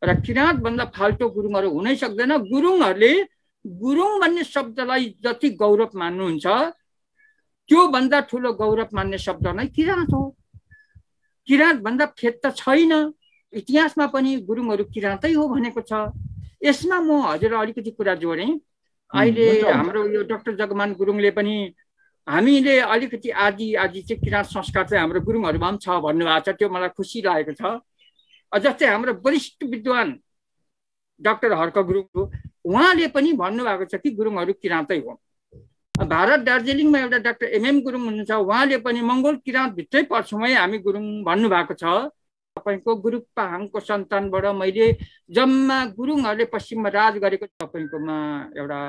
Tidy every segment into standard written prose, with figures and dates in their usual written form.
र किराँत भन्दा फाल्टो गुरुङहरू हुनै सक्दैन। गुरुङहरूले गुरुङ भन्ने शब्दलाई जति गौरव मान्नुहुन्छ त्यो भन्दा ठुलो गौरव मान्ने शब्द नै किराँत हो। किराँत भन्दा फेद त छैन। इतिहासमा पनि गुरुङहरू किराँतै हो भनेको छ। यसमा म हजुरलाई अलिकति कुरा जोडेँ। अहिले हाम्रो यो डाक्टर जगमान गुरुङले पनि हामीले अलिकति आदि चाहिँ किराँत संस्कार चाहिँ हाम्रो गुरुङहरूमा पनि छ भन्नुभएको छ। त्यो मलाई खुसी लागेको छ। जस्तै हाम्रो वरिष्ठ विद्वान डाक्टर हर्क गुरुङ उहाँले पनि भन्नुभएको छ कि गुरुङहरू किराँतै हो। भारत दार्जिलिङमा एउटा डाक्टर एमएम गुरुङ हुनुहुन्छ, उहाँले पनि मङ्गोल किराँत भित्रै पर्छौँ है हामी गुरुङ भन्नुभएको छ। तपाईँको गुरुपाहाङको सन्तानबाट मैले जम्मा गुरुङहरूले पश्चिममा राज गरेको तपाईँकोमा एउटा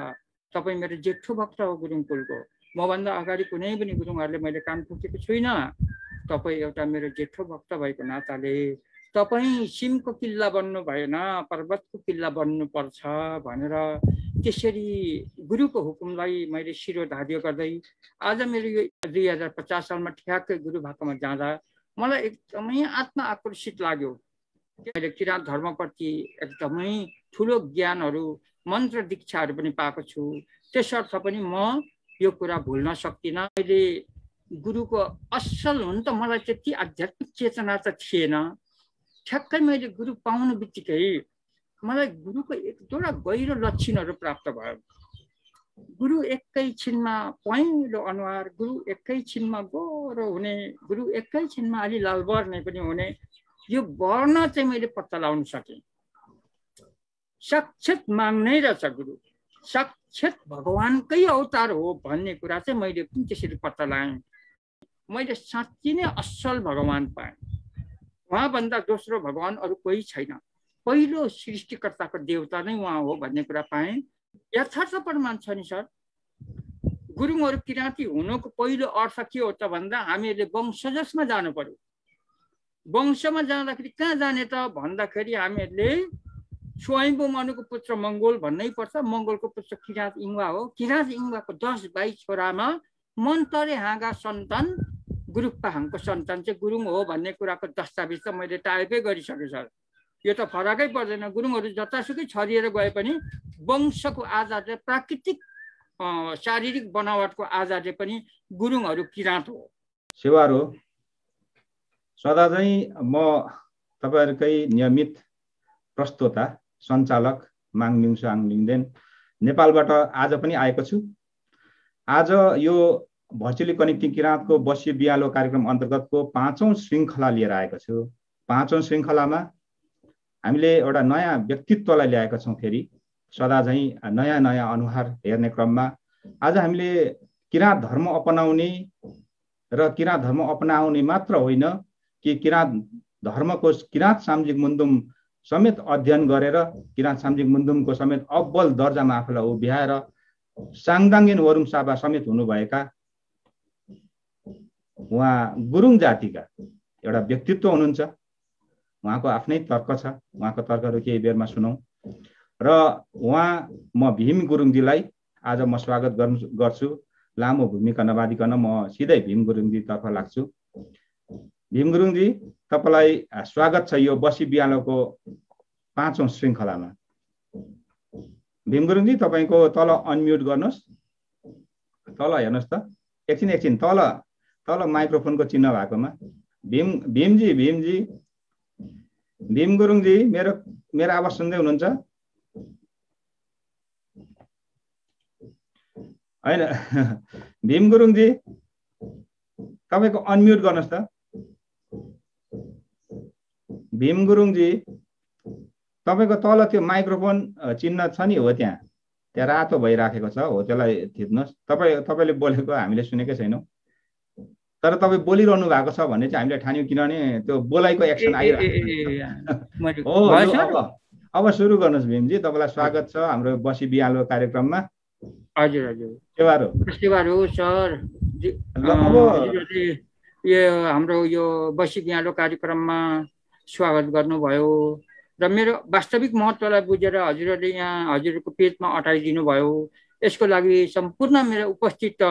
तपाईँ मेरो जेठो भक्त हो गुरुङ कुलको। मभन्दा अगाडि कुनै पनि गुरुङहरूले मैले कान फुकेको छुइनँ। तपाईँ एउटा मेरो जेठो भक्त भएको नाताले तपाईँ सिमको किल्ला बन्नु भएन, पर्वतको किल्ला बन्नुपर्छ भनेर त्यसरी गुरुको हुकुमलाई मैले शिरोधार्य गर्दै आज मेरो यो 2050 सालमा ठ्याक्कै गुरु भाकामा जाँदा मलाई एकदमै आत्मा आकर्षित लाग्यो। मैले किराँत धर्मप्रति एकदमै ठुलो ज्ञानहरू मन्त्र दीक्षाहरू पनि पाएको छु। त्यसर्थ पनि म यो कुरा भुल्न सक्दिनँ। अहिले गुरुको असल हुन त मलाई त्यति आध्यात्मिक चेतना त थिएन। ठ्याक्कै मैले गुरु पाउनु बित्तिकै मलाई गुरुको एक दुईवटा गहिरो लक्षणहरू प्राप्त भयो। गुरु एकैछिनमा पहेँलो अनुहार, गुरु एकैछिनमा गोरो हुने, गुरु एकैछिनमा अलि लाल वर्णे पनि हुने, यो वर्ण चाहिँ मैले पत्ता लगाउन सकेँ। साक्षात् माग्नै रहेछ गुरु, साक्षात् भगवानकै अवतार हो भन्ने कुरा चाहिँ मैले पनि त्यसरी पत्ता लगाएँ। मैले साँच्चै नै असल भगवान पाएँ। उहाँभन्दा दोस्रो भगवान अरू कोही छैन। पहिलो सृष्टिकर्ताको देवता नै उहाँ हो भन्ने कुरा पाएँ। यथार्थ प्रमाण छ नि सर। गुरुङहरू किराँती हुनुको पहिलो अर्थ के हो त भन्दा हामीहरूले वंशजसमा जानु पर्यो। वंशमा जाँदाखेरि कहाँ जाने त भन्दाखेरि हामीहरूले स्वयम्भू मनुको पुत्र मङ्गोल भन्नै पर्छ। मङ्गोलको पुत्र किराँत इङ्वा हो। किराँत इङ्वाको 10-22 छोरामा मन्तरे हाँगा सन्तान गुरुपाहाङको सन्तान चाहिँ गुरुङ हो भन्ने कुराको दस्तावेज त मैले टाइपै गरिसकेँ सर। यो त फरकै पर्दैन। गुरुङहरू जतासुकै छरिएर गए पनि वंशको आधारले, प्राकृतिक शारीरिक बनावटको आधारले पनि गुरुङहरू किराँत हो। सेवार हो। सदा चाहिँ म तपाईँहरूकै नियमित प्रस्तोता सञ्चालक माङमिङ साङ लिङदेन नेपालबाट आज पनि आएको छु। आज यो भर्चुअली कनेक्टिङ किराँतको बसी बियालो कार्यक्रम अन्तर्गतको 5औं श्रृङ्खला लिएर आएको छु। 5औं श्रृङ्खलामा हामीले एउटा नयाँ व्यक्तित्वलाई ल्याएका छौँ। फेरि सदा चाहिँ नयाँ नयाँ अनुहार हेर्ने क्रममा आज हामीले किराँत धर्म अपनाउने र किराँत धर्म अपनाउने मात्र होइन कि किराँत धर्मको किराँत सामाजिक मुन्दुम समेत अध्ययन गरेर किराँत सामाजिक मुन्दुमको समेत अब्बल दर्जामा आफूलाई उभ्याएर साङदाङ्गेन वरुङ साबा समेत हुनुभएका उहाँ गुरुङ जातिका एउटा व्यक्तित्व हुनुहुन्छ। उहाँको आफ्नै तर्क छ। उहाँको तर्कहरू केही बेरमा सुनौँ र म भीम गुरुङजीलाई आज म स्वागत गर्छु। लामो भूमिका नबादिकन म सिधै भीम गुरुङजी तर्फ लाग्छु। भीम गुरुङजी, तपाईलाई स्वागत छ यो बसी बिहानको 5औं श्रृङ्खलामा। भीम गुरुङजी, तपाईको तल अनम्युट गर्नुहोस्। तल हेर्नुहोस् त, एकछिन तल माइक्रोफोनको चिन्ह भएकोमा। भीम गुरुङजी, मेरो आवाज सुन्दै हुनुहुन्छ हैन? भीम गुरुङजी, तपाईको अनम्युट गर्नुहोस् त। भीम गुरुङजी, तपाईको तल त्यो माइक्रोफोन चिन्ह छ नि, हो त्यहाँ रातो भइराखेको छ, हो त्यसलाई थिच्नुहोस्। तपाईले बोलेको हामीले सुनेकै छैनौँ, तर तपाईँ बोलिरहनु भएको छ भन्ने चाहिँ हामीले ठान्यौँ, किनभने त्यो बोलाइको एक्सन आइरहेको हो। अब सुरु गर्नुहोस् भीमजी, तपाईँलाई स्वागत छ हाम्रो बसी बिहालो कार्यक्रममा। हजुर सेवार हो सर। यो हाम्रो यो बसी बिहालो कार्यक्रममा स्वागत गर्नुभयो र मेरो वास्तविक महत्त्वलाई बुझेर हजुरहरूले यहाँ हजुरको पेजमा अटाइदिनु भयो। यसको लागि सम्पूर्ण मेरो उपस्थित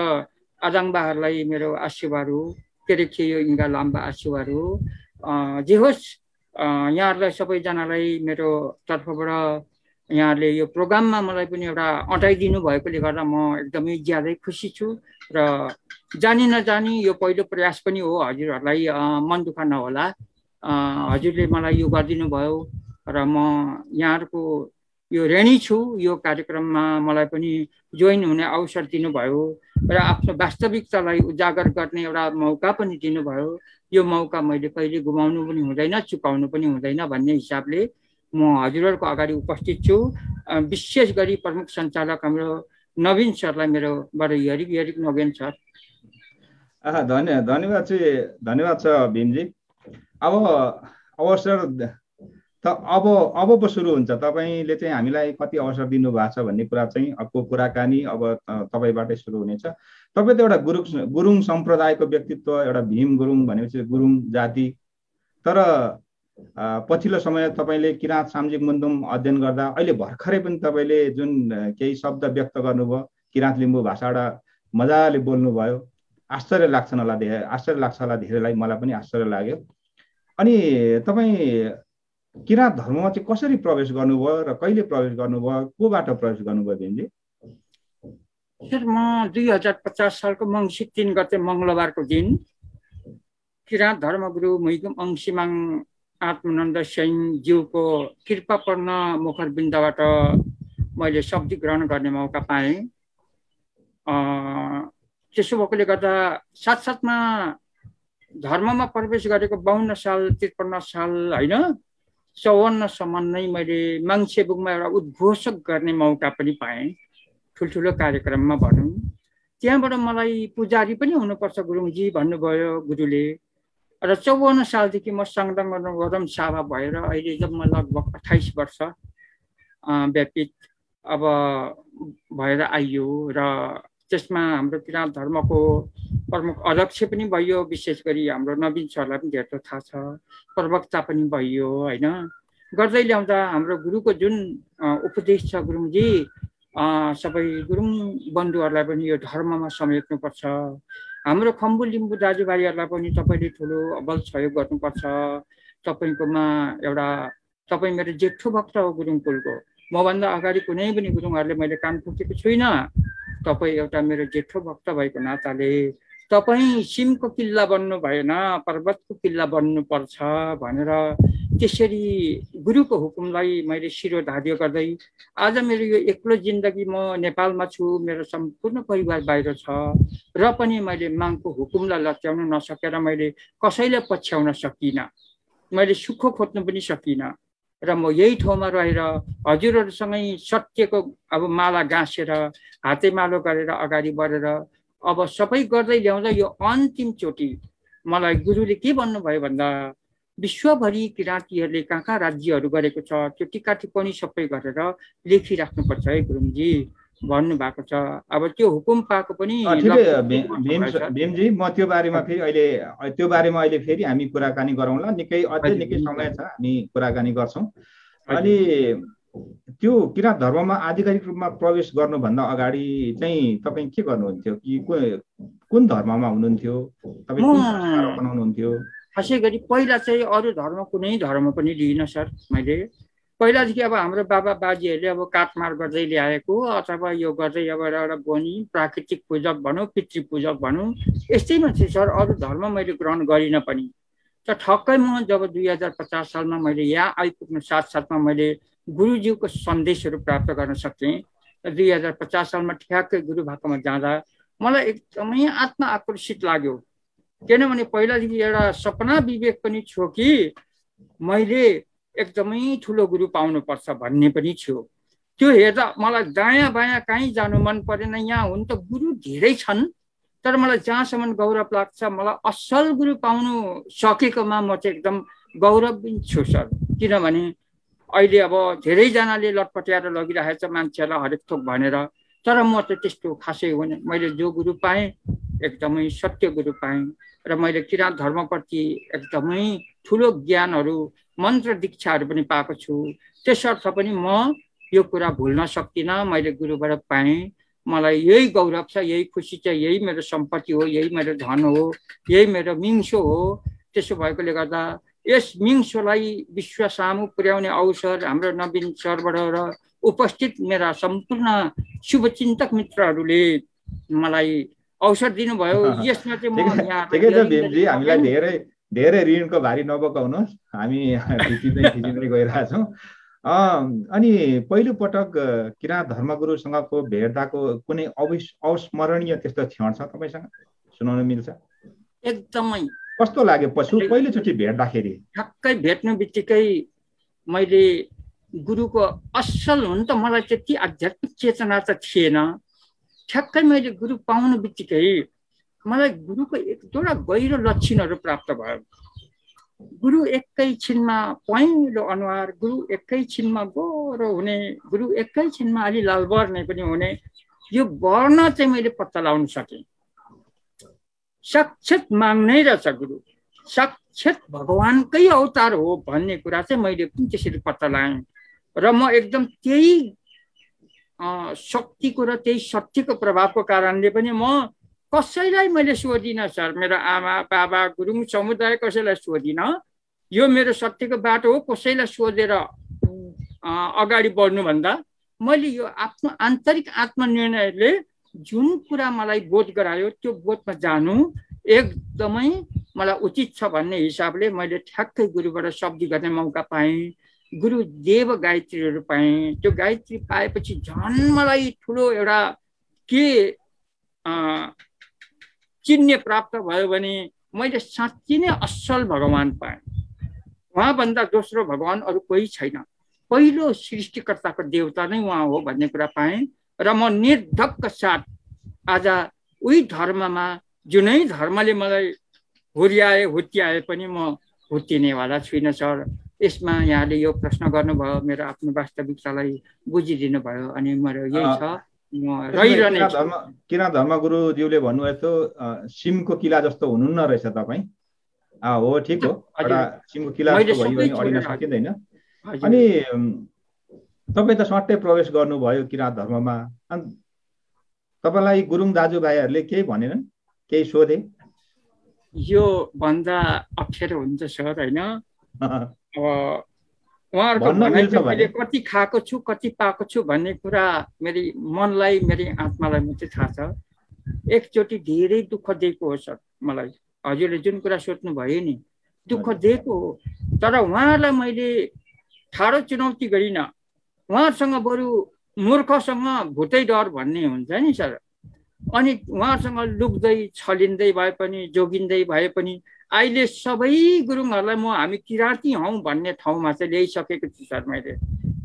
आजाङबाहरूलाई मेरो आशीर्वाद हो। के रे यो इङ्गा लाम्बा आशीर्वाद हो। जे होस्, यहाँहरूलाई सबैजनालाई मेरो तर्फबाट यहाँले यो प्रोग्राममा मलाई पनि एउटा अँटाइदिनु भएकोले गर्दा म एकदमै ज्यादै खुसी छु र जानी नजानी यो पहिलो प्रयास पनि हो। हजुरहरूलाई मन दुःख नहोला, हजुरले मलाई यो गरिदिनु भयो र म यहाँहरूको यो ऋणी छु। यो कार्यक्रममा मलाई पनि जोइन हुने अवसर दिनुभयो र आफ्नो वास्तविकतालाई उजागर गर्ने एउटा मौका पनि दिनुभयो। यो मौका मैले कहिले गुमाउनु पनि हुँदैन, चुकाउनु पनि हुँदैन भन्ने हिसाबले म हजुरहरूको अगाडि उपस्थित छु। विशेष गरी प्रमुख सञ्चालक हाम्रो नवीन सरलाई मेरोबाट हरिक नवीन सर। धन्यवाद छ भीमजी। अब अवसर त अब पो सुरु हुन्छ। तपाईँले चाहिँ हामीलाई कति अवसर दिनुभएको छ भन्ने कुरा चाहिँ अबको कुराकानी अब तपाईँबाटै सुरु हुनेछ। तपाईँ त एउटा गुरुङ सम्प्रदायको व्यक्तित्व, एउटा भीम गुरुङ भनेपछि गुरुङ जाति, तर पछिल्लो समय तपाईँले किराँत सामाजिक मुन्दुम अध्ययन गर्दा अहिले भर्खरै पनि तपाईँले जुन केही शब्द व्यक्त गर्नुभयो किराँत लिम्बू भाषाबाट मजाले बोल्नुभयो। आश्चर्य लाग्छ होला धेरैलाई, मलाई पनि आश्चर्य लाग्यो। अनि तपाईँ किराँत धर्ममा चाहिँ कसरी प्रवेश गर्नुभयो र कहिले प्रवेश गर्नुभयो, कोबाट प्रवेश गर्नुभयो भीमजी? सर, म 2050 सालको मङ्सिर 3 गते मङ्गलबारको दिन किराँत धर्मगुरु मैगम अंशिमाङ आत्मानन्द सिंहज्यूको कृपापूर्ण मुखरबिन्दबाट मैले शब्द ग्रहण गर्ने मौका पाएँ। त्यसो भएकोले गर्दा साथसाथमा धर्ममा प्रवेश गरेको 52 साल 53 साल होइन 54सम्म नै मैले माङसेबुङमा एउटा उद्घोषक गर्ने मौका पनि पाएँ, ठुल्ठुलो कार्यक्रममा भनौँ। त्यहाँबाट मलाई पुजारी पनि हुनुपर्छ गुरुङजी भन्नुभयो गुरुले। र 54 सालदेखि म सङ्गम गरम साभा भएर अहिले जब म लगभग 28 वर्ष व्यतीत अब भएर आइयो र त्यसमा हाम्रो किराँत धर्मको प्रमुख अध्यक्ष पनि भइयो। विशेष गरी हाम्रो नवीन सरलाई पनि धेरै थाहा छ, प्रवक्ता पनि भइयो होइन। गर्दै ल्याउँदा हाम्रो गुरुको जुन उपदेश छ गुरुङजी, सबै गुरुङ बन्धुहरूलाई पनि यो धर्ममा समेट्नुपर्छ। हाम्रो खम्बु लिम्बू दाजुभाइहरूलाई पनि तपाईँले ठुलो अबल सहयोग गर्नुपर्छ। तपाईँकोमा एउटा तपाईँ मेरो जेठो भक्त हो गुरुङ कुलको। मभन्दा अगाडि कुनै पनि गुरुङहरूले मैले कान फुकेको छुइनँ। तपाईँ एउटा मेरो जेठो भक्त भएको नाताले तपाईँ सिमको किल्ला बन्नु भएन, पर्वतको किल्ला बन्नुपर्छ भनेर त्यसरी गुरुको हुकुमलाई मैले शिरोधार्य गर्दै आज मेरो यो एक्लो जिन्दगी म नेपालमा छु, मेरो सम्पूर्ण परिवार बाहिर छ र पनि मैले मागको हुकुमलाई लत्याउन नसकेर मैले कसैलाई पछ्याउन सकिनँ, मैले सुख खोज्नु पनि सकिनँ र म यही ठाउँमा रहेर हजुरहरूसँगै सत्यको अब माला गाँसेर हातेमालो गरेर अगाडि बढेर अब सबै गर्दै ल्याउँदा यो अन्तिम चोटि मलाई गुरुले के भन्नुभयो भन्दा विश्वभरि किराँतीहरूले कहाँ राज्यहरू गरेको छ त्यो टिका टिप्पणी सबै गरेर लेखिराख्नुपर्छ है गुरुङजी भन्नुभएको छ। अब त्यो हुकुम पाएको पनि भीमजी म त्यो बारेमा अहिले फेरि हामी कुराकानी गरौँला। अझै निकै समय छ, हामी कुराकानी गर्छौँ। अनि त्यो किराँत धर्ममा आधिकारिक रूपमा प्रवेश गर्नुभन्दा अगाडि चाहिँ तपाईँ के गर्नुहुन्थ्यो, कि कुन धर्ममा हुनुहुन्थ्यो, तपाईँ कुन संस्कार अपनाउनुहुन्थ्यो? खासै गरी पहिला चाहिँ अरू धर्म कुनै धर्म पनि लिइनँ सर। मैले पहिलादेखि अब हाम्रो बाबा बाजेहरूले अब काटमार गर्दै ल्याएको अथवा यो गर्दै अब एउटा बनी प्राकृतिक पूजक भनौँ, पितृ पूजक भनौँ, यस्तैमा चाहिँ सर अरू धर्म मैले ग्रहण गरिनँ पनि। त ठक्कै म जब 2050 सालमा मैले यहाँ आइपुग्नु साथसाथमा मैले गुरुज्यूको सन्देशहरू प्राप्त गर्न सकेँ। 2050 सालमा ठ्याक्कै गुरु भाकामा जाँदा मलाई एकदमै आत्मा आकर्षित लाग्यो। किनभने पहिलादेखि एउटा सपना विवेक पनि थियो कि मैले एकदमै ठुलो गुरु पाउनुपर्छ भन्ने पनि थियो। त्यो हेर्दा मलाई दायाँ बायाँ कहीँ जानु मन परेन। यहाँ हुन त गुरु धेरै छन्, तर मलाई जहाँसम्म गौरव लाग्छ मलाई असल गुरु पाउनु सकेकोमा म चाहिँ एकदम गौरवहीन छु सर। किनभने अहिले अब धेरैजनाले लटपट्याएर लगिरहेको छ मान्छेहरूलाई हरेक थोक भनेर, तर म त त्यस्तो खासै होइन। मैले जो गुरु पाएँ एकदमै सत्य गुरु पाएँ र मैले किराँत धर्मप्रति एकदमै ठुलो ज्ञानहरू मन्त्र दीक्षाहरू पनि पाएको छु। त्यसर्थ पनि म यो कुरा भुल्न सक्दिनँ। मैले गुरुबाट पाएँ, मलाई यही गौरव छ, यही खुसी छ, यही मेरो सम्पत्ति हो, यही मेरो धन हो, यही मेरो मिङ्सो हो। त्यसो भएकोले गर्दा यस मिङ्सोलाई विश्व सामु पुर्याउने अवसर हाम्रो नवीन सरबाट र उपस्थित मेरा सम्पूर्ण शुभचिन्तक मित्रहरूले मलाई अवसर दिनुभयो। यसमा चाहिँ म यहाँ ठिकै छ भीमजी, हामीलाई धेरै ऋणको भारी नबोकाउनुहोस्, हामी खिचिँदै गइरहेछौँ। अनि पहिलो पटक किराँत धर्मगुरुसँगको भेट्दाको कुनै अविस्मरणीय त्यस्तो क्षण छ तपाईँसँग, सुनाउन मिल्छ? एकदमै। कस्तो लाग्यो पहिलोचोटि भेट्दाखेरि? ठ्याक्कै भेट्नु बित्तिकै मैले गुरुको असल हुन त मलाई त्यति आध्यात्मिक चेतना त थिएन। ठ्याक्कै मैले गुरु पाउनु बित्तिकै मलाई गुरुको एक दुईवटा गहिरो लक्षणहरू प्राप्त भयो। गुरु एकैछिनमा पहेँलो अनुहार, गुरु एकैछिनमा गोरो हुने, गुरु एकैछिनमा अलि लाल बर्ने पनि हुने, यो वर्ण चाहिँ मैले पत्ता लगाउन सकेँ। साक्षात् माग्नै रहेछ गुरु, साक्षात् भगवानकै अवतार हो भन्ने कुरा चाहिँ मैले पनि त्यसरी पत्ता लगाएँ। र म एकदम त्यही शक्तिको र त्यही सत्यको प्रभावको कारणले पनि म कसैलाई मैले सोधिनँ सर, मेरो आमा बाबा गुरुङ समुदाय कसैलाई सोधिनँ। यो मेरो सत्यको बाटो हो, कसैलाई सोधेर अगाडि बढ्नुभन्दा मैले यो आफ्नो आन्तरिक आत्मनिर्णयले जुन कुरा मलाई बोध गरायो त्यो बोधमा जानु एकदमै मलाई उचित छ भन्ने हिसाबले मैले ठ्याक्कै गुरुबाट शब्द गर्ने मौका पाएँ। गुरु देव गायत्रीहरू पाएँ। त्यो गायत्री पाएपछि झन् मलाई ठुलो एउटा के चिन्ह प्राप्त भयो भने मैले साँच्चै नै असल भगवान पाएँ। उहाँभन्दा दोस्रो भगवान अरू कोही छैन, पहिलो सृष्टिकर्ताको देवता नै उहाँ हो भन्ने कुरा पाएँ। र म निर्धक्क साथ आज उही धर्ममा, जुनै धर्मले मलाई हुत्याए पनि म हुत्तिनेवाला छुइनँ सर। यसमा यहाँले यो प्रश्न गर्नुभयो, मेरो आफ्नो वास्तविकतालाई बुझिदिनु भयो, अनि मेरो यही छ। किराँत धर्मगुरुज्यूले भन्नुभएको सिमको किला जस्तो हुनुहुन्न रहेछ तपाईँ। हो, ठिक हो, एउटा सिमको किला जस्तो भयो भने अडिन सकिँदैन। अनि तपाईँ त सट्टै प्रवेश गर्नुभयो किराँत धर्ममा। अनि तपाईँलाई गुरुङ दाजुभाइहरूले केही भनेनन्, केही सोधे? यो भन्दा अप्ठ्यारो हुन्छ सर, होइन? उहाँहरूको भनाइ चाहिँ मैले कति खाएको छु कति पाएको छु भन्ने कुरा मेरी मनलाई, मेरी आत्मालाई मात्रै थाहा छ। एकचोटि धेरै दुःख दिएको हो सर मलाई, हजुरले जुन कुरा सोध्नु भयो नि, दुःख दिएको हो। तर उहाँलाई मैले ठाडो चुनौती गरिनँ। उहाँसँग बरु मूर्खसँग भुतै डर भन्ने हुन्छ नि सर। अनि उहाँसँग लुक्दै छलिँदै भए पनि, जोगिँदै भए पनि अहिले सबै गुरुङहरूलाई म हामी किराँती हौँ भन्ने ठाउँमा चाहिँ ल्याइसकेको छु सर मैले।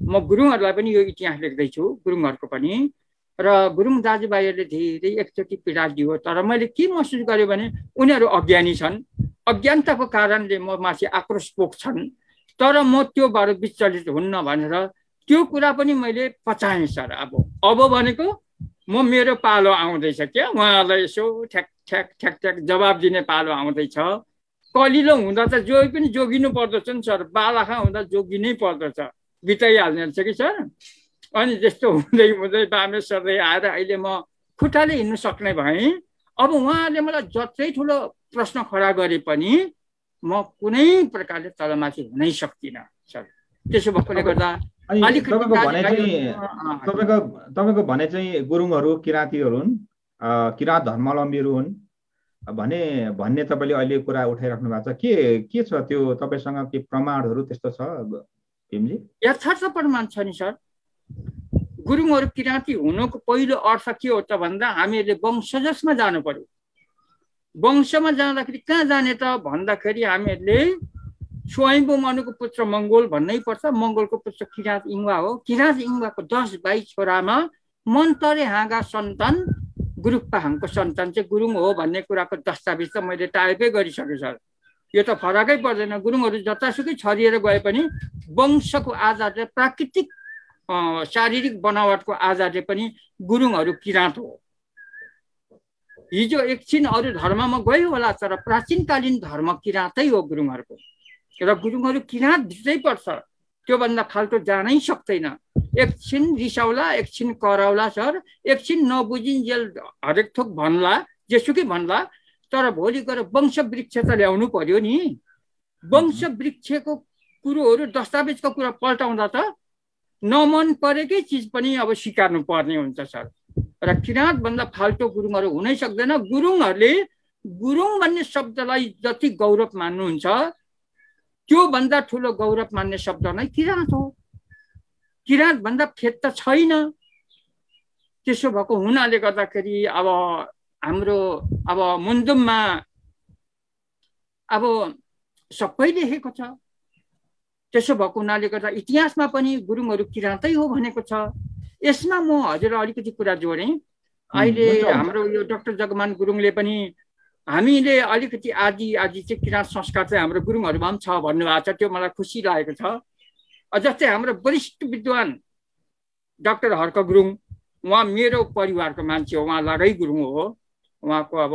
म गुरुङहरूलाई पनि यो इतिहास लेख्दैछु, गुरुङहरूको पनि। र गुरुङ दाजुभाइहरूले धेरै एकचोटि पीडा दियो, तर मैले के महसुस गरेँ भने उनीहरू अज्ञानी छन्। अज्ञानताको कारणले म माथि आक्रोश पोख्छन्, तर म त्योबाट विचलित हुन्न भनेर त्यो कुरा पनि मैले पचाएँ सर। अब भनेको म मेरो पालो आउँदैछ क्या, उहाँहरूलाई यसो ठ्याक ठ्याक ठ्याक ठ्याक जवाब दिने पालो आउँदैछ। कलिलो हुँदा त जोगी पनि जोगिनु पर्दछ नि सर, बालाखा हुँदा जोगिनै पर्दछ, बिताइहाल्ने रहेछ कि सर। अनि त्यस्तो हुँदै हुँदै बामे सर्दै आएर अहिले म खुट्टाले हिँड्नु सक्ने भएँ। अब उहाँहरूले मलाई जत्रै ठुलो प्रश्न खडा गरे पनि म कुनै प्रकारले तलमाथि हुनै सक्दिनँ सर। त्यसो भएकोले गर्दा तपाईँको भने चाहिँ गुरुङहरू किराँतीहरू हुन्, किराँत धर्मावलम्बीहरू हुन् भन्ने तपाईँले अहिले कुरा उठाइराख्नु भएको छ। के छ त्यो तपाईँसँग के प्रमाणहरू त्यस्तो छ भीमजी? यथार्थ प्रमाण छ नि सर। गुरुङहरू किराँती हुनुको पहिलो अर्थ के हो त भन्दा हामीहरूले वंशजमा जानु पर्यो। वंशमा जाँदाखेरि कहाँ जाने त भन्दाखेरि हामीहरूले स्वयम्भू मनुको पुत्र मङ्गोल भन्नै पर्छ। मङ्गोलको पुत्र किराँत इङ्वा हो। किराँत इङ्वाको 10-22 छोरामा मन्तरे हाँगा सन्तान गुरुप्पाहाङको सन्तान चाहिँ गुरुङ हो भन्ने कुराको दस्तावेज त मैले टाइपै गरिसकेँ सर। यो त फरकै पर्दैन। गुरुङहरू जतासुकै छरिएर गए पनि वंशको आधारले, प्राकृतिक शारीरिक बनावटको आधारले पनि गुरुङहरू किराँत हो। हिजो एकछिन अरू धर्ममा गयो होला, तर प्राचीनकालीन धर्म किराँतै हो गुरुङहरूको। र गुरुङहरू किराँत भित्रै पर्छ, त्योभन्दा फाल्टो जानै सक्दैन। एकछिन रिसाउला, एकछिन कराउला सर, एकछिन नबुझिन्जेल हरेक थोक भन्ला, जेसुकै भन्ला, तर भोलि गएर वंश वृक्ष त ल्याउनु पर्यो नि। वंश वृक्षको कुरोहरू दस्तावेजको कुरा पल्टाउँदा त नमन परेकै चिज पनि अब स्वीकार्नु पर्ने हुन्छ सर। र किराँत भन्दा फाल्टो गुरुङहरू हुनै सक्दैन। गुरुङहरूले गुरुङ भन्ने शब्दलाई जति गौरव मान्नुहुन्छ त्यो भन्दा ठुलो गौरव मान्ने शब्द नै किराँत हो। किराँत भन्दा फेद त छैन। त्यसो भएको हुनाले गर्दाखेरि अब हाम्रो अब मुन्दुममा अब सबै लेखेको छ। त्यसो भएको हुनाले गर्दा इतिहासमा पनि गुरुङहरू किराँतै हो भनेको छ। यसमा म हजुरलाई अलिकति कुरा जोडेँ। अहिले हाम्रो यो डाक्टर जगमान गुरुङले पनि हामीले अलिकति आदि चाहिँ किराँत संस्कार चाहिँ हाम्रो गुरुङहरूमा पनि छ भन्नुभएको छ। त्यो मलाई खुसी लागेको छ। जस्तै हाम्रो वरिष्ठ विद्वान डाक्टर हर्क गुरुङ, उहाँ मेरो परिवारको मान्छे हो, उहाँ लागै गुरुङ हो। उहाँको अब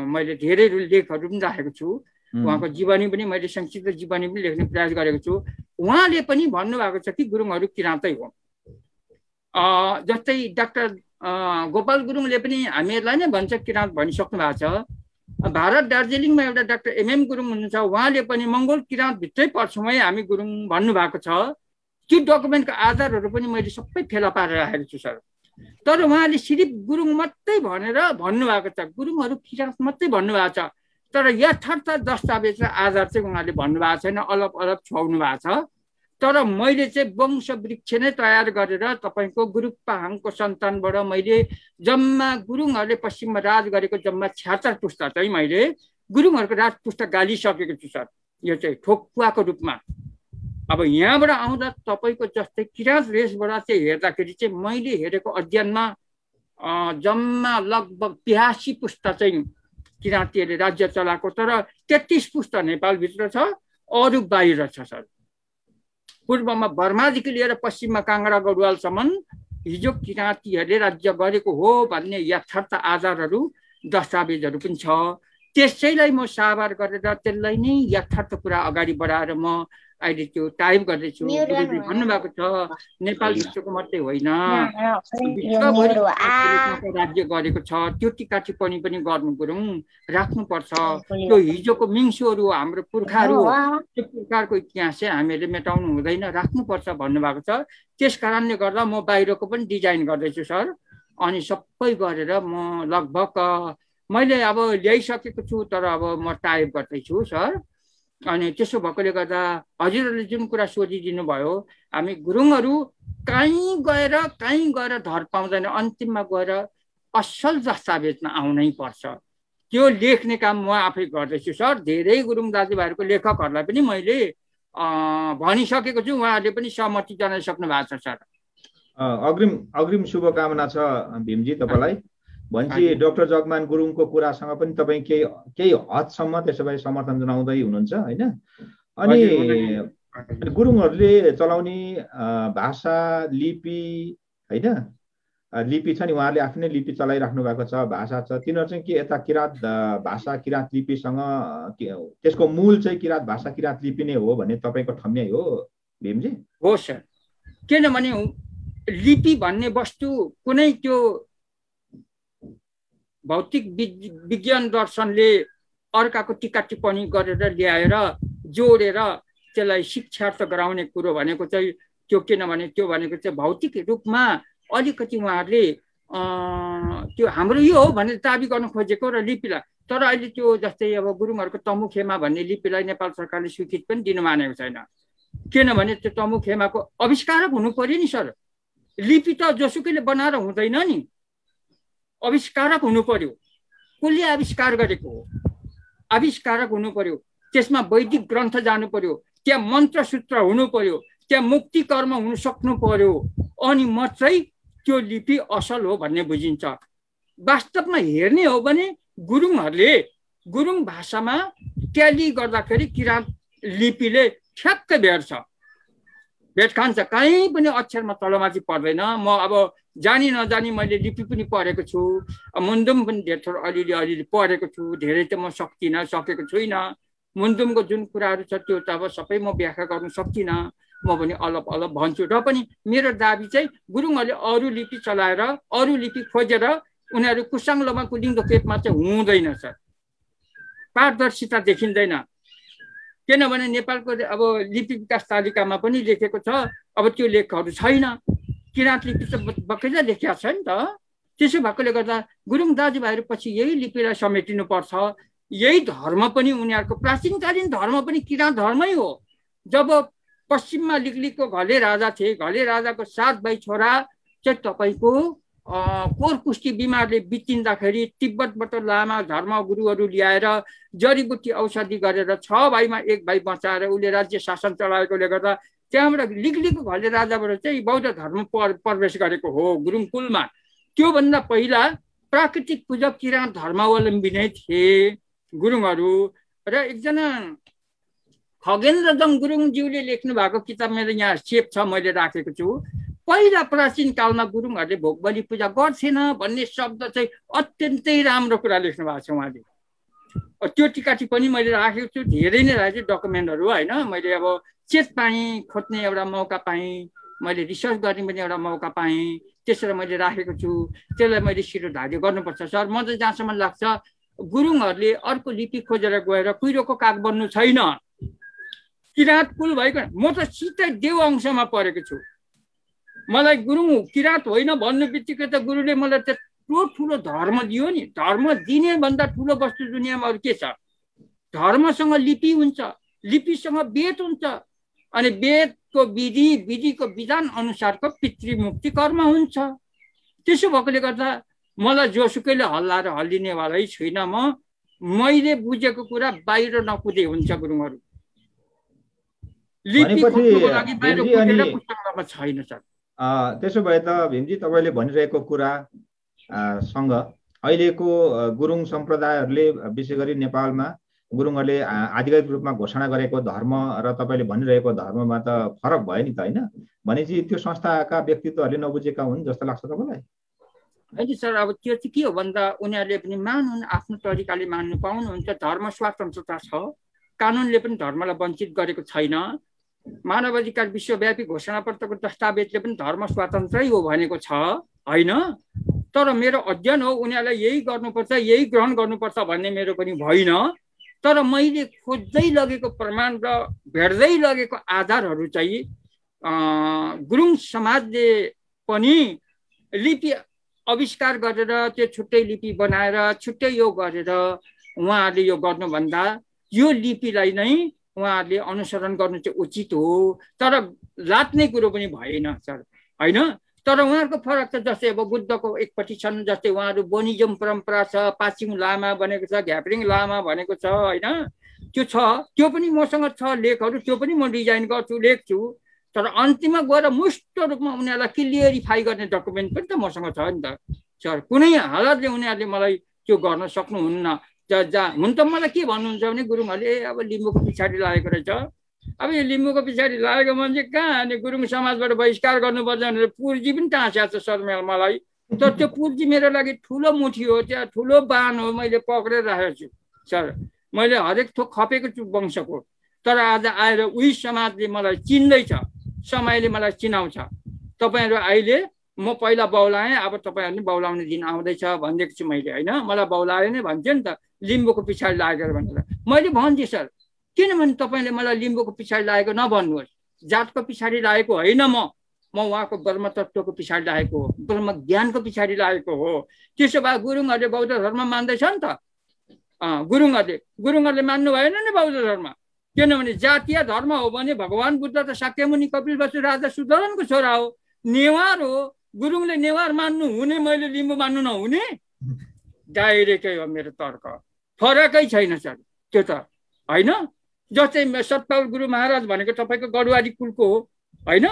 मैले धेरै लेखहरू पनि राखेको छु। उहाँको जीवनी पनि मैले संक्षिप्त जीवनी पनि लेख्ने प्रयास गरेको छु। उहाँले पनि भन्नुभएको छ कि गुरुङहरू किराँतै हो। जस्तै डाक्टर गोपाल गुरुङले पनि हामीहरूलाई नै भन्छ किराँत भनिसक्नु भएको छ। भारत दार्जिलिङमा एउटा डाक्टर एमएम गुरुङ हुनुहुन्छ, उहाँले पनि मङ्गोल किराँत भित्रै पर्छौँ है हामी गुरुङ भन्नुभएको छ। त्यो डकुमेन्टको आधारहरू पनि मैले सबै फेला पारेर राखेको छु सर। तर उहाँले सिर्फ गुरुङ मात्रै भनेर भन्नुभएको छ, गुरुङहरू किराँत मात्रै भन्नुभएको छ। तर यथार्थ दस्तावेज र आधार चाहिँ उहाँले भन्नुभएको छैन, अलग अलग छुवाउनु भएको छ। तर मैले चाहिँ वंश वृक्ष नै तयार गरेर तपाईँको गुरुपाहाङको सन्तानबाट मैले जम्मा गुरुङहरूले पश्चिममा राज गरेको जम्मा 76 पुस्ता चाहिँ मैले गुरुङहरूको राजपुस्ता गालिसकेको छु सर। यो चाहिँ ठोकुवाको रूपमा। अब यहाँबाट आउँदा तपाईँको जस्तै किराँत रेसबाट चाहिँ हेर्दाखेरि चाहिँ मैले हेरेको अध्ययनमा जम्मा लगभग 82 पुस्ता चाहिँ किराँतीहरूले राज्य चलाएको, तर 33 पुस्ता नेपालभित्र छ, अरू बाहिर छ सर। पूर्वमा बर्मादेखि लिएर पश्चिममा काङ्गडा गढवालसम्म हिजो किराँतीहरूले राज्य गरेको हो भन्ने यथार्थ आधारहरू दस्तावेजहरू पनि छ। त्यसैलाई म साभार गरेर त्यसलाई नै यथार्थ कुरा अगाडि बढाएर म अहिले त्यो टाइप गर्दैछु। गुरुले भन्नुभएको छ नेपाल विश्वको मात्रै होइन विश्वभरि राज्य गरेको छ, त्यो टिका टिप्पणी पनि गर्नु गुरुङ राख्नुपर्छ। त्यो हिजोको मिङ्सुहरू हाम्रो पुर्खाहरू हो, त्यो पुर्खाहरूको इतिहास चाहिँ हामीले मेटाउनु हुँदैन, राख्नुपर्छ भन्नुभएको छ। त्यस कारणले गर्दा म बाहिरको पनि डिजाइन गर्दैछु सर। अनि सबै गरेर म लगभग मैले अब ल्याइसकेको छु, तर अब म टाइप गर्दैछु सर। अनि त्यसो भएकोले गर्दा हजुरहरूले जुन कुरा सोधिदिनु भयो, हामी गुरुङहरू कहीँ गएर धर पाउँदैन, अन्तिममा गएर असल दस्तावेजमा आउनै पर्छ। त्यो लेख्ने काम म आफै गर्दैछु सर। धेरै गुरुङ दाजुभाइहरूको लेखकहरूलाई पनि मैले भनिसकेको छु, उहाँहरूले पनि सहमति जनाइसक्नु भएको छ सर। अग्रिम शुभकामना छ भीमजी तपाईँलाई। भनेपछि डाक्टर जगमान गुरुङको कुरासँग पनि तपाईँ केही हदसम्म त्यसो भए समर्थन जनाउँदै हुनुहुन्छ होइन? अनि गुरुङहरूले चलाउने भाषा लिपि होइन, लिपि छ नि, उहाँहरूले आफ्नै लिपि चलाइराख्नु भएको छ, भाषा छ, तिनीहरू चाहिँ के यता किराँत भाषा किराँत लिपिसँग त्यसको मूल चाहिँ किराँत भाषा किराँत लिपि नै हो भन्ने तपाईँको ठम्याइ हो भीमजी? हो सर। किनभने लिपि भन्ने वस्तु कुनै त्यो भौतिक विज्ञान दर्शनले अर्काको टिका टिप्पणी गरेर ल्याएर जोडेर त्यसलाई शिक्षार्थ गराउने कुरो भनेको चाहिँ त्यो, किनभने त्यो भनेको चाहिँ भौतिक रूपमा अलिकति उहाँहरूले त्यो हाम्रो यो हो भनेर दाबी गर्न खोजेको र लिपिलाई। तर अहिले त्यो जस्तै अब गुरुङहरूको तमुखेमा भन्ने लिपिलाई नेपाल सरकारले स्वीकृति पनि दिनु मानेको छैन। किनभने त्यो तमुखेमाको आविष्कारक हुनु पर्यो नि सर। लिपि त जोसुकैले बनाएर हुँदैन नि, आविष्कारक हुनु पर्यो। कसले आविष्कार गरेको हो, आविष्कारक हुनु पर्यो। त्यसमा वैदिक ग्रन्थ जानु पर्यो, त्यहाँ मन्त्र सूत्र हुनु पर्यो, त्यहाँ मुक्ति कर्म हुन सक्नु पर्यो, अनि मात्रै त्यो लिपि असल हो भन्ने बुझिन्छ। वास्तवमा हेर्ने हो भने गुरुङहरूले गुरुङ भाषामा ट्याली गर्दाखेरि किराँत लिपिले ठ्याक्कै भेट खान्छ, कहीँ पनि अक्षरमा तलमाथि पर्दैन। म अब जानी नजानी मैले लिपि पनि पढेको छु, मुन्दुम पनि धेर थोर अलिअलि पढेको छु, धेरै त म सकेको छुइनँ। मुन्दुमको जुन कुराहरू छ त्यो त अब सबै म व्याख्या गर्न सक्दिनँ, म पनि अलग भन्छु। र पनि मेरो दाबी चाहिँ गुरुङहरूले अरू लिपि चलाएर अरू लिपि खोजेर उनीहरू कुसाङ्लोमा कुलिङ्गो पेटमा चाहिँ हुँदैन सर, पारदर्शिता देखिँदैन। किनभने नेपालको अब लिपि विकास तालिकामा पनि लेखेको छ, अब त्यो लेखहरू छैन, किराँत लिपि त बकैदा लेखिया छ नि त। त्यसो भएकोले गर्दा गुरुङ दाजुभाइहरू पछि यही लिपिलाई समेटिनु पर्छ। यही धर्म पनि उनीहरूको प्राचीनकालीन धर्म पनि किराँत धर्मै हो। जब पश्चिममा लिगलिगको घले राजा थिए, घले राजाको 7 भाइ छोरा चाहिँ तपाईँको कोरकुष्ठी बिमारले बितिँदाखेरि तिब्बतबाट लामा धर्म गुरुहरू ल्याएर जडीबुटी औषधि गरेर 6 भाइमा 1 भाइ बचाएर उसले राज्य शासन चलाएकोले गर्दा त्यहाँबाट लिगलिगको घले राजाबाट चाहिँ बौद्ध धर्म प्रवेश गरेको हो गुरुङ कुलमा। त्योभन्दा पहिला प्राकृतिक पूजक किराँत धर्मावलम्बी नै थिए गुरुङहरू। र एकजना खगेन्द्रजङ गुरुङज्यूले लेख्नु भएको किताब मेरो यहाँ सेप छ, मैले राखेको छु। पहिला प्राचीन कालमा गुरुङहरूले भोग बलि पूजा गर्थेन भन्ने शब्द चाहिँ अत्यन्तै राम्रो कुरा लेख्नु भएको छ उहाँले। त्यो टिका टिप्पणी मैले राखेको छु, धेरै नै राखेको छु डकुमेन्टहरू होइन। मैले अब चेत पाएँ, खोज्ने एउटा मौका पाएँ, मैले रिसर्च गर्ने पनि एउटा मौका पाएँ, त्यसरी मैले राखेको छु। त्यसलाई मैले शिरोधार्य गर्नुपर्छ सर। म चाहिँ जहाँसम्म लाग्छ गुरुङहरूले अर्को लिपि खोजेर गएर कुहिरोको काग बन्नु छैन। किराँत कुल भएको म त सिधै देव अंशमा परेको छु। मलाई गुरुङ किराँत होइन भन्नु बित्तिकै त गुरुले मलाई त्यत्रो ठुलो धर्म दियो नि। धर्म दिने भन्दा ठुलो वस्तु दुनियाँमा अरू के छ? धर्मसँग लिपि हुन्छ, लिपिसँग वेद हुन्छ, अनि वेदको विधि, विधिको विधान अनुसारको पितृमुक्ति कर्म हुन्छ। त्यसो भएकोले गर्दा मलाई जोसुकैले हल्लाएर हल्लिनेवालै छुइनँ म। मैले बुझेको कुरा बाहिर नकुदे हुन्छ गुरुङहरू। लिपि खोज्नुको लागि बाहिर कुदेर पुस्तकमा छैन सर। त्यसो भए त भीमजी तपाईँले भनिरहेको कुरा सँग अहिलेको गुरुङ सम्प्रदायहरूले विशेष गरी नेपालमा गुरुङहरूले आधिकारिक रूपमा घोषणा गरेको धर्म र तपाईँले भनिरहेको धर्ममा त फरक भयो नि त होइन? भनेपछि त्यो संस्थाका व्यक्तित्वहरूले नबुझेका हुन् जस्तो लाग्छ तपाईँलाई? होइन सर, अब त्यो चाहिँ के हो भन्दा उनीहरूले पनि मान्नु, आफ्नो तरिकाले मान्नु पाउनुहुन्छ। धर्म स्वतन्त्रता छ, कानुनले पनि धर्मलाई वञ्चित गरेको छैन। मानव अधिकार विश्वव्यापी घोषणापत्रको दस्तावेजले पनि धर्म स्वतन्त्रै हो भनेको छ होइन। तर मेरो अध्ययन हो उनीहरूलाई यही गर्नुपर्छ, यही ग्रहण गर्नुपर्छ भन्ने मेरो पनि होइन। तर मैले खोज्दै लगेको प्रमाण र भेट्दै लगेको आधारहरू चाहिँ गुरुङ समाजले पनि लिपि आविष्कार गरेर त्यो छुट्टै लिपि बनाएर छुट्टै यो गरेर उहाँहरूले यो गर्नुभन्दा यो लिपिलाई नै उहाँहरूले अनुसरण गर्नु चाहिँ उचित हो। तर लात्ने कुरो पनि भएन सर होइन। तर उहाँहरूको फरक छ। जस्तै अब बुद्धको एकपट्टि छन्, जस्तै उहाँहरू बोनिजम परम्परा छ, पाचिङ लामा भनेको छ, घ्याप्रिङ लामा भनेको छ होइन। त्यो छ, त्यो पनि मसँग छ लेखहरू, त्यो पनि म डिजाइन गर्छु, लेख्छु। तर अन्तिममा गएर मुष्ट रूपमा उनीहरूलाई क्लियरिफाई गर्ने डकुमेन्ट पनि त मसँग छ नि त सर। कुनै हालतले उनीहरूले मलाई त्यो गर्न सक्नुहुन्न। हुन त मलाई के भन्नुहुन्छ भने गुरुङहरूले अब लिम्बूको पछाडि लागेको रहेछ। अब यो लिम्बूको पछाडि लागेको मान्छे कहाँ? अनि गुरुङ समाजबाट बहिष्कार गर्नुपर्छ भनेर पुर्जी पनि टाँस्याएको छ सर मलाई। तर त्यो पुर्जी मेरो लागि ठुलो मुठी हो, त्यहाँ ठुलो बान हो, मैले पक्रेर राखेको छु सर। मैले हरेक थोक खपेको छु वंशको। तर आज आएर उही समाजले मलाई चिन्दैछ, समयले मलाई चिनाउँछ। तपाईँहरू अहिले म पहिला बौलाएँ, अब तपाईँहरूले बौलाउने दिन आउँदैछ भनिदिएको छु मैले होइन। मलाई बौलाए नै भन्थ्यो नि त लिम्बूको पछाडि लागेर भनेर। मैले भन्थेँ सर, किनभने तपाईँले मलाई लिम्बूको पछाडि लागेको नभन्नुहोस्। जातको पछाडि लागेको होइन, म उहाँको ब्रह्म तत्त्वको पछाडि लागेको हो, ब्रह्म ज्ञानको पछाडि लागेको हो। त्यसो भए गुरुङहरूले बौद्ध धर्म मान्दैछ नि त। गुरुङहरूले मान्नु भएन नि बौद्ध धर्म। किनभने जातीय धर्म हो भने भगवान बुद्ध त शाक्यमुनि कपिलवस्तु राजा सुदर्शनको छोरा हो, नेवार हो। गुरुङले नेवार मान्नु हुने, मैले लिम्बू मान्नु नहुने? डाइरेक्टै हो मेरो तर्क। फरकै छैन सर त्यो त होइन। जस्तै सतपाल गुरु महाराज भनेको तपाईँको गढवाली कुलको हो होइन।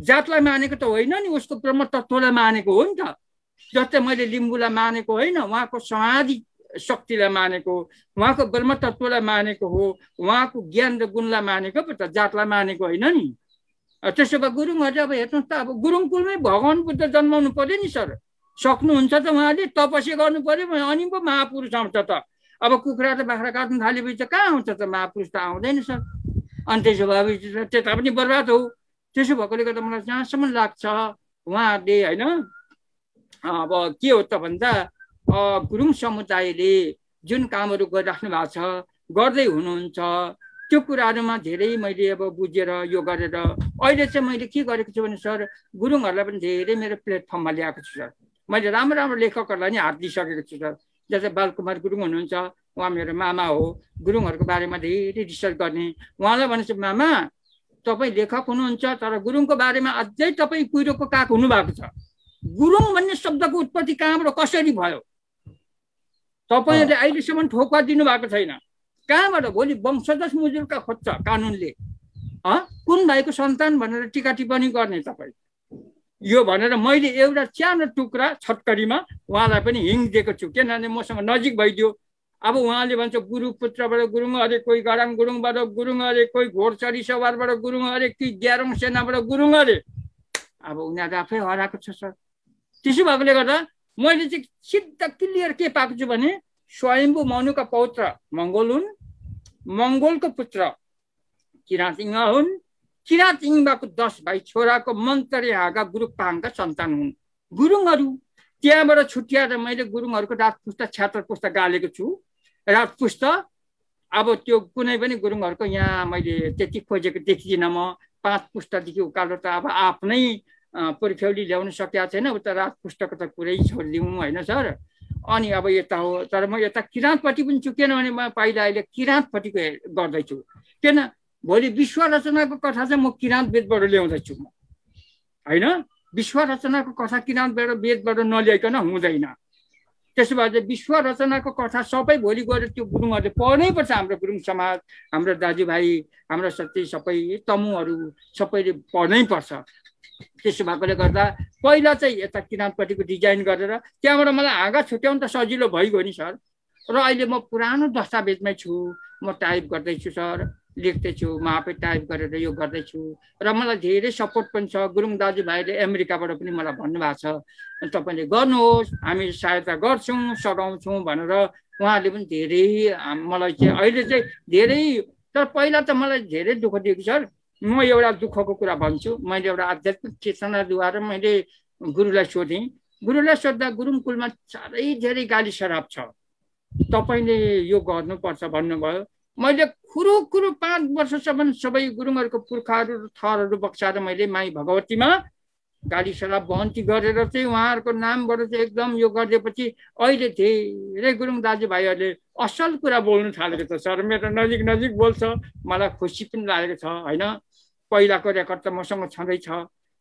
जातलाई मानेको त होइन नि, उसको ब्रह्म तत्त्वलाई मानेको हो नि त। जस्तै मैले लिम्बूलाई मानेको होइन, उहाँको समाधि शक्तिलाई मानेको, उहाँको ब्रह्म तत्त्वलाई मानेको हो, उहाँको ज्ञान र गुणलाई मानेको पो त, जातलाई मानेको होइन नि। त्यसो भए गुरुङहरूले अब हेर्नुहोस् त, अब गुरुङ कुलमै भगवान बुद्ध जन्माउनु पर्यो नि सर। सक्नुहुन्छ त उहाँले, तपस्या गर्नु पर्यो अनि पो महापुरुष आउँछ त। अब कुखुरा र बाख्रा काट्नु थालेपछि त कहाँ आउँछ त महापुरुष? त आउँदैन सर। अनि त्यसो भएपछि त्यता पनि बर्बाद हो। त्यसो भएकोले गर्दा मलाई जहाँसम्म लाग्छ उहाँहरूले होइन, अब के हो त भन्दा गुरुङ समुदायले जुन कामहरू गरिराख्नु भएको छ, गर्दै हुनुहुन्छ, त्यो कुराहरुमा धेरै मैले अब बुझेर यो गरेर अहिले चाहिँ मैले के गरेको छु भने सर गुरुङहरुलाई पनि धेरै मेरो प्लेटफर्ममा ल्याएको छु सर। मैले राम्रो राम्रो लेखकहरुलाई नि हात दिइसकेको छु सर। जस्तै बालकुमार गुरुङ हुनुहुन्छ, उहाँ मेरो मामा हो, गुरुङहरुको बारेमा धेरै रिसर्च गर्ने। उहाँलाई भनेछु मामा तपाई लेखक हुनुहुन्छ तर गुरुङको बारेमा अझै तपाई कुहिरोको काग हुनु भएको छ। गुरुङ भन्ने शब्दको उत्पत्ति कहाँबाट कसरी भयो तपाईले अहिलेसम्म ठोक्का दिनु भएको छैन। कहाँबाट भोलि वंशज मुजुरका खोज्छ कानुनले कुन भाइको सन्तान भनेर टीका टिप्पणी गर्ने तपाई यो भनेर मैले एउटा सानो टुक्रा छटकरीमा उहाँलाई पनि हिङ दिएको छु किनभने मसँग नजिक भइदियो। अब उहाँले भन्छ गुरु पुत्रबाट गुरुङ अरे कोही गराङ गुरुङबाट गुरुङ अरे कोही घोडचरी सवारबाट गुरुङ अरे कि ग्यारौँ सेनाबाट गुरुङ अरे अब उनीहरू आफै हराएको छ सर। त्यसो भएकोले गर्दा मैले चाहिँ सिद्ध क्लियर के पाएको छु भने स्वयम्भू मनुका पौत्र मङ्गोल हुन्, मङ्गोलको पुत्र किराँत इङ्गा हुन्, किराँत इङ्बाको 10 भाइ छोराको मन्तरे हाँगा गुरुपाङका सन्तान हुन् गुरुङहरू। त्यहाँबाट छुट्याएर मैले गुरुङहरूको राजपुस्ता छ्यातर पुस्ता गालेको छु। राजपुस्ता अब त्यो कुनै पनि गुरुङहरूको यहाँ मैले त्यति खोजेको देखिदिनँ। म 5 पुस्तादेखि उकालो त अब आफ्नै पुर्ख्यौली ल्याउन सकेको छैन, उता राजपुस्तको त कुरै छोडिदिउँ होइन सर। अनि अब यता हो तर म यता किराँतपट्टि पनि छु किनभने म पहिला अहिले किराँतपट्टिको गर्दैछु किन भोलि विश्व रचनाको कथा चाहिँ म किराँत वेदबाट ल्याउँदैछु म होइन। विश्व रचनाको कथा किराँत वेदबाट नल्याइकन हुँदैन। त्यसो भए चाहिँ विश्व रचनाको कथा सबै भोलि गएर त्यो गुरुङहरूले पढ्नै पर्छ। हाम्रो गुरुङ समाज, हाम्रो दाजुभाइ, हाम्रो सबै सबै तमुहरू सबैले पढ्नै पर्छ। त्यसो भएकोले गर्दा पहिला चाहिँ यता किराँतपट्टिको डिजाइन गरेर त्यहाँबाट मलाई हाँगा छुट्याउनु त सजिलो भइगयो नि सर। र अहिले म पुरानो दस्तावेजमै छु, म टाइप गर्दैछु सर, लेख्दैछु, म आफै टाइप गरेर यो गर्दैछु र मलाई धेरै सपोर्ट पनि छ। गुरुङ दाजुभाइले अमेरिकाबाट पनि मलाई भन्नुभएको छ तपाईँले गर्नुहोस् हामी सहायता गर्छौँ सघाउँछौँ भनेर उहाँहरूले पनि धेरै मलाई चाहिँ अहिले चाहिँ धेरै। तर पहिला त मलाई धेरै दुःख दिएको सर। म एउटा दुःखको कुरा भन्छु। मैले एउटा आध्यात्मिक चेतनाद्वारा मैले गुरुलाई सोधेँ। गुरुलाई सोद्धा गुरुङ कुलमा साह्रै धेरै गाली शराब छ, तपाईँले यो गर्नुपर्छ भन्नुभयो। मैले कुरो 5 वर्षसम्म सबै गुरुङहरूको पुर्खाहरू थरहरू बक्साएर मैले माई भगवतीमा गाली शराब बन्ती गरेर चाहिँ उहाँहरूको नामबाट चाहिँ एकदम यो गरिदिएपछि अहिले धेरै गुरुङ दाजुभाइहरूले असल कुरा बोल्नु थालेको छ सर। मेरो नजिक बोल्छ, मलाई खुसी पनि लागेको छ होइन। पहिलाको रेकर्ड त मसँग छँदैछ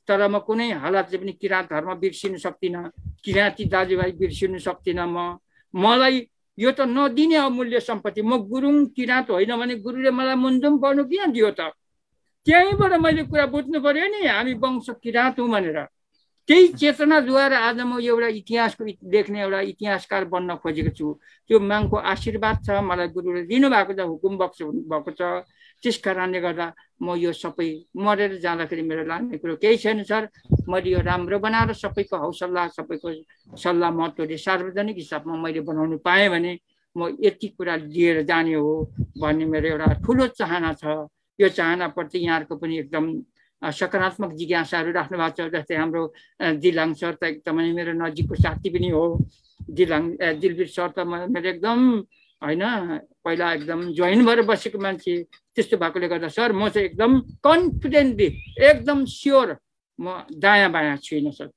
तर म कुनै हालतले पनि किराँत धर्म बिर्सिनु सक्दिनँ, किराँती दाजुभाइ बिर्सिनु सक्दिनँ। मलाई यो त नदिने अमूल्य सम्पत्ति। म गुरुङ किराँत होइन भने गुरुले मलाई मुन्जुम पर्नु किन दियो त? त्यहीँबाट मैले कुरा बुझ्नु पर्यो नि हामी वंश किराँत हौँ भनेर। त्यही चेतनाद्वारा आज म एउटा इतिहासको लेख्ने एउटा इतिहासकार बन्न खोजेको छु। त्यो माङको आशीर्वाद छ, मलाई गुरुले दिनुभएको छ, हुकुम बक्स भएको छ। त्यस कारणले गर्दा म यो सबै मरेर जाँदाखेरि मेरो लाग्ने कुरो केही छैन सर। मैले यो राम्रो बनाएर सबैको हौसला सबैको सल्लाह महत्त्वले सार्वजनिक हिसाबमा मैले बनाउनु पाएँ भने म यति कुरा लिएर जाने हो भन्ने मेरो एउटा ठुलो चाहना छ। यो चाहनाप्रति यहाँहरूको पनि एकदम सकारात्मक जिज्ञासाहरू राख्नु भएको छ। जस्तै हाम्रो दिलाङ सर त एकदमै मेरो नजिकको साथी पनि हो। दिलवीर सर त मेरो एकदम होइन पहिला एकदम जोइन भएर बसेको मान्छे। त्यस्तो भएकोले गर्दा सर म चाहिँ एकदम कन्फिडेन्टली एकदम स्योर म दायाँ बायाँ छुइनँ सर।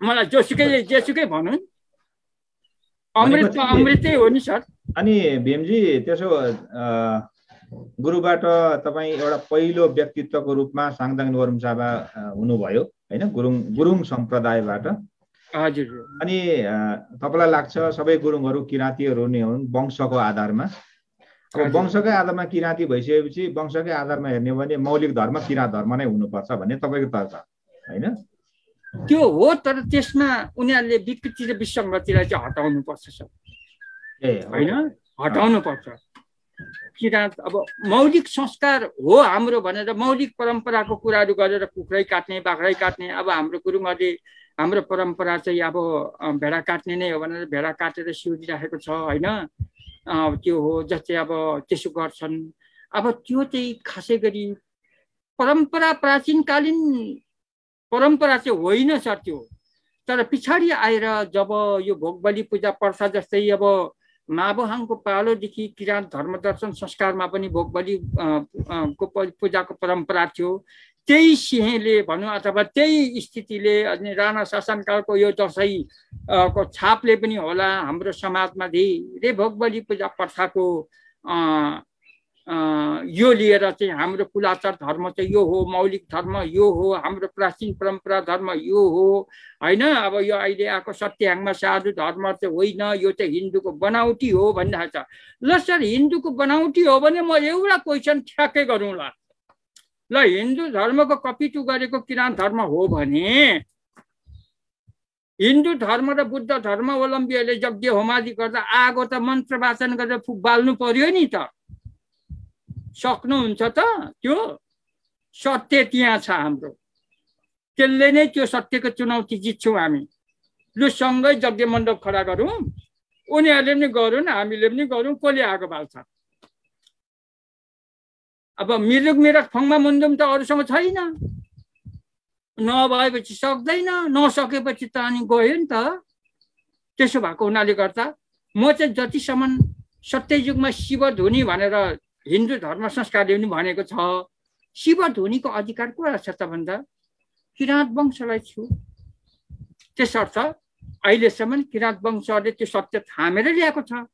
मलाई जेसुकै भनौँ अमृतै हो नि सर। अनि भीमजी त्यसो गुरुबाट तपाईँ एउटा पहिलो व्यक्तित्वको रूपमा साङदाङ वरुम्साबा हुनुभयो होइन, गुरुङ सम्प्रदायबाट। हजुर। अनि तपाईँलाई लाग्छ सबै गुरुङहरू किराँतीहरू नै हुन् वंशको आधारमा? अब वंशकै आधारमा किराँती भइसकेपछि वंशकै आधारमा हेर्ने भने मौलिक धर्म किराँत धर्म नै हुनुपर्छ भन्ने तपाईँको तर्क होइन? त्यो हो तर त्यसमा उनीहरूले विकृति र विसङ्गतिलाई चाहिँ हटाउनु पर्छ सर। होइन हटाउनु पर्छ। किराँत अब मौलिक संस्कार हो हाम्रो भनेर मौलिक परम्पराको कुराहरू गरेर कुखुरै काट्ने बाख्रै काट्ने। अब हाम्रो गुरुङहरूले हाम्रो परम्परा चाहिँ अब भेडा काट्ने नै हो भनेर भेडा काटेर सिउरिराखेको छ होइन। त्यो हो जस्तै अब त्यसो गर्छन्। अब त्यो चाहिँ खासै गरी परम्परा प्राचीनकालीन परम्परा चाहिँ होइन सर त्यो। तर पछाडि आएर जब यो भोग बलि पूजा प्रथा जस्तै अब माबोहाङको पालोदेखि किराँत धर्म दर्शन संस्कारमा पनि भोग बलि को पूजाको परम्परा थियो। त्यही सिंहले भनौँ अथवा त्यही स्थितिले अनि राणा शासनकालको यो दसैँ को छापले पनि होला हाम्रो समाजमा धेरै भोग बलि पूजा प्रथाको यो लिएर चाहिँ हाम्रो कुलाचार धर्म चाहिँ यो हो, मौलिक धर्म यो हो, हाम्रो प्राचीन परम्परा धर्म यो हो हैन। अब यो अहिले आएको सत्याङ्गमा साधु धर्म चाहिँ होइन, यो चाहिँ हिन्दूको बनावटी हो भनिरहेको छ। ल सर, हिन्दूको बनावटी हो भने म एउटा क्वेसन ठ्याक्कै गरौँला। ल, हिन्दू धर्मको कपिटु गरेको किराँत धर्म हो भने हिन्दू धर्म र बुद्ध धर्मावलम्बीहरूले यज्ञ होमादि गर्दा आगो त मन्त्र वाचन गरेर बाल्नु पर्यो नि त। सक्नुहुन्छ त? त्यो सत्य त्यहाँ छ हाम्रो, त्यसले नै त्यो सत्यको चुनौती जित्छौँ हामी। लु सँगै यज्ञ मण्डप खडा गरौँ, उनीहरूले पनि गरौँ हामीले पनि गरौँ, कसले आगो बाल्छ? अब मिरुक मिरक फङमा मुन्दुम त अरूसँग छैन, नभएपछि सक्दैन, नसकेपछि त अनि गयो नि त। त्यसो भएको हुनाले गर्दा म चाहिँ जतिसम्म सत्ययुगमा शिव धुनी भनेर हिन्दू धर्म संस्कारले पनि भनेको छ, शिव धुनीको अधिकार को छ त भन्दा किराँत वंशलाई छु। त्यसर्थ अहिलेसम्म किराँत वंशले त्यो सत्य थामेर ल्याएको छ,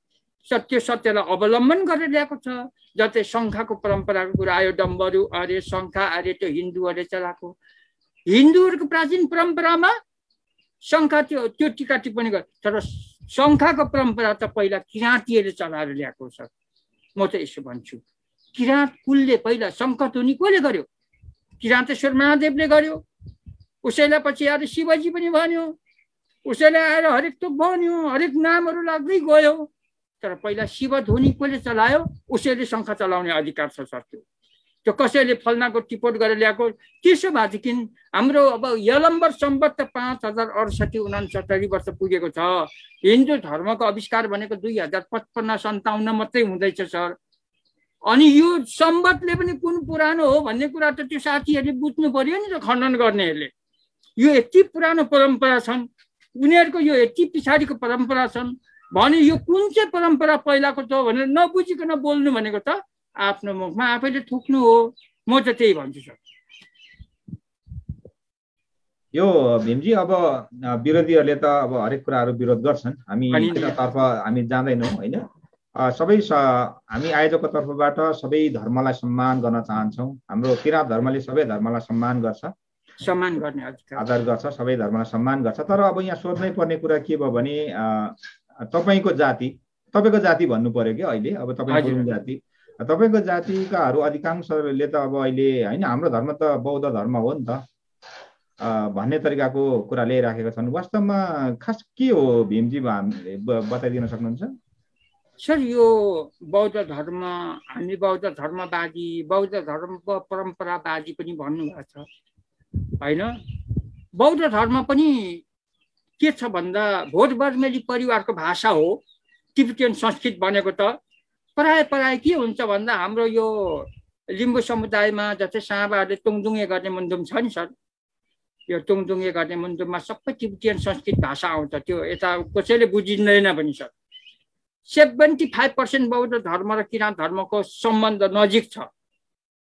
सत्यलाई अवलम्बन गरेर ल्याएको छ। जतै शङ्खाको परम्पराको कुरा आयो, डम्बरू अरे शङ्खा अरे त्यो हिन्दूहरूले चलाएको। हिन्दूहरूको प्राचीन परम्परामा शङ्खा त्यो टिका टिप्पणी गर्छ, तर शङ्खाको परम्परा त पहिला किराँतीहरूले चलाएर ल्याएको छ। म त यसो भन्छु, किराँत कुलले पहिला शङ्ख ध्वनि कसले गर्यो? किराँतेश्वर महादेवले गर्यो। उसैलाई पछि आएर शिवजी पनि भन्यो, उसैलाई आएर हरेक थोक भन्यो, हरेक नामहरू लाग्दै गयो। तर पहिला शिव ध्वनि कसले चलायो? उसैले शङ्ख चलाउने अधिकार छ सर। त्यो कसैले फल्नाको टिपोट गरेर ल्याएको। त्यसो भएदेखि हाम्रो अब यलम्बर सम्बत 5068-69 वर्ष पुगेको छ। हिन्दू धर्मको आविष्कार भनेको 2055-57 मात्रै हुँदैछ सर। अनि यो सम्बतले पनि कुन पुरानो हो भन्ने कुरा त त्यो साथीहरूले बुझ्नु पर्यो नि त, खण्डन गर्नेहरूले। यो यति पुरानो परम्परा छन्, उनीहरूको यो यति पछाडिको परम्परा छन् भने यो कुन चाहिँ परम्परा पहिलाको त भनेर नबुझिकन बोल्नु भनेको त आफ्नो मुखमा आफैले थुक्नु हो। म चाहिँ त्यही भन्छु सर। यो भीमजी, अब विरोधीहरूले त अब हरेक कुराहरू विरोध गर्छन्, हामी तर्फ हामी जाँदैनौँ होइन। हामी आयोजकको तर्फबाट सबै धर्मलाई सम्मान गर्न चाहन्छौँ। हाम्रो किराँत धर्मले सबै धर्मलाई सम्मान गर्छ, सम्मान गर्ने आदर गर्छ, सबै धर्मलाई सम्मान गर्छ। तर अब यहाँ सोध्नै पर्ने कुरा के भयो भने तपाईँको जाति भन्नु पर्यो कि अहिले, अब तपाईँ गुरुङ जाति, तपाईँको जातिकाहरू अधिकांशले त अब अहिले होइन हाम्रो धर्म त बौद्ध धर्म हो नि त भन्ने तरिकाको कुरा ल्याइराखेका छन्। वास्तवमा खास के हो भीमजी, बताइदिन सक्नुहुन्छ? सर, यो बौद्ध धर्म, हामी बौद्ध धर्मवादी, बौद्ध धर्म परम्परावादी पनि भन्नुभएको छ होइन। बौद्ध धर्म पनि के छ भन्दा भोट बर्मेली परिवारको भाषा हो, तिब्बतियन संस्कृत भनेको त। प्राय के हुन्छ भन्दा हाम्रो यो लिम्बू समुदायमा जस्तै साँबाहरूले तुङदुङ्गे गर्ने मुन्दुम छ नि सर, यो तुङदुङ्गे गर्ने मुन्दुममा सबै तिब्बतियन संस्कृत भाषा आउँछ। त्यो यता कसैले बुझिँदैन पनि सर। 75% बौद्ध धर्म र किराँत धर्मको सम्बन्ध नजिक छ,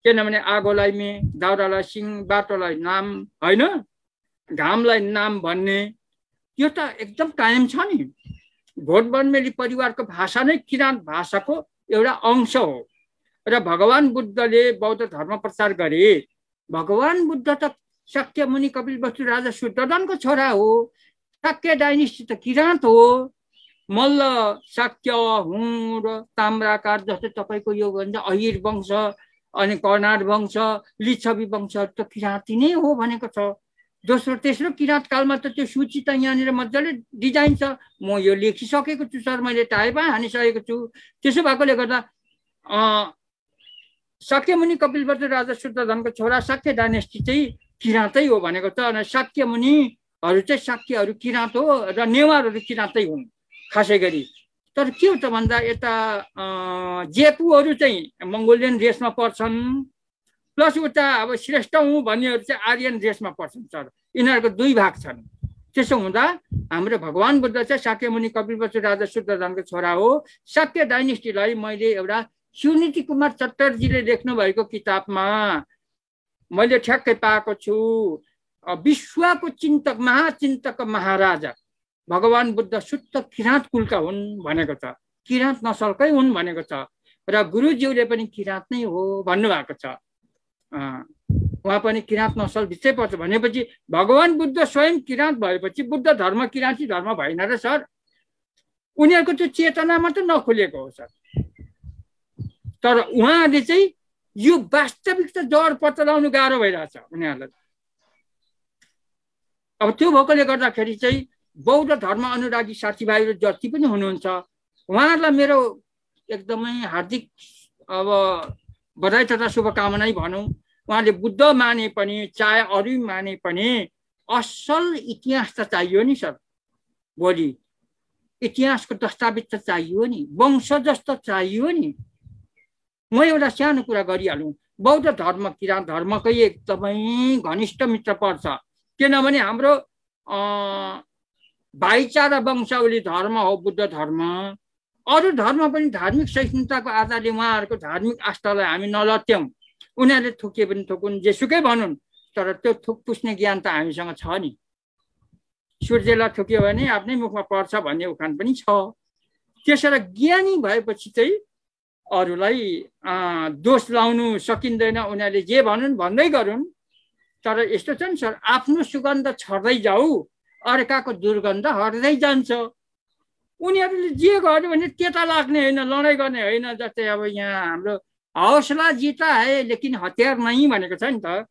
किनभने आगोलाई मे, दाउरालाई सिंह, बाटोलाई नाम होइन, घामलाई नाम भन्ने यो त एकदम कायम छ नि। भोट बर्मेली परिवारको भाषा नै किराँत भाषाको एउटा अंश हो। र भगवान बुद्धले बौद्ध धर्म प्रचार गरे। भगवान बुद्ध त शाक्य मुनि कपिलवस्तु राजा शुद्धोधनको छोरा हो। शाक्य डाइनेस्टी त किराँत हो। मल्ल, शाक्य, हुँ र ताम्राकार जस्तै तपाईँको यो भन्छ अहिर वंश अनि कर्नाड वंश, लिच्छवी वंश त किराँती नै हो भनेको छ। दोस्रो तेस्रो किराँत कालमा त त्यो सूची त यहाँनिर मजाले डिजाइन छ। म यो लेखिसकेको छु सर, मैले टाइपमा हानिसकेको छु। त्यसो भएकोले गर्दा शाक्य मुनि कपिलवस्तु राजा शुद्धोधनको छोरा शाक्य डाइनेस्टी चाहिँ किराँतै हो भनेको छ। अनि शाक्य मुनिहरू चाहिँ शाक्यहरू किराँत हो र नेवारहरू किराँतै हुन् खासै गरी। तर के हो त भन्दा यता जेपुहरू चाहिँ मङ्गोलियन रेसमा पर्छन्, प्लस उता अब श्रेष्ठ हुँ भन्नेहरू चाहिँ आर्यन रेसमा पर्छन् सर। यिनीहरूको दुई भाग छन्। त्यसो हुँदा हाम्रो भगवान बुद्ध चाहिँ शाक्यमुनि कपिलवस्तु राजा शुद्धोधनको छोरा हो। शाक्य डाइनेस्टीलाई मैले एउटा सुनीति कुमार चटर्जीले लेख्नु भएको किताबमा मैले ठ्याक्कै पाएको छु। विश्वको चिन्तक महाचिन्तक महाराजा भगवान बुद्ध शुद्ध किराँत कुलका हुन् भनेको छ, किराँत नसलकै हुन् भनेको छ र गुरुज्यूले पनि किराँत नै हो भन्नुभएको छ। उहाँ पनि किराँत नसल भित्रै पर्छ भनेपछि भगवान बुद्ध स्वयं किराँत भएपछि बुद्ध धर्म किराँती धर्म भएन र सर। उनीहरूको त्यो चेतना मात्र नखुलेको हो सर। तर उहाँले चाहिँ यो वास्तविकता जड पत्ता लगाउनु गाह्रो भइरहेछ उनीहरूलाई। अब त्यो भएकोले गर्दाखेरि चाहिँ बौद्ध धर्म अनुरागी साथीभाइहरू जति पनि हुनुहुन्छ उहाँहरूलाई मेरो एकदमै हार्दिक अब बधाई तथा शुभकामना भनौँ। उहाँले बुद्ध माने पनि चाहे अरू माने पनि असल इतिहास त चाहियो नि सर। भोलि इतिहासको दस्तावेज त चाहियो नि, वंश जस्तो चाहियो नि। म एउटा सानो कुरा गरिहालौँ, बौद्ध धर्म किराँत धर्मकै एकदमै घनिष्ठ मित्र पर्छ। किनभने हाम्रो भाइचारा वंशावली धर्म हो बुद्ध धर्म। अरू धर्म पनि धार्मिक सहिष्णुताको आधारले उहाँहरूको धार्मिक आस्थालाई हामी नलत्याउँ। उनीहरूले थुके पनि थुकुन्, जेसुकै भनुन्, तर त्यो थुक पुस्ने ज्ञान त हामीसँग छ नि। सूर्यलाई थुक्यो भने आफ्नै मुखमा पर्छ भन्ने उखान पनि छ। त्यसैले ज्ञानी भएपछि चाहिँ अरूलाई दोष लाउनु सकिँदैन। उनीहरूले जे भनुन् भन्दै गरून्। तर यस्तो छ नि सर, आफ्नो सुगन्ध छर्दै जाऊ, अर्काको दुर्गन्ध हट्दै जान्छ। उनीहरूले जे गर्यो भने त्यता लाग्ने होइन, लडाइँ गर्ने होइन। जस्तै अब यहाँ हाम्रो हौसला जिता है लेकिन हतियार नै भनेको छ नि त।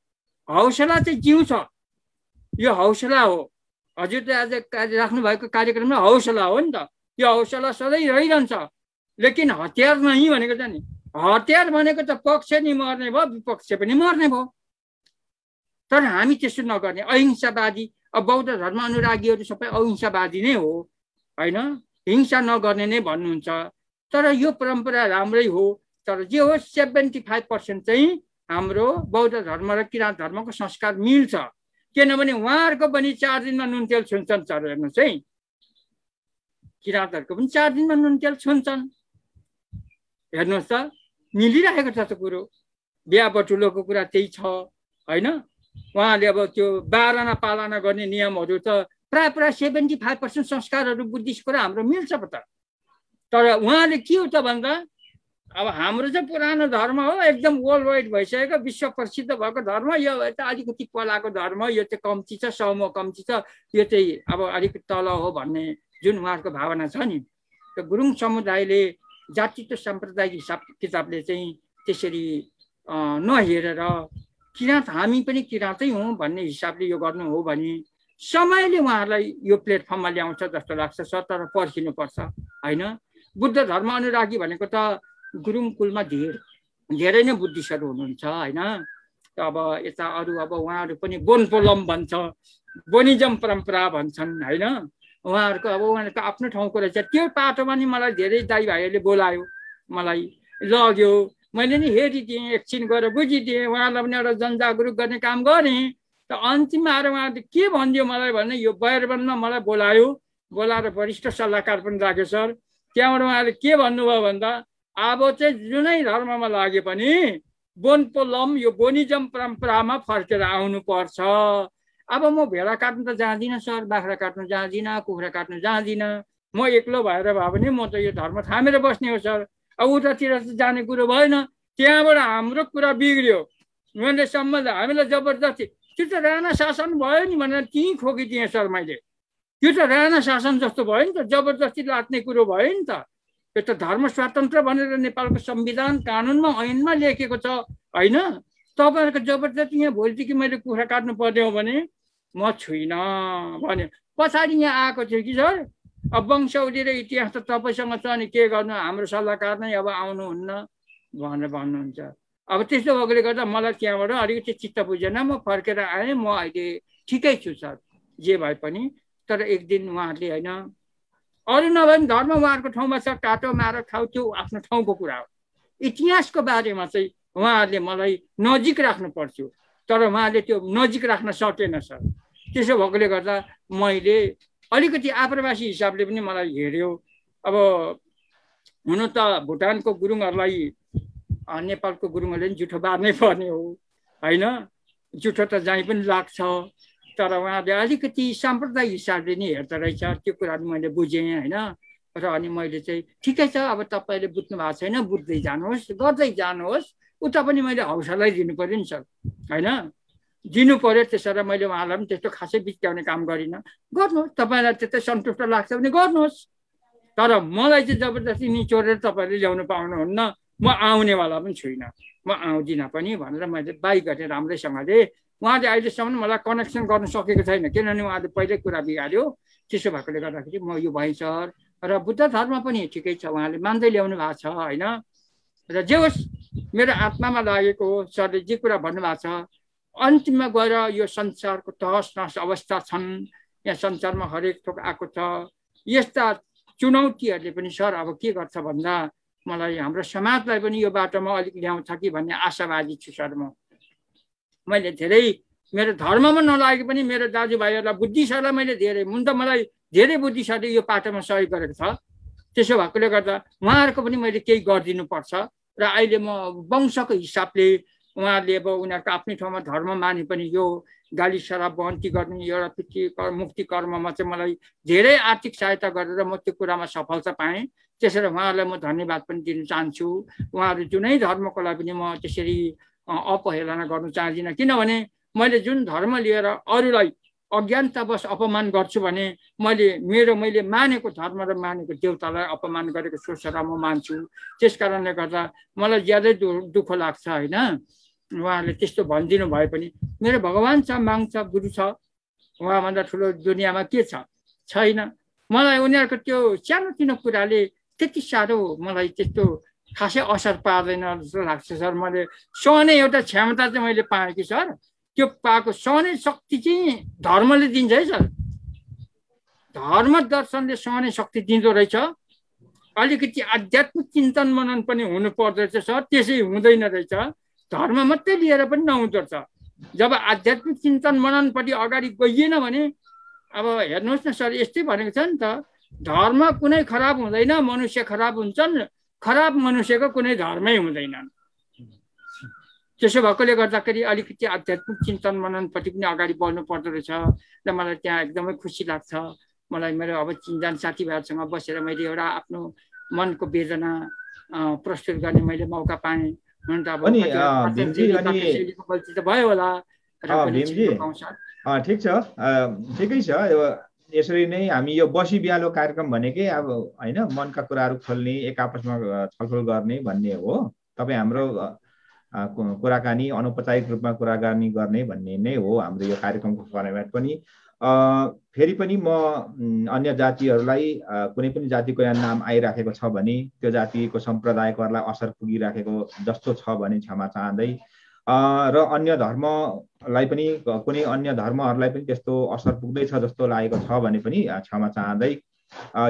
हौसला चाहिँ जिउँछ, यो हौसला हो। हजुरले आज राख्नु भएको कार्यक्रममा हौसला हो नि त। यो हौसला सधैँ रहिरहन्छ, लेकिन हतियार नै भनेको छ नि। हतियार भनेको त पक्ष नि मर्ने भयो, विपक्ष पनि मर्ने भयो। तर हामी त्यसो नगर्ने, अहिंसावादी। अब बौद्ध धर्म अनुरागीहरू सबै अहिंसावादी नै हो होइन, हिंसा नगर्ने नै भन्नुहुन्छ। तर यो परम्परा राम्रै हो। तर जे होस् 75% चाहिँ हाम्रो बौद्ध धर्म र किराँत धर्मको संस्कार मिल्छ। किनभने उहाँहरूको पनि 4 दिनमा नुन तेल छुन्छन् सर। हेर्नुहोस् है, किराँतहरूको पनि 4 दिनमा नुन तेल छुन्छन्। हेर्नुहोस् त, मिलिरहेको छ त कुरो। बिहा बटुलोको कुरा त्यही छ होइन। उहाँले अब त्यो बारना पालना गर्ने नियमहरू त प्रायः 75% संस्कारहरू बुद्धिस्टको र हाम्रो मिल्छ त। तर उहाँले के हो त भन्दा अब हाम्रो चाहिँ पुरानो धर्म हो, एकदम वर्ल्ड वाइड भइसकेको विश्व प्रसिद्ध भएको धर्म। यो त अलिकति पलाको धर्म, यो चाहिँ कम्ती छ, समूह कम्ती छ, यो चाहिँ अब अलिकति तल हो भन्ने जुन उहाँहरूको भावना छ नि। त्यो गुरुङ समुदायले जातित्व साम्प्रदायिक हिसाब किताबले चाहिँ त्यसरी नहेरेर किराँत हामी पनि किराँतै हौँ भन्ने हिसाबले यो गर्नु हो भने समयले उहाँहरूलाई यो प्लेटफर्ममा ल्याउँछ जस्तो लाग्छ सर। तर पर्खिनुपर्छ होइन। बुद्ध धर्म अनुरागी भनेको त गुरुङ कुलमा धेरै नै बुद्धिस्टहरू हुनुहुन्छ होइन। अब यता अरू अब उहाँहरू पनि बोनपोलम भन्छ, बोनिजम परम्परा भन्छन् होइन। उहाँहरूको अब उहाँहरूको आफ्नो ठाउँको रहेछ। त्यो पाटोमा नि मलाई धेरै दाइभाइहरूले बोलायो, मलाई लग्यो। मैले नि हेरिदिएँ, एकछिन गएर बुझिदिएँ, उहाँलाई पनि एउटा जनजागरुक गर्ने काम गरेँ। त अन्तिममा आएर उहाँले के भनिदियो मलाई भने यो बैरवनमा मलाई बोलाएर वरिष्ठ सल्लाहकार पनि राख्यो सर। त्यहाँबाट उहाँले के भन्नुभयो भन्दा अब चाहिँ जुनै धर्ममा लागे पनि बोनपोलम यो बोनिजम परम्परामा फर्केर आउनुपर्छ। अब म भेडा काट्नु त जाँदिनँ सर, बाख्रा काट्नु जाँदिनँ, कुखुरा काट्नु जाँदिनँ। म एक्लो भएर भए पनि म त यो धर्म थामेर बस्ने हो सर। अब उतातिर त जाने कुरो भएन। त्यहाँबाट हाम्रो कुरा बिग्रियो। उनीहरूले सम्बन्ध हामीलाई जबरजस्ती, त्यो त राणा शासन भयो नि भनेर त्यहीँ खोकिदिएँ सर मैले। त्यो त राणा शासन जस्तो भयो नि त, जबरजस्ती लाग्ने कुरो भयो नि त। यो त धर्म स्वतन्त्र भनेर नेपालको संविधान कानुनमा ऐनमा लेखेको छ होइन। तपाईँहरूको जबरजस्ती यहाँ भोलिदेखि मैले कुखुरा काट्नु पर्ने हो भने म छुइनँ भने पछाडि यहाँ आएको थियो कि सर। अब वंशावली र इतिहास त तपाईँसँग छ नि, के गर्नु, हाम्रो सल्लाहकार नै अब आउनुहुन्न भनेर भन्नुहुन्छ। अब त्यस्तो भएकोले गर्दा मलाई त्यहाँबाट अलिकति चित्त बुझेन। म फर्केर आएँ। म अहिले ठिकै छु सर जे भए पनि। तर एक दिन उहाँहरूले होइन, अरू नभए पनि धर्म उहाँहरूको ठाउँमा छ, काटो मार खाऊ, त्यो आफ्नो ठाउँको कुरा हो। इतिहासको बारेमा चाहिँ उहाँहरूले मलाई नजिक राख्नु पर्थ्यो, तर उहाँले त्यो नजिक राख्न सकेन सर। त्यसो भएकोले गर्दा मैले अलिकति आप्रवासी हिसाबले पनि मलाई हेऱ्यो। अब हुन त भुटानको गुरुङहरूलाई नेपालको गुरुङहरूले पनि जुठो बार्नै पर्ने हो होइन, जुठो त जहीँ पनि लाग्छ, तर उहाँले अलिकति साम्प्रदायिक हिसाबले नि हेर्दो रहेछ, त्यो कुराहरू मैले बुझेँ होइन। र अनि मैले चाहिँ ठिकै छ, अब तपाईँले बुझ्नु भएको छैन, बुझ्दै जानुहोस्, गर्दै जानुहोस्, उता पनि मैले हौसला दिनु पऱ्यो नि सर होइन, दिनु पऱ्यो। त्यसरी मैले उहाँलाई पनि त्यस्तो खासै बिच्क्याउने काम गरिनँ। गर्नुहोस्, तपाईँलाई त्यतै सन्तुष्ट लाग्छ भने गर्नुहोस्, तर मलाई चाहिँ जबरजस्ती निचोरेर तपाईँले ल्याउनु पाउनुहुन्न, म आउनेवाला पनि छुइनँ, म आउँदिनँ पनि भनेर मैले बाई गरेँ राम्रैसँगले। उहाँले अहिलेसम्म मलाई कनेक्सन गर्न सकेको छैन, किनभने उहाँले पहिल्यै कुरा बिगार्यो। त्यसो भएकोले गर्दाखेरि म यो भएँ सर। र बुद्ध धर्म पनि ठिकै छ, उहाँले मान्दै ल्याउनु भएको छ होइन। र जे होस् मेरो आत्मामा लागेको हो, सरले जे कुरा भन्नुभएको छ, अन्तिममा गएर यो संसारको तहस नहस अवस्था छन्, यहाँ संसारमा हरेक थोक आएको छ। यस्ता चुनौतीहरूले पनि सर अब के गर्छ भन्दा मलाई हाम्रो समाजलाई पनि यो बाटोमा अलिक ल्याउँछ कि भन्ने आशावादी छु सर। मैले धेरै मेरो धर्ममा नलागे पनि मेरो दाजुभाइहरूलाई बुद्धिस्टहरूलाई मैले धेरै, हुन त मलाई धेरै बुद्धिस्टहरूले यो बाटोमा सहयोग गरेको छ। त्यसो भएकोले गर्दा उहाँहरूको पनि मैले केही गरिदिनुपर्छ। र अहिले म वंशको हिसाबले उहाँहरूले अब उनीहरूको आफ्नै ठाउँमा धर्म माने पनि यो गाली शराब बन्ती गर्ने एउटा मुक्ति कर्ममा चाहिँ मलाई धेरै आर्थिक सहायता गरेर म त्यो कुरामा सफलता पाएँ। त्यसरी उहाँहरूलाई म धन्यवाद पनि दिन चाहन्छु। उहाँहरू जुनै धर्मको लागि पनि म त्यसरी अपहेलना गर्नु चाहदिनँ, किनभने मैले जुन धर्म लिएर अरूलाई अज्ञानतावश अपमान गर्छु भने मैले मानेको धर्म र मानेको देवतालाई अपमान गरेको सोचेर म मान्छु। त्यस कारणले गर्दा मलाई ज्यादै दुःख लाग्छ होइन। उहाँहरूले त्यस्तो भनिदिनु भए पनि मेरो भगवान् छ, माग छ, गुरु छ, उहाँभन्दा ठुलो दुनियाँमा के छ, छैन। मलाई उनीहरूको त्यो सानोतिनो कुराले त्यति साह्रो मलाई त्यस्तो खासै असर पार्दैन जस्तो लाग्छ सर। मैले सहने एउटा क्षमता चाहिँ मैले पाएँ कि सर, त्यो पाएको सहने शक्ति चाहिँ धर्मले दिन्छ है सर। धर्म दर्शनले सहने शक्ति दिँदो रहेछ। अलिकति आध्यात्मिक चिन्तन मनन पनि हुनु पर्दो रहेछ सर, त्यसै हुँदैन रहेछ। धर्म मात्रै लिएर पनि नहुँदो रहेछ। जब आध्यात्मिक चिन्तन मननपट्टि अगाडि गइएन भने अब हेर्नुहोस् न सर, यस्तै भनेको छ नि त, धर्म कुनै खराब हुँदैन, मनुष्य खराब हुन्छन्, खराब मनुष्यको कुनै धर्मै हुँदैन। त्यसो भएकोले गर्दाखेरि अलिकति आध्यात्मिक चिन्तन मननपट्टि पनि अगाडि बढ्नु पर्दो रहेछ र मलाई त्यहाँ एकदमै खुसी लाग्छ। मलाई मेरो अब चिनजान साथीभाइहरूसँग बसेर मैले एउटा आफ्नो मनको वेदना प्रस्तुत गर्ने मैले मौका पाएँ। हुन त अब गल्ती त भयो होला। ठिक छ, ठिकै छ। यसरी नै हामी यो बसी बिहालो कार्यक्रम भनेकै अब होइन, मनका कुराहरू खोल्ने, एक आपसमा छलफल गर्ने भन्ने हो। तपाईँ हाम्रो कुराकानी अनौपचारिक रूपमा कुराकानी गर्ने भन्ने नै हो हाम्रो यो कार्यक्रमको फर्मेट पनि। फेरि पनि म अन्य जातिहरूलाई कुनै पनि जातिको यहाँ नाम आइराखेको छ भने त्यो जातिको सम्प्रदायकोहरूलाई असर पुगिराखेको जस्तो छ भने क्षमा चाहँदै, र अन्य धर्मलाई पनि कुनै अन्य धर्महरूलाई पनि त्यस्तो असर पुग्दैछ जस्तो लागेको छ भने पनि क्षमा चाहँदै,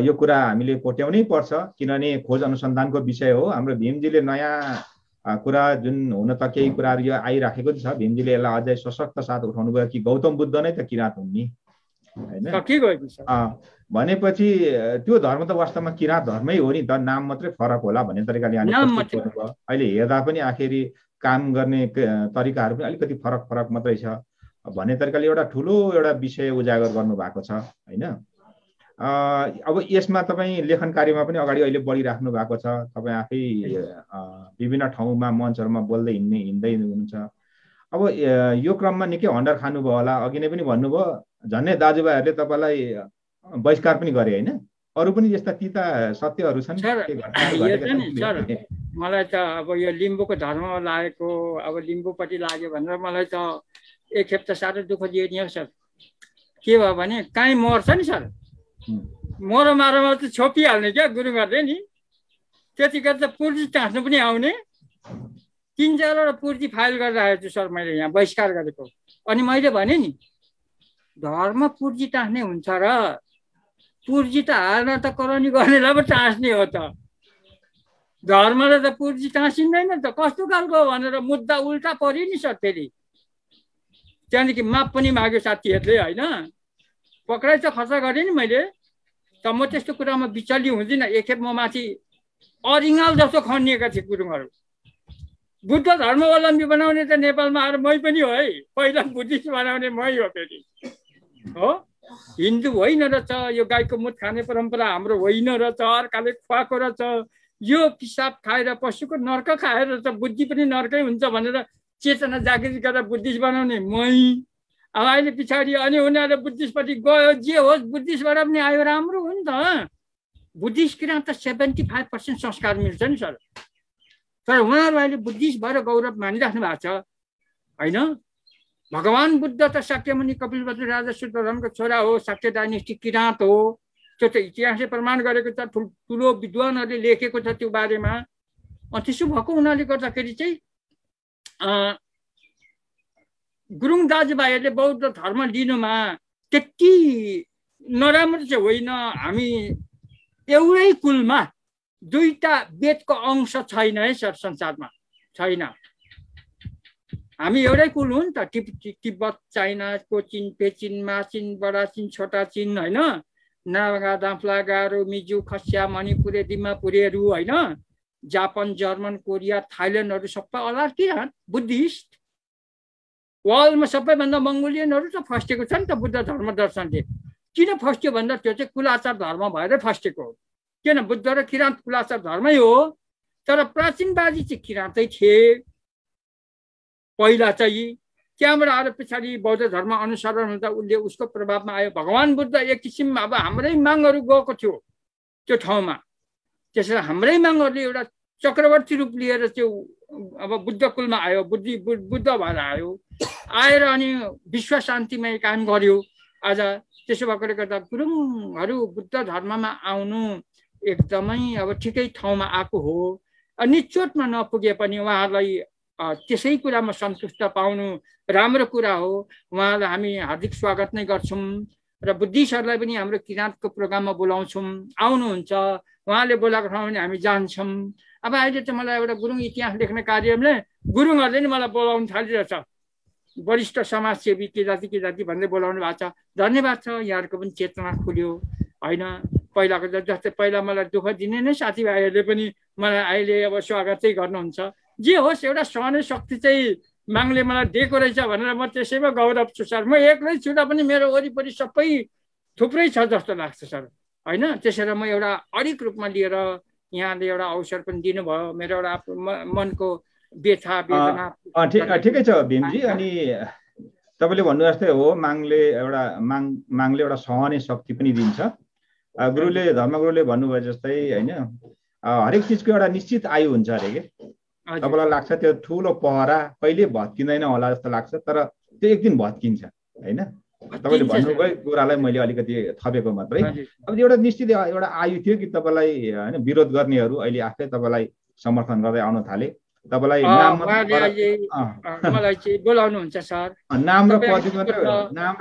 यो कुरा हामीले कोट्याउनै पर्छ, किनभने खोज अनुसन्धानको विषय हो। हाम्रो भीमजीले नयाँ कुरा जुन हुन त केही कुराहरू यो आइराखेको छ, भीमजीले यसलाई अझै सशक्त साथ उठाउनु गयो कि गौतम बुद्ध नै त किराँत हुन् नि होइन। भनेपछि त्यो धर्म त वास्तवमा किराँत धर्मै हो नि त, नाम मात्रै फरक होला भन्ने तरिकाले अहिले हेर्दा पनि आखिरी काम गर्ने तरिकाहरू पनि अलिकति फरक मात्रै छ भन्ने तरिकाले एउटा ठुलो एउटा विषय उजागर गर्नु भएको छ होइन। अब यसमा तपाईँ लेखन कार्यमा पनि अगाडि अहिले बढिराख्नु भएको छ। तपाईँ आफै विभिन्न ठाउँमा मञ्चहरूमा बोल्दै हिँड्दै हुनुहुन्छ। अब यो क्रममा निकै हन्डर खानुभयो होला, अघि नै पनि भन्नुभयो, झन्नै दाजुभाइहरूले तपाईँलाई बहिष्कार पनि गरे होइन। अरू पनि यस्ता तिता सत्यहरू छन्। मलाई त अब यो लिम्बूको धर्ममा लागेको, अब लिम्बूपट्टि लाग्यो भनेर मलाई त एकखेप त साह्रो दुःख दियो नि सर। के भयो भने काहीँ मर्छ नि सर, मरो मारोमा त छोपिहाल्ने क्या गुरुङहरूले नि। त्यतिखेर त पुर्जी टाँस्नु पनि आउने। 3-4वटा पुर्जी फाइल गरिराखेको छु सर मैले यहाँ बहिष्कार गरेको। अनि मैले भने नि धर्म पुर्जी टाँस्ने हुन्छ र पुर्जी त हाल्न त करनी गर्नेलाई पो टाँस्ने हो त, धर्मले त पुर्जी टाँसिँदैन त, कस्तो खालको भनेर मुद्दा उल्टा पर्यो नि सर। फेरि त्यहाँदेखि माप पनि माग्यो साथीहरूले होइन, पक्राइ त खर्च गरेँ नि मैले। त म त्यस्तो कुरामा विचल्य हुँदिनँ। एकखेप म माथि अरिङ्गाल जस्तो खनिएका थिए गुरुङहरू। बुद्ध धर्मावलम्बी बनाउने त नेपालमा आएर मै पनि हो है, पहिला बुद्धिस्ट बनाउने मै हो फेरि हो। हिन्दू होइन रहेछ, यो गाईको मुत खाने परम्परा हाम्रो होइन रहेछ, अर्काले खुवाएको रहेछ, यो पिसाब खाएर पशुको नर्क खाएर रहेछ, बुद्धि पनि नर्कै हुन्छ भनेर चेतना जागृत गरेर बुद्धिस्ट बनाउने मै। अब अहिले पछाडि अनि उनीहरूले बुद्धिस्टपट्टि गयो, जे होस् बुद्धिस्टबाट पनि आयो, राम्रो हो नि त। बुद्धिस्ट किन त 75% संस्कार मिल्छ नि सर। तर उहाँहरू अहिले बुद्धिस्ट भएर गौरव मानिराख्नु भएको छ होइन। भगवान बुद्ध त शाक्यमुनि कपिलवस्तु राजा शुद्धोधनको छोरा हो, शाक्य डाइनेस्टी किराँत हो। त्यो त इतिहासले प्रमाण गरेको छ, ठुलो विद्वानहरूले लेखेको छ त्यो बारेमा। त्यसो भएको हुनाले गर्दाखेरि चाहिँ गुरुङ दाजुभाइहरूले बौद्ध धर्म लिनुमा त्यति नराम्रो चाहिँ होइन। हामी एउटै कुलमा दुईटा वेदको अंश छैन है सर, संसारमा छैन। हामी एउटै कुल हो नि त। तिब्बत, चाइनाको चिन, पेचिन, माचिन, बडा चिन, छोटा चिन होइन, नागा, दाम्फला, गारो, मिजु, खसिया, मणिपुरे, दिमापुरेहरू होइन, जापान, जर्मन, कोरिया, थाइल्यान्डहरू सबै अलार किन बुद्धिस्ट। वर्ल्डमा सबैभन्दा मङ्गोलियनहरू त फस्टेको छ नि त बुद्ध धर्म दर्शनले। किन फस्ट्यो भन्दा त्यो चाहिँ कुलाचार धर्म भएर फस्टेको हो। किन बुद्ध र किराँत कुलाचार धर्मै हो, तर प्राचीनवादी चाहिँ किराँतै थिए पहिला चाहिँ। त्यहाँबाट आएर पछाडि बौद्ध धर्म अनुसरण हुँदा उसले उसको प्रभावमा आयो। भगवान बुद्ध एक किसिममा अब हाम्रै मागहरू गएको थियो त्यो ठाउँमा, त्यसरी हाम्रै मागहरूले एउटा चक्रवर्ती रूप लिएर त्यो अब बुद्ध कुलमा आयो, बुद्ध भएर आयो, आएर अनि विश्व शान्तिमय काम गर्यो आज। त्यसो भएकोले गर्दा गुरुङहरू बुद्ध धर्ममा आउनु एकदमै अब ठिकै ठाउँमा आएको हो। निचोटमा नपुगे पनि उहाँहरूलाई त्यसै कुरामा सन्तुष्ट पाउनु राम्रो कुरा हो। उहाँलाई हामी हार्दिक स्वागत नै गर्छौँ र बुद्धिस्टहरूलाई पनि हाम्रो किराँतको प्रोग्राममा बोलाउँछौँ, आउनुहुन्छ। उहाँले बोलाएको ठाउँमा पनि हामी जान्छौँ। अब अहिले त मलाई एउटा गुरुङ इतिहास लेख्ने कार्यले गुरुङहरूले नि मलाई बोलाउनु थालिरहेछ, वरिष्ठ समाजसेवी के जाति भन्दै बोलाउनु भएको छ। धन्यवाद छ, यहाँहरूको पनि चेतना खुल्यो होइन। पहिलाको जस्तै पहिला मलाई दुःख दिने नै साथीभाइहरूले पनि मलाई अहिले अब स्वागतै गर्नुहुन्छ। जे होस्, एउटा सहने शक्ति चाहिँ मागले मलाई दिएको रहेछ भनेर म त्यसैमा गौरव छु सर। म एक्लै छु र पनि मेरो वरिपरि सबै थुप्रै छ जस्तो लाग्छ सर होइन। त्यसैले म एउटा अडिक रूपमा लिएर यहाँले एउटा अवसर पनि दिनुभयो, मेरो एउटा मनको व्यथा वेदना। ठिकै छ भीमजी। अनि तपाईँले भन्नु जस्तै हो, मागले एउटा सहने शक्ति पनि दिन्छ। गुरुले, धर्मगुरुले भन्नुभयो जस्तै होइन, हरेक चिजको एउटा निश्चित आयु हुन्छ अरे के। तपाईँलाई लाग्छ त्यो ठुलो पहरा कहिले भत्किँदैन होला जस्तो लाग्छ, तर त्यो एक दिन भत्किन्छ होइन। तपाईँले भन्नुभयो कुरालाई मैले अलिकति थपेको मात्रै। अब एउटा निश्चित एउटा आयु थियो कि तपाईँलाई होइन विरोध गर्नेहरू अहिले आफै तपाईँलाई समर्थन गर्दै आउन थाले। तपाईँलाई नाम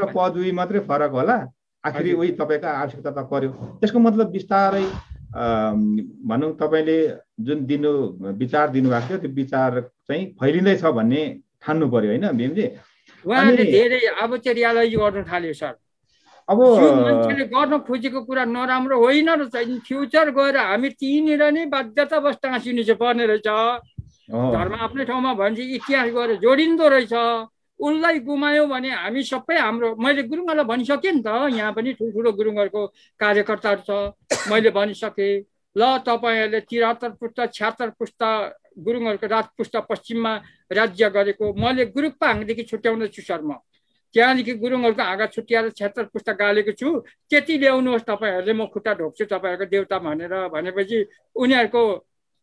र पदवी मात्रै फरक होला, आखिरी उही तपाईँको आवश्यकता त पर्यो। त्यसको मतलब बिस्तारै भनौँ तपाईँले जुन विचार दिनुभएको थियो त्यो विचार चाहिँ फैलिँदैछ भन्ने ठान्नु पर्यो होइन भीमजी। उहाँले धेरै अब चाहिँ रियलाइज गर्नु थाल्यो सर। अब मान्छेले गर्न खोजेको कुरा नराम्रो होइन रहेछ। फ्युचर गएर हामी त्यहीँनिर नै बाध्यतावश टाँसिनु चाहिँ पर्ने रहेछ। धर्म आफ्नै ठाउँमा भन्छ, इतिहास गएर जोडिँदो रहेछ। उसलाई गुमायो भने हामी सबै हाम्रो, मैले गुरुङहरूलाई भनिसकेँ नि त, यहाँ पनि ठुल्ठुलो गुरुङहरूको कार्यकर्ताहरू छ। मैले भनिसकेँ ल तपाईँहरूले 73 पुस्ता 76 पुस्ता गुरुङहरूको राजपुस्ता पश्चिममा राज्य गरेको मैले गुरुपाङदेखि छुट्याउँदैछु सर। म त्यहाँदेखि गुरुङहरूको हाँगा छुट्याएर 76 पुस्ता गालेको छु। त्यति ल्याउनुहोस् तपाईँहरूले, म खुट्टा ढोक्छु तपाईँहरूको देउता भनेर भनेपछि उनीहरूको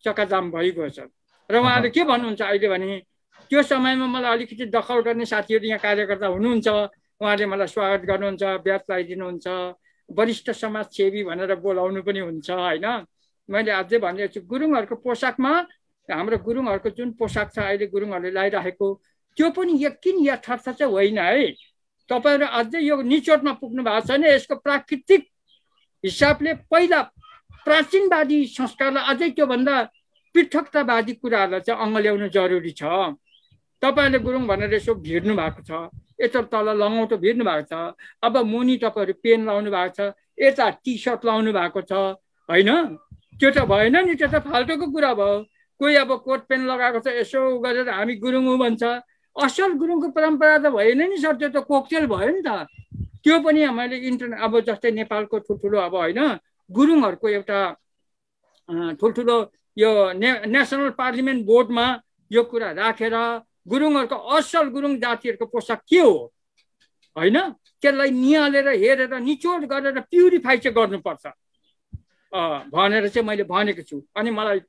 चक्काजाम भइगयो सर। र उहाँले के भन्नुहुन्छ अहिले भने, त्यो समयमा मलाई अलिकति दखल गर्ने साथीहरू यहाँ कार्यकर्ता हुनुहुन्छ, उहाँले मलाई स्वागत गर्नुहुन्छ, ब्याज लगाइदिनुहुन्छ, वरिष्ठ समाजसेवी भनेर बोलाउनु पनि हुन्छ होइन। मैले अझै भनिदिएको छु, गुरुङहरूको पोसाकमा हाम्रो गुरुङहरूको जुन पोसाक छ अहिले गुरुङहरूले लगाइराखेको त्यो पनि यकिन यथार्थ चाहिँ होइन है। तपाईँहरू अझै यो निचोटमा पुग्नु भएको छैन। यसको प्राकृतिक हिसाबले पहिला प्राचीनवादी संस्कारलाई अझै त्योभन्दा पृथकतावादी कुराहरूलाई चाहिँ अँग ल्याउनु जरुरी छ। तपाईँहरूले गुरुङ भनेर यसो भिड्नु भएको छ। यता तल लङ्गौटो भिर्नु भएको छ, अब मुनि तपाईँहरू पेन लाउनु भएको छ, यता टी सर्ट लाउनु भएको छ होइन, त्यो त भएन नि, त्यो त फाल्टोको कुरा भयो। कोही अब कोट पेन लगाएको छ यसो गरेर हामी गुरुङ हो भन्छ, असल गुरुङको परम्परा त भएन नि सर, त्यो त कोकटेल भयो नि त। त्यो पनि मैले अब जस्तै नेपालको ठुल्ठुलो अब होइन गुरुङहरूको एउटा ठुल्ठुलो यो नेसनल पार्लिमेन्ट बोर्डमा यो कुरा राखेर गुरुङहरूको असल गुरुङ जातिहरूको पोसाक के हो होइन, त्यसलाई निहालेर हेरेर निचोड गरेर प्युरिफाई चाहिँ गर्नुपर्छ भनेर चाहिँ मैले भनेको छु। अनि मलाई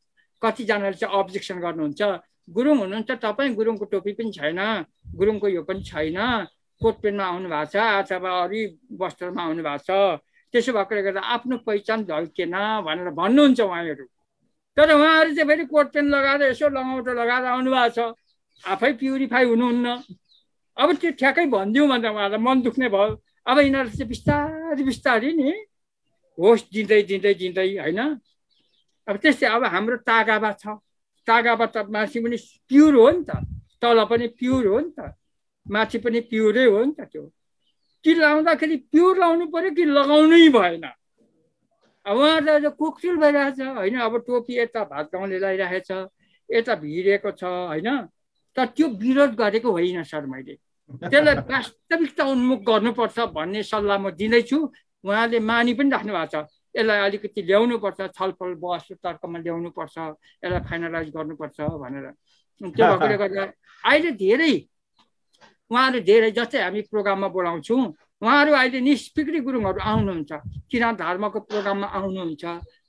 कतिजनाले चाहिँ अब्जेक्सन गर्नुहुन्छ, गुरुङ हुनुहुन्छ तपाईँ, गुरुङको टोपी पनि छैन, गुरुङको यो पनि छैन, कोट पेनमा आउनु भएको छ अथवा अरू वस्त्रमा आउनु भएको छ, त्यसो भएकोले गर्दा आफ्नो पहिचान झल्केन भनेर भन्नुहुन्छ उहाँहरू। तर उहाँहरू चाहिँ फेरि कोट पेन लगाएर यसो लङ्गौटो लगाएर आउनु भएको छ, आफै प्युरिफाई हुनुहुन्न। अब त्यो ठ्याक्कै भनिदिउँ भन्दा उहाँलाई मन दुख्ने भयो। अब यिनीहरू चाहिँ बिस्तारै बिस्तारै नि होस दिँदै दिँदै दिँदै होइन। अब त्यस्तै अब हाम्रो तागाबा छ, तागाबा त माथि पनि प्युर हो नि त, तल पनि प्युर हो नि त, माथि पनि प्युरै हो नि त। त्यो कि लाउँदाखेरि प्युर लाउनु पर्यो कि लगाउनै भएन। अब उहाँहरूलाई जो कोकटेल भइरहेछ होइन, अब टोपी यता भात गाउँले लगाइरहेछ, यता भिरेको छ होइन, तर त्यो विरोध गरेको होइन सर। मैले त्यसलाई वास्तविकता उन्मुख गर्नुपर्छ भन्ने सल्लाह म दिँदैछु। उहाँले मानि पनि राख्नु भएको छ, यसलाई अलिकति ल्याउनुपर्छ, छलफल बहस तर्कमा ल्याउनुपर्छ, यसलाई फाइनलाइज गर्नुपर्छ भनेर। त्यो भएकोले गर्दा अहिले धेरै उहाँहरू धेरै जस्तै हामी प्रोग्राममा बोलाउँछौँ, उहाँहरू अहिले निष्पिक्री गुरुङहरू आउनुहुन्छ, किराँत धर्मको प्रोग्राममा आउनुहुन्छ,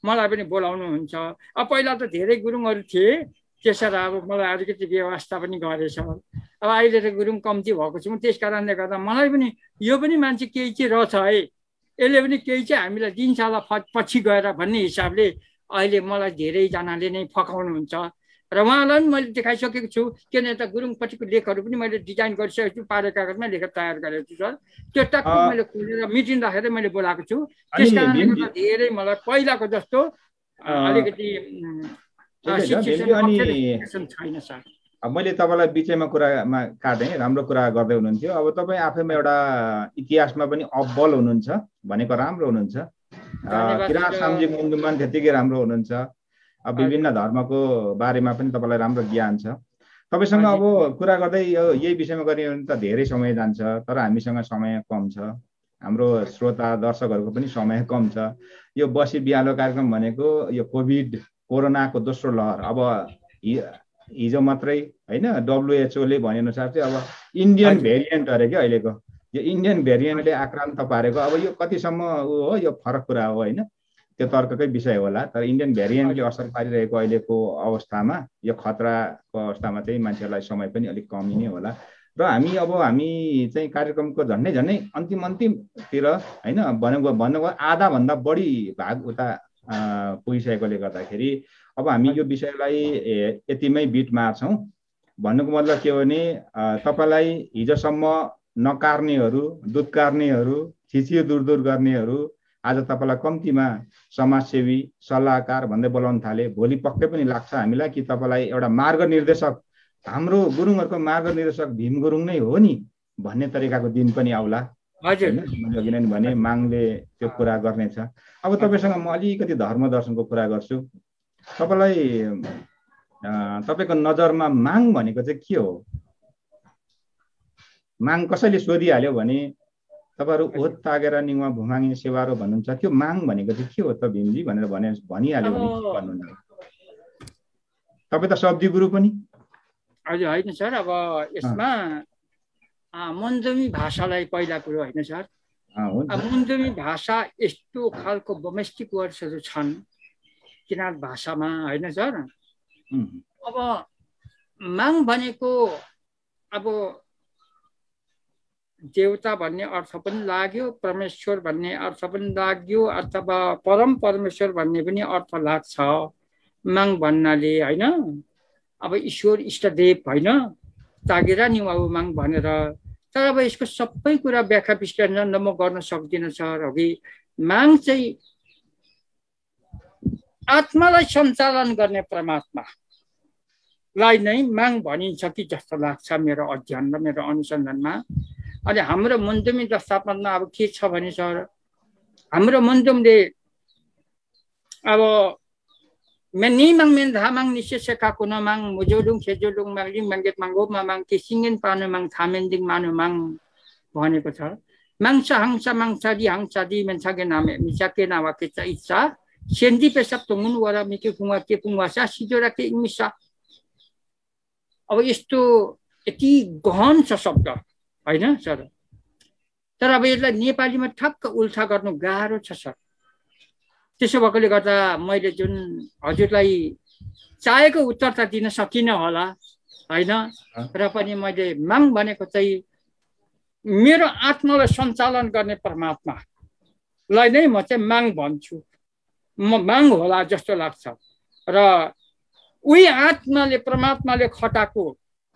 मलाई पनि बोलाउनुहुन्छ। अब पहिला त धेरै गुरुङहरू थिए, त्यसरी अब मलाई अलिकति व्यवस्था पनि गरेछ। अब अहिले त गुरुङ कम्ती भएको छु, त्यस कारणले गर्दा मलाई पनि यो पनि मान्छे केही चाहिँ रहेछ है, यसले पनि केही चाहिँ हामीलाई दिन्छ होला पछि गएर भन्ने हिसाबले अहिले मलाई धेरैजनाले नै फकाउनुहुन्छ। र उहाँलाई पनि मैले देखाइसकेको छु, किन यता गुरुङपट्टिको लेखहरू पनि मैले डिजाइन गरिसकेको छु, पारे कागजमा लेखेर तयार गरेको छु सर। त्यो टक्क मैले खोलेर मिटिङ राखेर मैले बोलाएको छु। त्यस कारणले गर्दा धेरै मलाई पहिलाको जस्तो अलिकति छैन सर। मैले तपाईँलाई बिचैमा कुरामा काटेँ, राम्रो कुरा गर्दै हुनुहुन्थ्यो। अब तपाईँ आफैमा एउटा इतिहासमा पनि अब्बल हुनुहुन्छ भनेको राम्रो हुनुहुन्छ। किराँत सामाजिक मुन्दुमान त्यतिकै राम्रो हुनुहुन्छ। अब विभिन्न धर्मको बारेमा पनि तपाईँलाई राम्रो ज्ञान छ। तपाईँसँग अब कुरा गर्दै यही विषयमा गर्ने भने त धेरै समय जान्छ, तर हामीसँग समय कम छ, हाम्रो श्रोता दर्शकहरूको पनि समय कम छ। यो बसी बिहालो कार्यक्रम भनेको यो कोरोनाको दोस्रो लहर, अब हिजो मात्रै होइन WHO ले भनेअनुसार चाहिँ अब इन्डियन भेरिएन्ट अरे क्या अहिलेको, यो इन्डियन भेरिएन्टले आक्रान्त पारेको। अब यो कतिसम्म हो, यो फरक कुरा हो होइन, त्यो तर्ककै विषय होला। तर इन्डियन भेरिएन्टले असर पारिरहेको अहिलेको अवस्थामा, यो खतराको अवस्थामा चाहिँ मान्छेहरूलाई समय पनि अलिक कमी नै होला। र हामी चाहिँ कार्यक्रमको झन्डै अन्तिमतिर होइन भन्नुको आधाभन्दा बढी भाग उता पुगिसकेकोले गर्दाखेरि अब हामी यो विषयलाई यतिमै बिट मार्छौँ। भन्नुको मतलब के हो भने तपाईँलाई हिजोसम्म नकार्नेहरू, दुधकार्नेहरू, छिचियो दूर गर्नेहरू आज तपाईँलाई कम्तीमा समाजसेवी, सल्लाहकार भन्दै बोलाउन थाले। भोलि पक्कै पनि लाग्छ हामीलाई कि तपाईँलाई एउटा मार्गनिर्देशक, हाम्रो गुरुङहरूको मार्गनिर्देशक भीम गुरुङ नै हो नि भन्ने तरिकाको दिन पनि आउला। मैले अघि नै भने माङले त्यो कुरा गर्नेछ। अब तपाईँसँग म अलिकति धर्म दर्शनको कुरा गर्छु। तपाईँको नजरमा माङ भनेको चाहिँ के हो? माङ कसैले सोधिहाल्यो भने तपाईँहरू ओत तागेर निङमा भुमाङे सेवारो भन्नुहुन्छ, त्यो माङ भनेको चाहिँ के हो त भीमजी भनेर भनिहाल्यो भने के भन्नुहुन्छ? तपाईँ त शब्दी गुरु पनि। हजुर होइन सर, अब यसमा मन्जमी भाषालाई पहिला कुरो होइन सर। मन्जमी भाषा यस्तो खालको डोमेस्टिक वर्ड्सहरू छन् किराँत भाषामा होइन सर। अब माङ भनेको अब देवता भन्ने अर्थ पनि लाग्यो, परमेश्वर भन्ने अर्थ पनि लाग्यो, अथवा परम परमेश्वर भन्ने पनि अर्थ लाग्छ माङ भन्नाले होइन। अब ईश्वर इष्टदेव होइन, तागेर नि अब माङ भनेर। तर अब यसको सबै कुरा व्याख्या विश्लेषण म गर्न सक्दिनँ सर। अघि माङ चाहिँ आत्मालाई सञ्चालन गर्ने परमात्मालाई नै माङ भनिन्छ कि जस्तो लाग्छ मेरो अध्ययन र मेरो अनुसन्धानमा। अनि हाम्रो मन्दुमी व्यवस्थापनमा अब के छ भने सर, हाम्रो मन्दुमले अब निमाङ मेन धामाङ निशेषका कुनमाङ मुजोलुङ खेजोलुङ माङलिङ माङ्गेत माङ्गोमा माङ केसिङेन पानुमाङ थामेन्दिङ मानुमाङ भनेको छ। माङ्सा हाङ्सा माङ्सादी हाङ्सादी मेन्सागे नामे मिसाके नावाके चा इच्छा सेन्दी पेसाब तोङुन वरा मिके कुङवा के कुङवासा सिजोरा के मिसा। अब यस्तो यति गहन छ शब्द होइन सर, तर अब यसलाई नेपालीमा ठक्क उल्था गर्नु गाह्रो छ सर। त्यसो भएकोले गर्दा मैले जुन हजुरलाई चाहेको उत्तर त दिन सकिनँ होला होइन, र पनि मैले माग भनेको चाहिँ मेरो आत्मालाई सञ्चालन गर्ने परमात्मालाई नै म चाहिँ माग भन्छु। म माग होला जस्तो लाग्छ र उही आत्माले परमात्माले खटाएको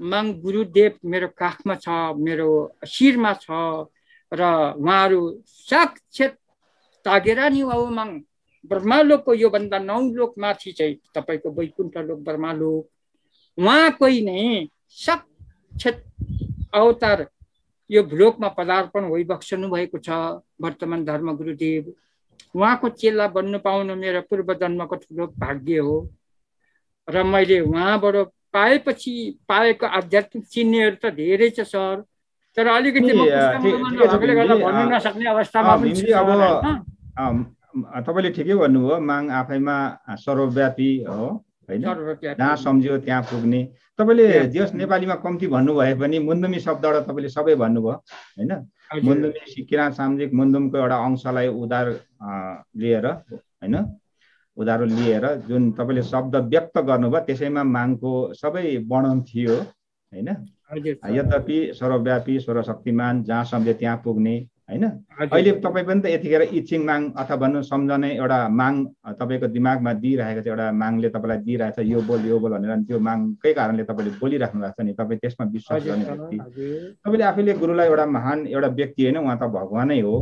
माग गुरुदेव मेरो काखमा छ, मेरो शिरमा छ र उहाँहरू साक्षात तागेरा नि वाउ माग ब्रह्मालोकको योभन्दा 9 लोक माथि चाहिँ तपाईँको वैकुण्ठ लोक ब्रह्मालोक उहाँकै नै साक्षात अवतार यो भूलोकमा पदार्पण भइबक्सनु भएको छ वर्तमान धर्म गुरुदेव। उहाँको चेला बन्नु पाउनु मेरो पूर्व जन्मको ठुलो भाग्य हो र मैले उहाँबाट पाएपछि पाएको आध्यात्मिक चिन्हहरू त धेरै छ सर, तर अलिकति म पुस्तकले गर्दा भन्नु नसक्ने अवस्थामा पनि छु। तपाईँले ठिकै भन्नुभयो, माग आफैमा सर्वव्यापी हो होइन, जहाँ सम्झियो त्यहाँ पुग्ने। तपाईँले जस नेपालीमा कम्ती भन्नुभए पनि मुन्दुमी शब्दबाट तपाईँले सबै भन्नुभयो होइन। मुन्दुमी किराँत सामाजिक मुन्दुमको एउटा अंशलाई उधार लिएर होइन, उधारो लिएर जुन तपाईँले शब्द व्यक्त गर्नुभयो त्यसैमा मागको सबै वर्णन थियो होइन। यद्यपि सर्वव्यापी सर्वशक्तिमान जहाँ सम्झे त्यहाँ पुग्ने होइन। अहिले तपाईँ पनि त यतिखेर इच्छिङ माग अथवा भन्नु सम्झने एउटा माग तपाईँको दिमागमा दिइरहेको छ, एउटा मागले तपाईँलाई दिइरहेछ यो बोल भनेर, त्यो मागकै कारणले तपाईँले बोलिराख्नु भएको छ नि। तपाईँ त्यसमा विश्वास गर्ने व्यक्ति, तपाईँले आफैले गुरुलाई एउटा महान एउटा व्यक्ति होइन, उहाँ त भगवानै हो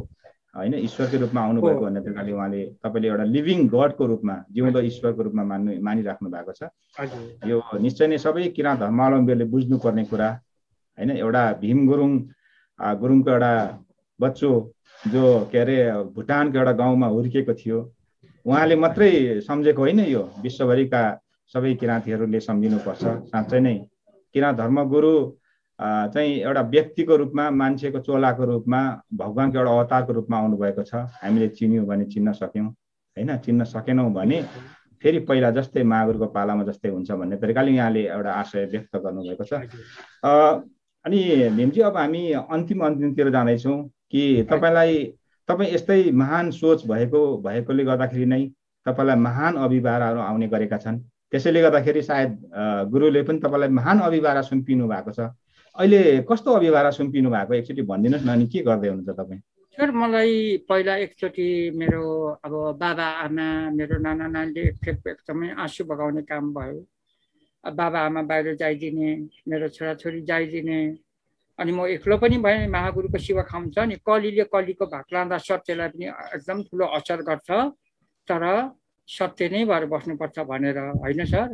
होइन, ईश्वरको रूपमा आउनुभएको भन्ने तरिकाले उहाँले तपाईँले एउटा लिभिङ गडको रूपमा जिउँदो ईश्वरको रूपमा मानिराख्नु भएको छ। यो निश्चय नै सबै किराँत धर्मावलम्बीहरूले बुझ्नुपर्ने कुरा होइन। एउटा भीम गुरुङको एउटा बच्चो जो के अरे भुटानको एउटा गाउँमा हुर्किएको थियो, उहाँले मात्रै सम्झेको होइन, यो विश्वभरिका सबै किराँतीहरूले सम्झिनुपर्छ। साँच्चै नै किराँत धर्मगुरु चाहिँ एउटा व्यक्तिको रूपमा, मान्छेको चोलाको रूपमा, भगवानको एउटा अवतारको रूपमा आउनुभएको छ। हामीले चिन्यौँ भने चिन्न सक्यौँ होइन, चिन्न सकेनौँ भने फेरि पहिला जस्तै महागुरुको पालामा जस्तै हुन्छ भन्ने तरिकाले यहाँले एउटा आशय व्यक्त गर्नुभएको छ। अनि भीमजी अब हामी अन्तिमतिर जाँदैछौँ कि तपाईँ यस्तै महान सोच भएकोले गर्दाखेरि नै तपाईँलाई महान अभिभावकहरू आउने गरेका छन्। त्यसैले गर्दाखेरि सायद गुरुले पनि तपाईँलाई महान अभिभावक सुम्पिनु भएको छ। अहिले कस्तो अभिभावक सुम्पिनु भएको एकचोटि भनिदिनुहोस् न, अनि के गर्दै हुनुहुन्छ तपाईँ? सर मलाई पहिला एकचोटि मेरो अब बाबा आमा मेरो नाना नानीले एकदमै आँसु बगाउने काम भयो। बाबा आमा बाहिर जाइदिने, मेरो छोराछोरी जाइदिने, अनि म एक्लो पनि भएँ। महागुरुको सेवा खान्छ नि, कलीले कलीको भाग लाँदा सत्यलाई पनि एकदम ठुलो असर गर्छ, तर सत्य नै भएर बस्नुपर्छ भनेर होइन सर।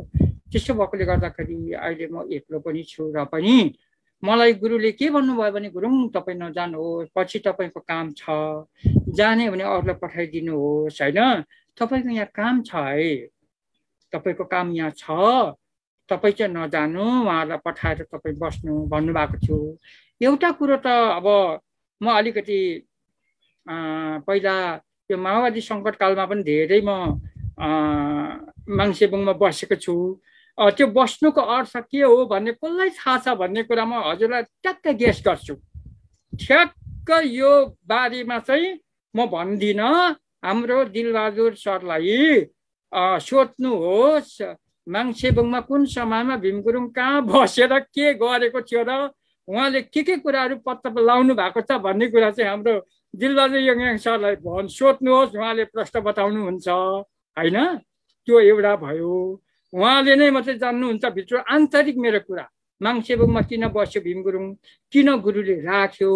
त्यसो भएकोले गर्दाखेरि अहिले म एक्लो पनि छु र पनि मलाई गुरुले के भन्नुभयो भने गुरुङ तपाईँ नजानुहोस्, पछि तपाईँको काम छ, जाने भने अरूलाई पठाइदिनुहोस् होइन, तपाईँको यहाँ काम छ है, तपाईँको काम यहाँ छ, तपाईँ चाहिँ नजानु, उहाँलाई पठाएर तपाईँ बस्नु भन्नुभएको थियो। एउटा कुरो त अब म अलिकति पहिला यो माओवादी सङ्कटकालमा पनि धेरै म माङसेबुङमा बसेको छु। त्यो बस्नुको अर्थ के हो भन्ने कसलाई थाहा छ भन्ने कुरा म हजुरलाई ट्याक्कै गेस गर्छु। ठ्याक्क यो बारेमा चाहिँ म भन्दिनँ, हाम्रो दिलबहादुर सरलाई सोध्नुहोस् माङसेबुङमा कुन समयमा भीम गुरुङ कहाँ बसेर के गरेको थियो र उहाँले के कुराहरू पत्ता लाउनु भएको छ भन्ने कुरा चाहिँ हाम्रो दिलबहादुर यङयाङ सरलाई सोध्नुहोस्, उहाँले प्रश्न बताउनुहुन्छ होइन। त्यो एउटा भयो, उहाँले नै मात्रै जान्नुहुन्छ भित्र आन्तरिक मेरो कुरा, माङसेबुङमा किन बस्यो भीम गुरुङ, किन गुरुले राख्यो,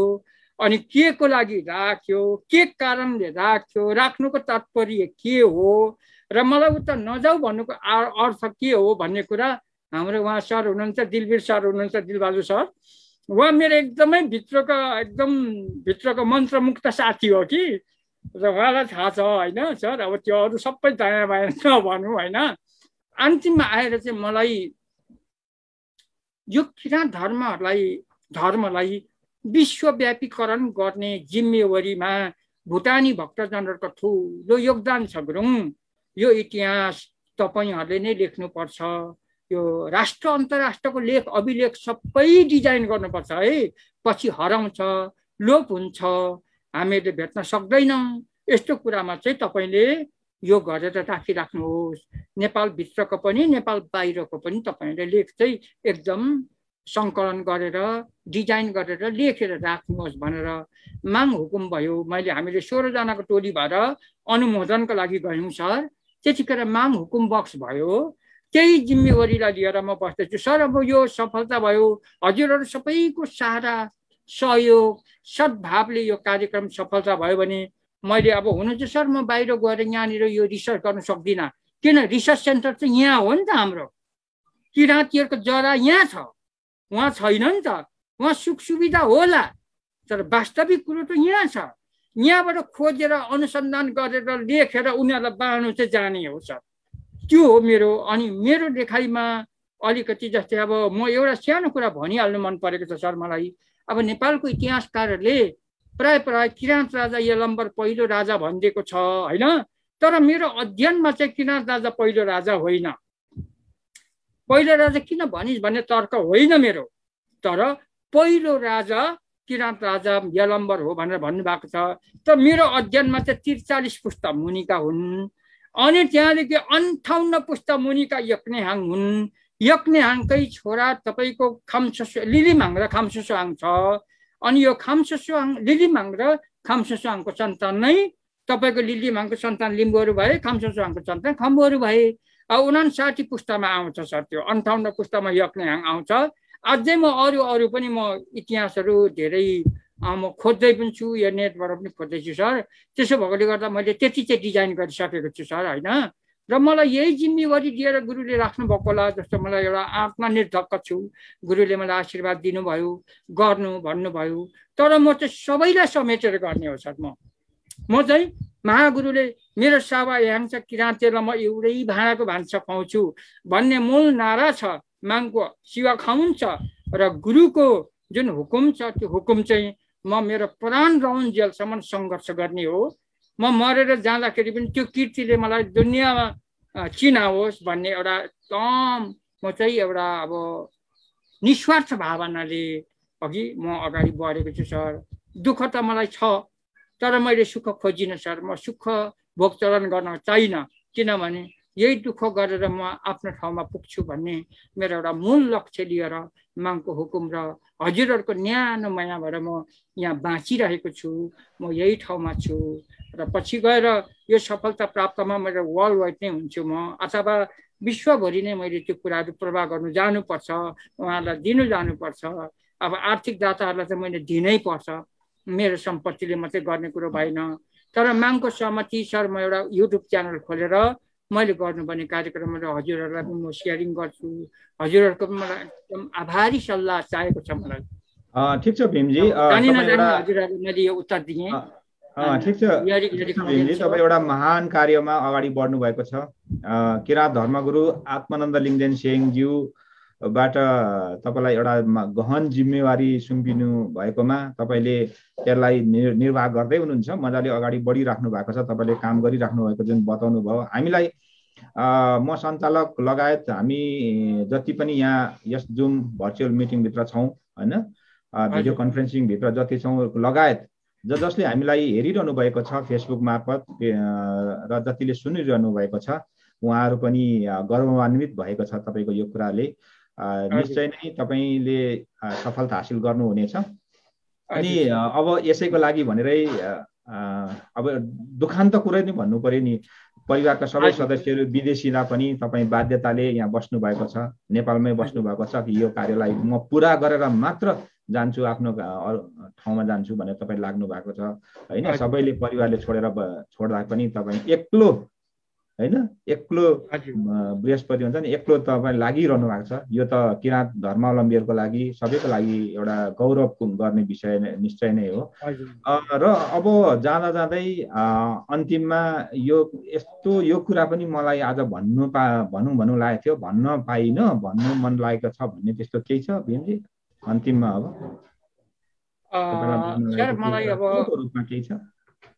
अनि के को लागि राख्यो, के कारणले राख्यो, राख्नुको तात्पर्य के हो, र मलाई उता नजाऊ भन्नुको अर्थ के हो भन्ने कुरा हाम्रो उहाँ सर हुनुहुन्छ, दिलवीर सर हुनुहुन्छ, दिलबहादुर सर, उहाँ मेरो एकदमै भित्रको मन्त्रमुक्त साथी हो कि, र उहाँलाई थाहा छ होइन सर। अब त्यो अरू सबै दायाँ बायाँ नभनौँ होइन। अन्तिममा आएर चाहिँ मलाई यो किराँत धर्मलाई विश्वव्यापीकरण गर्ने जिम्मेवारीमा भुटानी भक्तजनहरूको ठुलो योगदान छ गुरुङ। यो इतिहास तपाईँहरूले नै लेख्नुपर्छ। यो राष्ट्र अन्तर्राष्ट्रको लेख अभिलेख सबै डिजाइन गर्नुपर्छ है। पछि हराउँछ, लोप हुन्छ, हामीले भेट्न सक्दैनौँ। यस्तो कुरामा चाहिँ तपाईँले यो गरेर राखिराख्नुहोस्। नेपालभित्रको पनि नेपाल बाहिरको पनि तपाईँले लेख चाहिँ एकदम सङ्कलन गरेर डिजाइन गरेर लेखेर राख्नुहोस् भनेर माग हुकुम भयो। हामीले 16 जनाको टोली भएर अनुमोदनको लागि गयौँ सर। त्यतिखेर माग हुकुम बक्स भयो। त्यही जिम्मेवारीलाई लिएर म बस्दैछु सर। अब यो सफलता भयो, हजुरहरू सबैको सहारा सहयोग सद्भावले यो कार्यक्रम सफलता भयो भने मैले अब हुनु चाहिँ सर म बाहिर गएर यहाँनिर यो रिसर्च गर्न सक्दिनँ। किन रिसर्च सेन्टर चाहिँ यहाँ हो नि त। हाम्रो किराँतीहरूको जरा यहाँ छ, उहाँ छैन नि त। उहाँ सुख सुविधा होला, तर वास्तविक कुरो त यहाँ छ। यहाँबाट खोजेर अनुसन्धान गरेर लेखेर उनीहरूलाई बाँड्नु चाहिँ जाने हो सर। त्यो हो मेरो। अनि मेरो लेखाइमा अलिकति जस्तै अब म एउटा सानो कुरा भनिहाल्नु मन परेको छ सर मलाई। अब नेपालको इतिहासकारहरूले प्राय किराँत राजा यलम्बर पहिलो राजा भनिदिएको छ होइन। तर मेरो अध्ययनमा चाहिँ किराँत राजा पहिलो राजा होइन। पहिलो राजा किन भनिस् भन्ने तर्क होइन मेरो, तर पहिलो राजा किराँत राजा यलम्बर हो भनेर भन्नुभएको छ। तर मेरो अध्ययनमा चाहिँ 43 पुस्ता मुनिका हुन्। अनि त्यहाँदेखि 58 पुस्ता मुनिका यक्नेहाङ हुन्। यक्नेहाङकै छोरा तपाईँको लिलिमाङ र खाम्सुसुआङ छ। अनि यो लिलिमाङ र खाम्सुसुआङको सन्तान नै तपाईँको लिलिमाङको सन्तान लिम्बुहरू भए, खाम्सुसुआङको सन्तान खम्बुहरू भए। 59 पुस्तामा आउँछ सर। त्यो 58 पुस्तामा यक्नेहाङ आउँछ। अझै म अरू पनि म इतिहासहरू धेरै म खोज्दै पनि छु, यो नेटबाट पनि खोज्दैछु सर। त्यसो भएकोले गर्दा मैले त्यति चाहिँ डिजाइन गरिसकेको छु सर होइन। र मलाई यही जिम्मेवारी दिएर गुरुले राख्नु भएको होला जस्तो मलाई एउटा आत्मनिर्धक्क छु। गुरुले मलाई आशीर्वाद दिनुभयो, गर्नु भन्नुभयो। तर म चाहिँ सबैलाई समेटेर गर्ने हो सर। म चाहिँ महागुरुले मेरो सावा याङ छ किराँतीलाई म एउटै भाँडाको भान्सा खुवाउँछु भन्ने मूल नारा छ। माङको सिवा खान्छ र गुरुको जुन हुकुम छ त्यो हुकुम चाहिँ म मेरो प्राण रहन्जेलसम्म सङ्घर्ष गर्ने हो। म मरेर जाँदाखेरि पनि त्यो कीर्तिले मलाई दुनियाँमा चिनाओस् भन्ने एउटा एकदम म चाहिँ एउटा अब निस्वार्थ भावनाले अघि म अगाडि बढेको छु सर। दुःख त मलाई छ, तर मैले सुख खोजिनँ सर। म सुख भोगचलन गर्न चाहिनँ, किनभने यही दुःख गरेर म आफ्नो ठाउँमा पुग्छु भन्ने मेरो एउटा मूल लक्ष्य लिएर माङको हुकुम र हजुरहरूको न्यानो माया भएर म यहाँ बाँचिरहेको छु। म यही ठाउँमा छु र पछि गएर यो सफलता प्राप्तमा मेरो वर्ल्ड वाइड नै हुन्छु म, अथवा विश्वभरि नै मैले त्यो कुराहरू प्रवाह गर्नु जानुपर्छ, उहाँहरूलाई दिनु जानुपर्छ। अब आर्थिक दाताहरूलाई चाहिँ मैले दिनै पर्छ, मेरो सम्पत्तिले मात्रै गर्ने कुरो भएन। तर माङको सहमति सर म एउटा युट्युब च्यानल खोलेर मैले गर्नुपर्ने कार्यक्रमहरू हजुरहरूलाई पनि म सेयरिङ गर्छु। हजुरहरूको पनि मलाई एकदम आभारी सल्लाह चाहिएको छ मलाई। ठिक छ भीमजी, हजुरहरूले मैले यो उत्तर दिएँ। ठिक छ भीमजी, तपाईँ एउटा महान कार्यमा अगाडि बढ्नु भएको छ। किराँत धर्मगुरु आत्मानन्द लिङ्गदेन सेयङज्यूबाट तपाईँलाई एउटा गहन जिम्मेवारी सुम्पिनु भएकोमा तपाईँले त्यसलाई निर्वाह गर्दै हुनुहुन्छ, मजाले अगाडि बढिराख्नु भएको छ। तपाईँले काम गरिराख्नु भएको जुन बताउनु भयो हामीलाई, म सञ्चालक लगायत हामी जति पनि यहाँ यस जुम भर्चुअल मिटिङभित्र छौँ होइन, भिडियो कन्फरेन्सिङभित्र जति छौँ लगायत जसले हामीलाई हेरिरहनु भएको छ फेसबुक मार्फत र जतिले सुनिरहनु भएको छ, उहाँहरू पनि गर्वान्वित भएको छ तपाईँको यो कुराले। निश्चय नै तपाईँले सफलता हासिल गर्नुहुनेछ। अनि अब यसैको लागि भनेरै अब दुखान्त कुरै नै भन्नु पर्यो नि, परिवारका सबै सदस्यहरू विदेशीलाई पनि तपाईँ बाध्यताले यहाँ बस्नु भएको छ, नेपालमै बस्नु भएको छ कि यो कार्यलाई म पुरा गरेर मात्र जान्छु, आफ्नो ठाउँमा जान्छु भनेर तपाईँ लाग्नु भएको छ होइन। सबैले परिवारले छोड्दा पनि तपाईँ एक्लो होइन, एक्लो बृहस्पति हुन्छ नि, एक्लो तपाईँ लागिरहनु भएको छ। यो त किराँत धर्मावलम्बीहरूको लागि सबैको लागि एउटा गौरव गर्ने विषय निश्चय नै हो। र अब जाँदा जाँदै अन्तिममा यस्तो यो कुरा पनि मलाई आज भनौँ लागेको थियो, भन्न पाइनँ, भन्नु मन लागेको छ भन्ने त्यस्तो केही छ भीमजी अन्तिममा? अब मलाई अब रूपमा केही छ?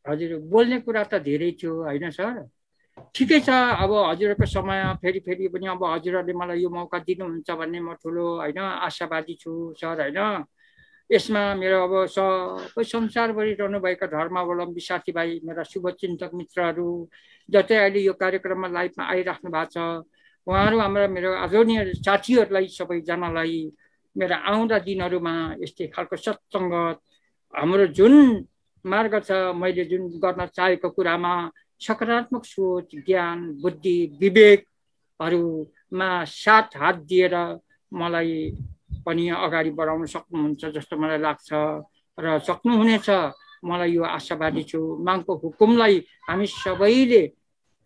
हजुर, बोल्ने कुरा त धेरै थियो होइन सर, ठिकै छ। अब हजुरहरूको समय फेरि पनि अब हजुरहरूले मलाई यो मौका दिनुहुन्छ भन्ने म ठुलो होइन आशावादी छु सर होइन। यसमा मेरो अब सबै संसारभरि रहनुभएका धर्मावलम्बी साथीभाइ, मेरा शुभचिन्तक मित्रहरू जतै अहिले यो कार्यक्रममा लाइभमा आइराख्नु भएको छ, उहाँहरू हाम्रा मेरो आदरणीय साथीहरूलाई सबैजनालाई मेरा आउँदा दिनहरूमा यस्तै खालको सत्सङ्गत, हाम्रो जुन मार्ग छ, मैले जुन गर्न चाहेको कुरामा सकारात्मक सोच, ज्ञान, बुद्धि, विवेकहरूमा साथ हात दिएर मलाई पनि अगाडि बढाउन सक्नुहुन्छ जस्तो मलाई लाग्छ र सक्नुहुनेछ। मलाई यो आशावादी छु। मागको हुकुमलाई हामी सबैले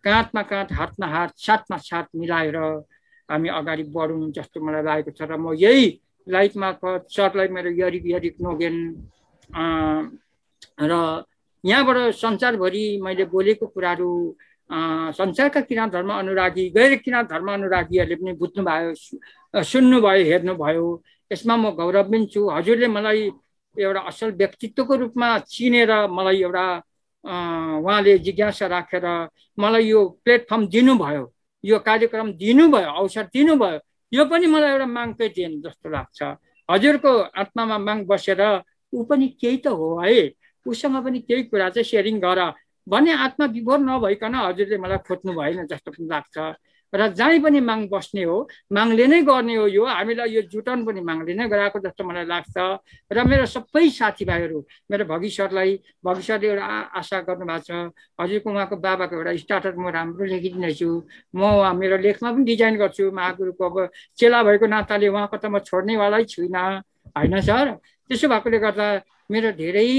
काँधमा काँध, हातमा हात, साथमा साथ मिलाएर हामी अगाडि बढौँ जस्तो मलाई लागेको छ। र म यही लाइफ मार्फत सरलाई मेरो यरिक नोगेन र यहाँबाट संसारभरि मैले बोलेको कुराहरू संसारका किराँत धर्म अनुरागी, गैर किराँत धर्म अनुरागीहरूले पनि बुझ्नुभयो, सुन्नुभयो, हेर्नुभयो। यसमा म गौरवान्वित छु। हजुरले मलाई एउटा असल व्यक्तित्वको रूपमा चिनेर मलाई एउटा उहाँले जिज्ञासा राखेर मलाई यो प्लेटफर्म दिनुभयो, यो कार्यक्रम दिनुभयो, अवसर दिनुभयो। यो पनि मलाई एउटा मागकै देन जस्तो लाग्छ। हजुरको आत्मामा माग बसेर ऊ पनि केही त हो है, उसँग पनि केही कुरा चाहिँ सेयरिङ गर भन्ने आत्मा विभोर नभइकन हजुरले मलाई खोज्नु भएन जस्तो पनि लाग्छ। र जहीँ पनि माग बस्ने हो, मागले नै गर्ने हो। यो हामीलाई यो जुटाउन पनि मागले नै गराएको जस्तो मलाई लाग्छ। र मेरो सबै साथीभाइहरू, मेरो भगी सरले एउटा आशा गर्नुभएको छ। हजुरको उहाँको बाबाको एउटा स्टार्टर म राम्रो लेखिदिनेछु। म मेरो लेखमा पनि डिजाइन गर्छु। महागुरुको अब चेला भएको नाताले उहाँको त म छोड्नेवालै छुइनँ होइन सर। त्यसो भएकोले गर्दा मेरो धेरै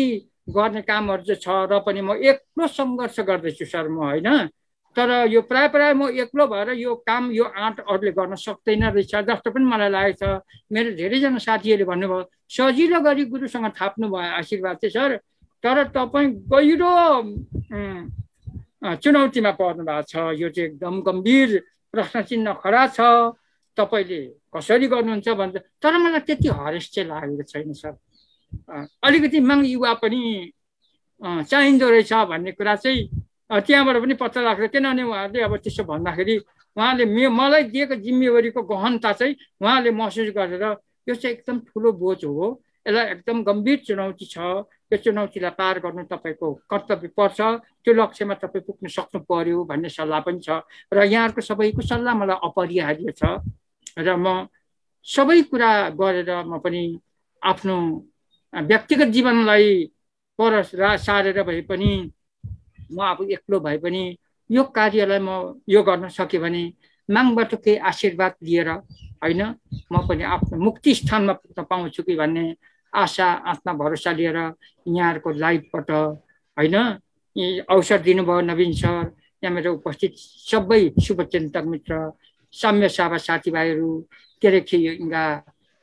गर्ने कामहरू चाहिँ छ र पनि म एक्लो सङ्घर्ष गर्दैछु सर म होइन। तर यो प्राय म एक्लो भएर यो काम, यो आँट अरूले गर्न सक्दैन रहेछ जस्तो पनि मलाई लागेको छ। मेरो धेरैजना साथीहरूले भन्नुभयो सजिलो गरी गुरुसँग थाप्नु भयो आशीर्वाद चाहिँ सर, तर तपाईँ गहिरो चुनौतीमा पर्नु भएको छ। यो चाहिँ एकदम गम्भीर प्रश्न चिन्ह खडा छ, तपाईँले कसरी गर्नुहुन्छ भन्छ। तर मलाई त्यति हरेस चाहिँ लागेको छैन सर। अलिकति माग युवा पनि चाहिँदो रहेछ भन्ने कुरा चाहिँ त्यहाँबाट पनि पत्ता लाग्छ। किनभने उहाँहरूले अब त्यसो भन्दाखेरि उहाँले मलाई दिएको जिम्मेवारीको गहनता चाहिँ उहाँले महसुस गरेर यो चाहिँ एकदम ठुलो बोझ हो, यसलाई एकदम गम्भीर चुनौती छ, यो चुनौतीलाई पार गर्नु तपाईँको कर्तव्य पर्छ, त्यो लक्ष्यमा तपाईँ पुग्न सक्नु पर्यो भन्ने सल्लाह पनि छ। र यहाँहरूको सबैको सल्लाह मलाई अपरिहार्य छ र म सबै कुरा गरेर म पनि आफ्नो व्यक्तिगत जीवनलाई पर सारेर भए पनि म अब एक्लो भए पनि यो कार्यलाई म यो गर्न सकेँ भने मागबाट केही आशीर्वाद लिएर होइन म पनि आफ्नो मुक्ति स्थानमा पुग्न पाउँछु कि भन्ने आशा, आत्मा भरोसा लिएर यहाँहरूको लाइभबाट होइन अवसर दिनुभयो नवीन सर, यहाँ मेरो उपस्थित सबै शुभचिन्तक मित्र, साम्य साभा साथीभाइहरू, केरेखिङ्गा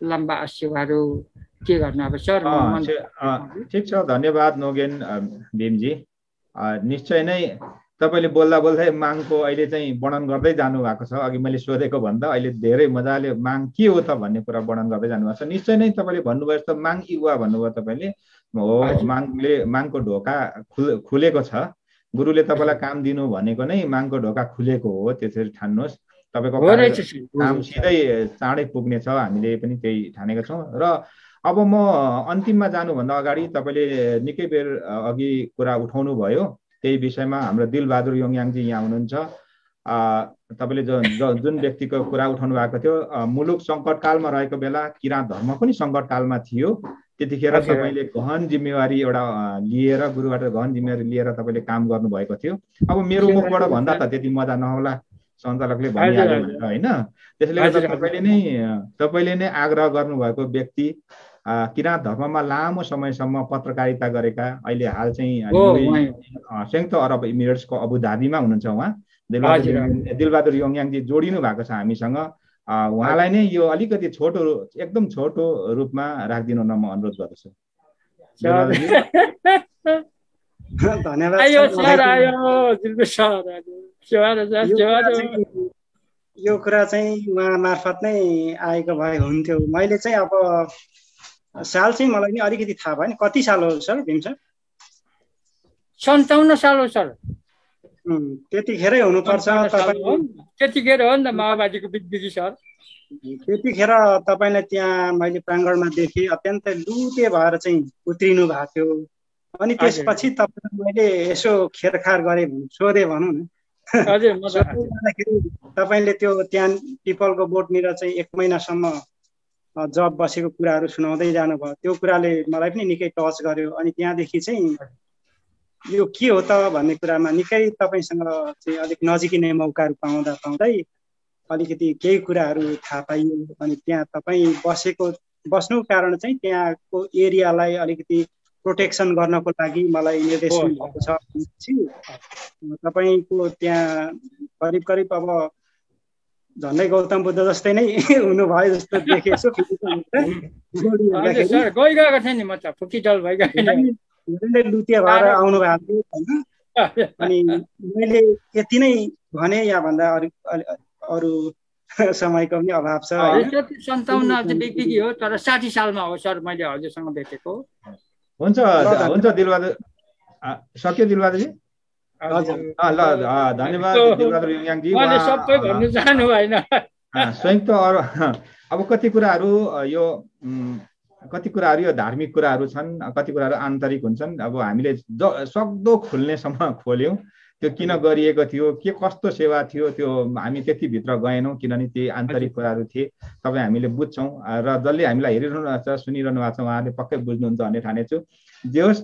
लम्बा आशीर्वादहरू के गर्नु अब सर। ठिक छ, धन्यवाद नोगेन भीमजी। निश्चय नै तपाईँले बोल्दा बोल्दै मागको अहिले चाहिँ वर्णन गर्दै जानु भएको छ। अघि मैले सोधेको भन्दा अहिले धेरै मजाले माग के हो त भन्ने कुरा वर्णन गर्दै जानुभएको छ। निश्चय नै तपाईँले भन्नुभयो जस्तो माग युवा भन्नुभयो तपाईँले हो, मागको ढोका खुलेको छ। गुरुले तपाईँलाई काम दिनु भनेको नै मागको ढोका खुलेको हो, त्यसरी ठान्नुहोस्। तपाईँको काम सिधै चाँडै पुग्ने छ, हामीले पनि त्यही ठानेका छौँ। र अब म अन्तिममा जानुभन्दा अगाडि तपाईँले निकै बेर अघि कुरा उठाउनु भयो त्यही विषयमा। हाम्रो दिलबहादुर योङयाङजी यहाँ हुनुहुन्छ। तपाईँले जुन व्यक्तिको कुरा उठाउनु भएको थियो, मुलुक सङ्कटकालमा रहेको बेला किराँत धर्म पनि सङ्कटकालमा थियो, त्यतिखेर तपाईँले गहन जिम्मेवारी एउटा लिएर, गुरुबाट गहन जिम्मेवारी लिएर तपाईँले काम गर्नुभएको थियो। अब मेरो मुखबाट भन्दा त त्यति मजा नहोला, सञ्चालकले भनिहाल्यो भनेर होइन। त्यसले गर्दा तपाईँले नै आग्रह गर्नुभएको व्यक्ति, किराँत धर्ममा लामो समयसम्म पत्रकारिता गरेका, अहिले हाल चाहिँ संयुक्त अरब इमिरेट्सको अबुधाबीमा हुनुहुन्छ उहाँ। दिलबहादुर योङयाङजी जोडिनु भएको छ हामीसँग। उहाँलाई नै यो अलिकति एकदम छोटो रूपमा राखिदिनु न म अनुरोध गर्दछु। यो कुरा चाहिँ उहाँ मार्फत नै आएको भए हुन्थ्यो। मैले चाहिँ अब साल चाहिँ मलाई नि अलिकति थाहा भएन, कति साल हो सर भीम सर? 57 साल हो सर। त्यतिखेरै हुनुपर्छ। त्यतिखेर हो नि त माओवादीको बिचबिची सर। त्यतिखेर तपाईँलाई त्यहाँ मैले प्राङ्गणमा देखेँ, अत्यन्तै लुते भएर चाहिँ उत्रिनु भएको थियो। अनि त्यसपछि तपाईँलाई मैले यसो खेरखार गरेँ, सोधेँ भनौँ न। तपाईँले त्यो त्यहाँ पिपलको बोटनिर चाहिँ 1 महिनासम्म जब बसेको कुराहरू सुनाउँदै जानुभयो। त्यो कुराले मलाई पनि निकै टच गर्यो। अनि त्यहाँदेखि चाहिँ यो के हो त भन्ने कुरामा निकै तपाईँसँग चाहिँ अलिक नजिकै नै मौकाहरू पाउँदै अलिकति केही कुराहरू थाहा पाइयो। अनि त्यहाँ तपाईँ बस्नुको कारण चाहिँ त्यहाँको एरियालाई अलिकति प्रोटेक्सन गर्नको लागि मलाई निर्देश भएको छ। तपाईँको त्यहाँ करिब करिब अब झन्डै गौतम बुद्ध जस्तै नै हुनुभयो जस्तो देखेको छु। गइरहेको थिएँ नि म त फुकिटल भइगएको लुतिया भएर आउनु भएको थियो होइन। अनि मैले यति नै भने, यहाँभन्दा अरू समयको पनि अभाव छ। 57 बिग्रियो हो, तर 60 सालमा हो सर मैले हजुरसँग भेटेको। हुन्छ दिलबहादुर, सक्यो दिलबहादुरजी? ल धन्यवाद दिलबहादुर योङयाङजी। सबै भन्नु चाहनु भएन। संयुक्त अब कति कुराहरू यो धार्मिक कुराहरू छन्, कति कुराहरू आन्तरिक हुन्छन्। अब हामीले सक्दो खुल्नेसम्म खोल्यौँ। त्यो किन गरिएको थियो, के कस्तो सेवा थियो, त्यो हामी त्यति भित्र गएनौँ, किनभने ती आन्तरिक कुराहरू थिए। तपाईँ हामीले बुझ्छौँ र जसले हामीलाई हेरिरहनु भएको छ, सुनिरहनु भएको छ, उहाँले पक्कै बुझ्नुहुन्छ भन्ने ठानेछु। जे होस्,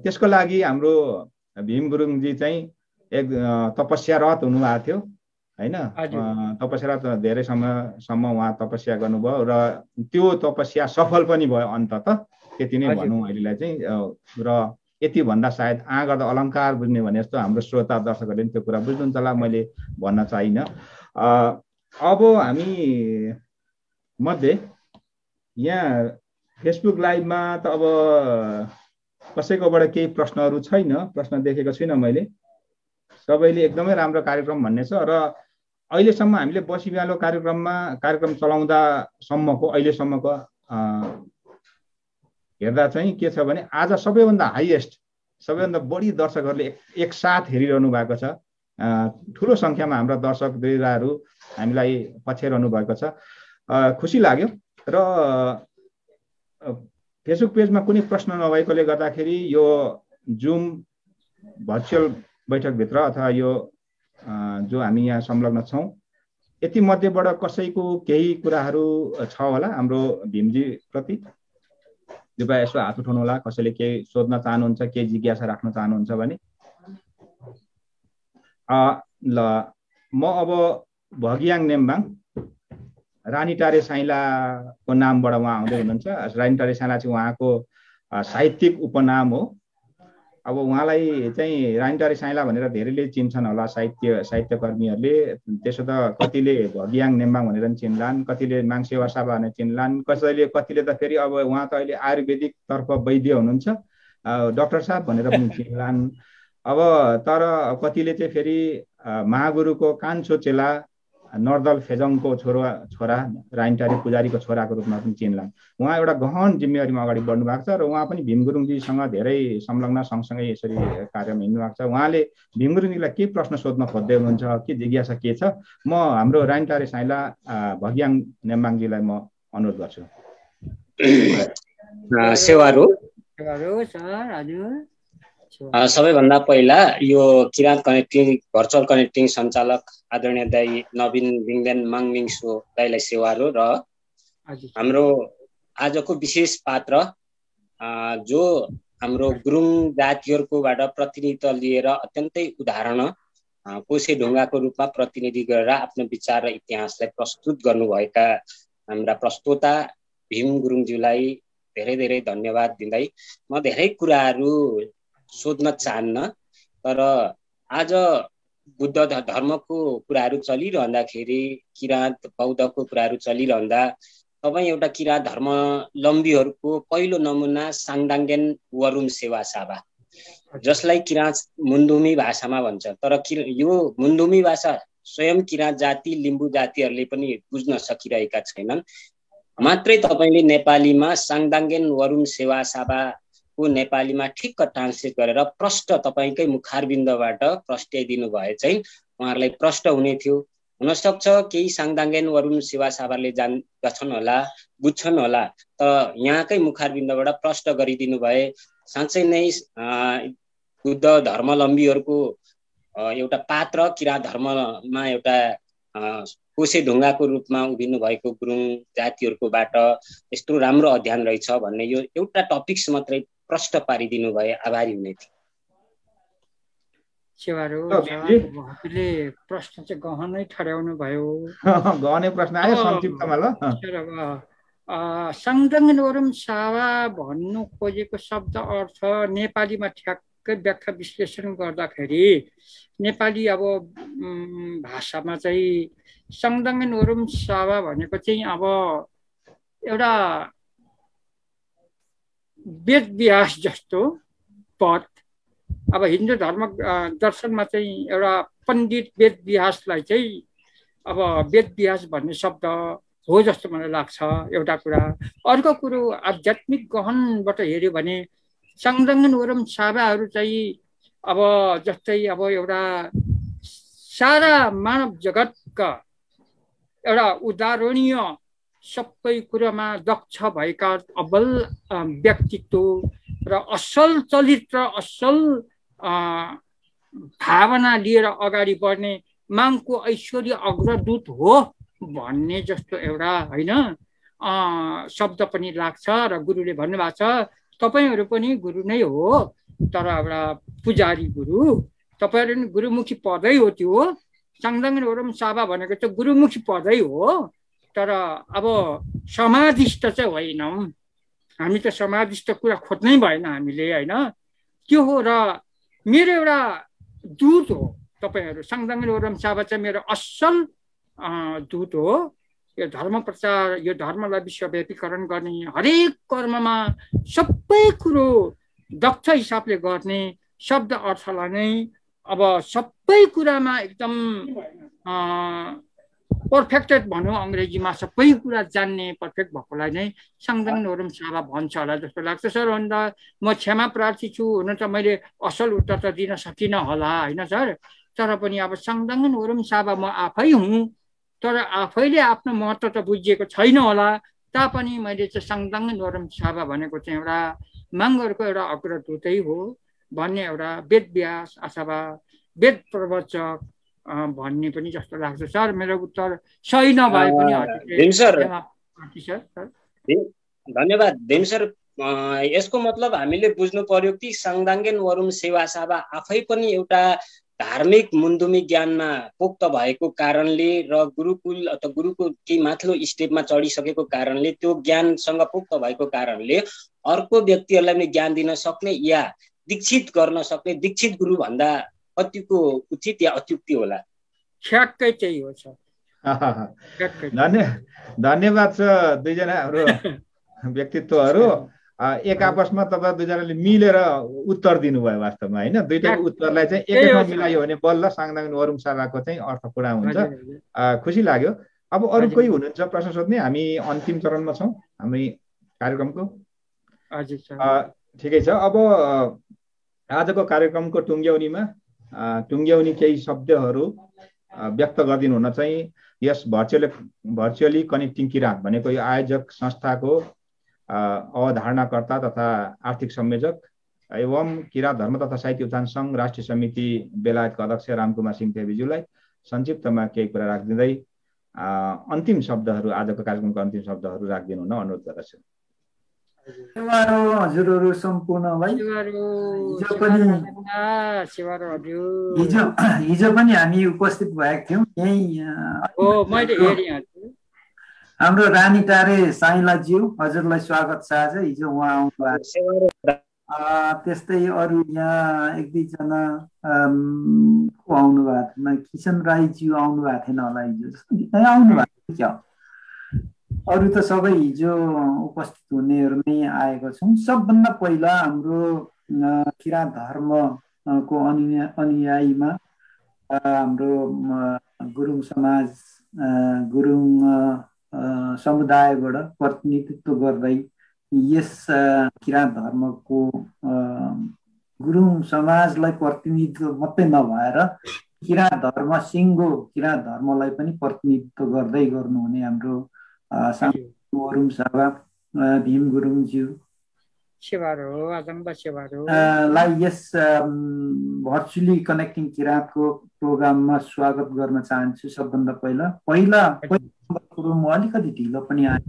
त्यसको लागि हाम्रो भीम गुरुङजी चाहिँ एक तपस्यारत हुनुभएको थियो होइन। तपस्यारत धेरै समयसम्म उहाँ तपस्या गर्नुभयो र त्यो तपस्या सफल पनि भयो अन्ततः, त्यति नै भनौँ अहिलेलाई चाहिँ। र यति भन्दा सायद गर्दा अलङ्कार बुझ्ने भने जस्तो हाम्रो श्रोता दर्शकहरूले पनि त्यो कुरा बुझ्नुहुन्छ होला, मैले भन्न चाहिनँ। अब हामी मध्ये यहाँ फेसबुक लाइभमा त अब कसैकोबाट केही प्रश्नहरू छैन, प्रश्न देखेको छुइनँ मैले। सबैले एकदमै राम्रो कार्यक्रम भन्ने छ। र अहिलेसम्म हामीले बसी बिहालो कार्यक्रम चलाउँदासम्मको अहिलेसम्मको हेर्दा चाहिँ के छ भने आज सबैभन्दा हाइएस्ट, सबैभन्दा बढी दर्शकहरूले एकसाथ हेरिरहनु भएको छ। ठुलो सङ्ख्यामा हाम्रा दर्शक वृन्दहरू हामीलाई पछ्याइरहनु भएको छ। खुसी लाग्यो। र फेसबुक पेजमा कुनै प्रश्न नभएकोले गर्दाखेरि यो जुम भर्चुअल बैठकभित्र अथवा यो जो हामी यहाँ संलग्न छौँ, यति मध्येबाट कसैको केही कुराहरू छ होला हाम्रो भीमजी प्रति? कृपया यसो हात उठाउनु होला। कसैले केही सोध्न चाहनुहुन्छ, केही जिज्ञासा राख्न चाहनुहुन्छ भने। ल, म अब भगियाङ नेम्बाङ रानीटारे साइलाको नामबाट उहाँ आउँदै हुनुहुन्छ। रानीटारे साइला चाहिँ उहाँको साहित्यिक उपनाम हो। अब उहाँलाई चाहिँ रानीटारे साइला भनेर धेरैले चिन्छन् होला साहित्यकर्मीहरूले। त्यसो त कतिले भगियाङ नेम्बाङ भनेर पनि चिन्लान्, कतिले माङसेवा साबा भनेर चिन्लान्, कतिले त फेरि अब उहाँ त अहिले आयुर्वेदिक तर्फ वैद्य हुनुहुन्छ, डाक्टर साहब भनेर पनि चिन्लान्। अब तर कतिले चाहिँ फेरि महागुरुको कान्छो चेला नर्दल फेजङको छोरा रानीटारे पुजारीको छोराको रूपमा पनि चिन्लान्। उहाँ एउटा गहन जिम्मेवारीमा अगाडि बढ्नु भएको छ र उहाँ पनि भीम गुरुङजीसँग धेरै संलग्न, सँगसँगै यसरी कार्यमा हिँड्नु भएको छ। उहाँले भीम गुरुङजीलाई के प्रश्न सोध्न खोज्दै हुनुहुन्छ, के जिज्ञासा के छ, म हाम्रो रानीटारे साइला भगियाङ नेम्बाङजीलाई म अनुरोध गर्छु। सबैभन्दा पहिला यो किराँत कनेक्टिङ भर्चुअल कनेक्टिङ सञ्चालक आदरणीय दाई नवीन बिङदेन माङमिङसो दाईलाई सेवाहरू र हाम्रो आजको विशेष पात्र जो हाम्रो गुरुङ जातिहरूकोबाट प्रतिनिधित्व लिएर अत्यन्तै उदाहरण कोसे ढुङ्गाको रूपमा प्रतिनिधि गरेर आफ्नो विचार र इतिहासलाई प्रस्तुत गर्नुभएका हाम्रा प्रस्तोता भीम गुरुङज्यूलाई धेरै धेरै धन्यवाद दिँदै म धेरै कुराहरू सोध्न चाहन्न, तर आज बुद्ध धर्मको कुराहरू चलिरहँदाखेरि, किराँत बौद्धको कुराहरू चलिरहँदा तपाईँ एउटा किराँत धर्मावलम्बीहरूको पहिलो नमुना साङदाङ्गेन वरुम सेवा साबा, जसलाई किराँत मुन्धुमी भाषामा भन्छ। तर यो मुन्धुमी भाषा स्वयं किराँत जाति लिम्बू जातिहरूले पनि बुझ्न सकिरहेका छैनन्। मात्रै तपाईँले नेपालीमा साङदाङ्गेन वरुम सेवा साबाको नेपालीमा ठिक्क ट्रान्सलेट गरेर प्रष्ट तपाईँकै मुखारबिन्दबाट प्रष्टाइदिनु भए चाहिँ उहाँहरूलाई प्रष्ट हुने थियो। हुनसक्छ केही साङदाङ्गेन वरुम सेवा साबाले जान्दछन् होला, बुझ्छन् होला, तर यहाँकै मुखारबिन्दबाट प्रष्ट गरिदिनु भए साँच्चै नै बुद्ध धर्मावलम्बीहरूको एउटा पात्र, किराँत धर्ममा एउटा कोसे ढुङ्गाको रूपमा उभिनु भएको गुरुङ जातिहरूकोबाट यस्तो राम्रो अध्ययन रहेछ भन्ने यो एउटा टपिक्स मात्रै प्रष्ट पारिदिनु भए आभारी हुने थियो। हजुरले प्रश्न चाहिँ गहनै ठड्याउनु भयो। गहनै प्रश्न आयो संक्षिप्तमा ल। साङदाङ्गेन वरुम सावा भन्नु खोजेको शब्द अर्थ नेपालीमा ठ्याक्कै व्याख्या विश्लेषण गर्दाखेरि नेपाली अब भाषामा चाहिँ साङदाङ्गेन वरुम सावा भनेको चाहिँ अब एउटा वेद व्यास जस्तो पद। अब हिन्दू धर्म दर्शनमा चाहिँ एउटा पण्डित वेद व्यासलाई चाहिँ अब वेद व्यास भन्ने शब्द हो जस्तो मलाई लाग्छ, एउटा कुरा। अर्को कुरो आध्यात्मिक गहनबाट हेऱ्यो भने साङदाङ्गेन वरुम साबाहरू चाहिँ अब जस्तै अब एउटा सारा मानव जगतका एउटा उदाहरणीय सबै कुरामा दक्ष भएका अब्बल व्यक्तित्व र असल चरित्र, असल भावना लिएर अगाडि बढ्ने माङको ऐश्वर्य अग्रदूत हो भन्ने जस्तो एउटा होइन शब्द पनि लाग्छ। र गुरुले भन्नुभएको छ तपाईँहरू पनि गुरु नै हो, तर एउटा पुजारी गुरु, तपाईँहरू पनि गुरुमुखी पदै हो। त्यो साङदाङ्गेन वरुम साबा भनेको चाहिँ गुरुमुखी पदै हो, तर अब समाधिष्ट चाहिँ होइनौँ हामी। त समाधिष्ट कुरा खोज्नै भएन हामीले होइन, त्यो हो। र मेरो एउटा दूत हो तपाईँहरू। साङदाङ्गेन वरुम साबा चाहिँ मेरो असल दूत हो। यो धर्म प्रचार, यो धर्मलाई विश्वव्यापीकरण गर्ने, हरेक कर्ममा सबै कुरो दक्ष हिसाबले गर्ने, शब्द अर्थलाई नै अब सबै कुरामा एकदम पर्फेक्टेड भनौँ अङ्ग्रेजीमा, सबै कुरा जान्ने पर्फेक्ट भएकोलाई नै साङदाङ्गेन वरुम साबा भन्छ होला जस्तो लाग्छ सर। अन्त म क्षमा प्रार्थी छु, हुन त मैले असल उत्तर त दिन सकिनँ होला होइन सर, तर पनि अब साङदाङ्गेन वरुम साबा म आफै हुँ, तर आफैले आफ्नो महत्त्व त बुझिएको छैन होला। तापनि मैले चाहिँ साङदाङ्गेन वरुम साबा भनेको चाहिँ एउटा माङहरूको एउटा अग्रदूतै हो भन्ने एउटा वेद व्यास अथवा वेद प्रवचक भन्ने पनि जस्तो लाग्छ सर। मेरो उत्तर सही नभए पनि धन्यवाद देम सर। यसको मतलब हामीले बुझ्नु पर्यो कि साङदाङ्गेन वरुम सेवा साबा आफै पनि एउटा धार्मिक मुन्धुमी ज्ञानमा पोक्त भएको कारणले र गुरुकुल अथवा गुरुको केही माथिल्लो स्टेपमा चढिसकेको कारणले, त्यो ज्ञानसँग पोक्त भएको कारणले अर्को व्यक्तिहरूलाई पनि ज्ञान दिन सक्ने या दीक्षित गर्न सक्ने दीक्षित गुरु भन्दा कतिको उचित या अत्युक्ति होला? ठ्याक्कै त्यही हो सर। धन्यवाद छ दुईजना हाम्रो व्यक्तित्वहरू। एक आपसमा तपाईँ दुईजनाले मिलेर उत्तर दिनुभयो वास्तवमा होइन। दुईटाको उत्तरलाई चाहिँ एकैमा मिलायो भने बल्ल साङदाङ्गेन वरुम साबाको चाहिँ अर्थपूर्ण हुन्छ। खुसी लाग्यो। अब अरू कोही हुनुहुन्छ प्रश्न सोध्ने? हामी अन्तिम चरणमा छौँ हामी कार्यक्रमको। ठिकै छ। अब आजको कार्यक्रमको टुङ्ग्याउने केही शब्दहरू व्यक्त गरिदिनु हुन चाहिँ यस भर्चुअली कनेक्टिङ किराँत भनेको यो आयोजक संस्थाको अवधारणाकर्ता तथा आर्थिक संयोजक एवं किराँत धर्म तथा साहित्य उत्थान सङ्घ राष्ट्रिय समिति बेलायतका अध्यक्ष रामकुमार सिंहदेवीज्यूलाई संक्षिप्तमा केही कुरा राखिदिँदै अन्तिम शब्दहरू, आजको कार्यक्रमको अन्तिम शब्दहरू राखिदिनु हुन अनुरोध गर्दछु। हजुरहरू सम्पूर्णलाई हिजो पनि हामी उपस्थित भएका थियौँ यहीँ। हाम्रो रानी टारे साइलाज्यू हजुरलाई स्वागत छ। आज हिजो उहाँ आउनुभएको त्यस्तै अरू यहाँ एक दुईजना को आउनु भएको थिएन, किशन राईज्यू आउनु भएको थिएन होला हिजो, आउनु भएको थियो क्या। अरू त सबै हिजो उपस्थित हुनेहरू नै आएको छौँ। सबभन्दा पहिला हाम्रो किराँत धर्मको अनुयायीमा हाम्रो गुरुङ समाज, गुरुङ समुदायबाट प्रतिनिधित्व गर्दै यस किराँत धर्मको गुरुङ समाजलाई प्रतिनिधित्व मात्रै नभएर किराँत धर्म सिङ्गो किराँत धर्मलाई पनि प्रतिनिधित्व गर्दै गर्नुहुने हाम्रो वरुण सभा भीम गुरुङज्यू लाई यस भर्चुअली कनेक्टिङ किराँतको प्रोग्राममा स्वागत गर्न चाहन्छु। सबभन्दा पहिला कुरो म अलिकति ढिलो पनि आएँ,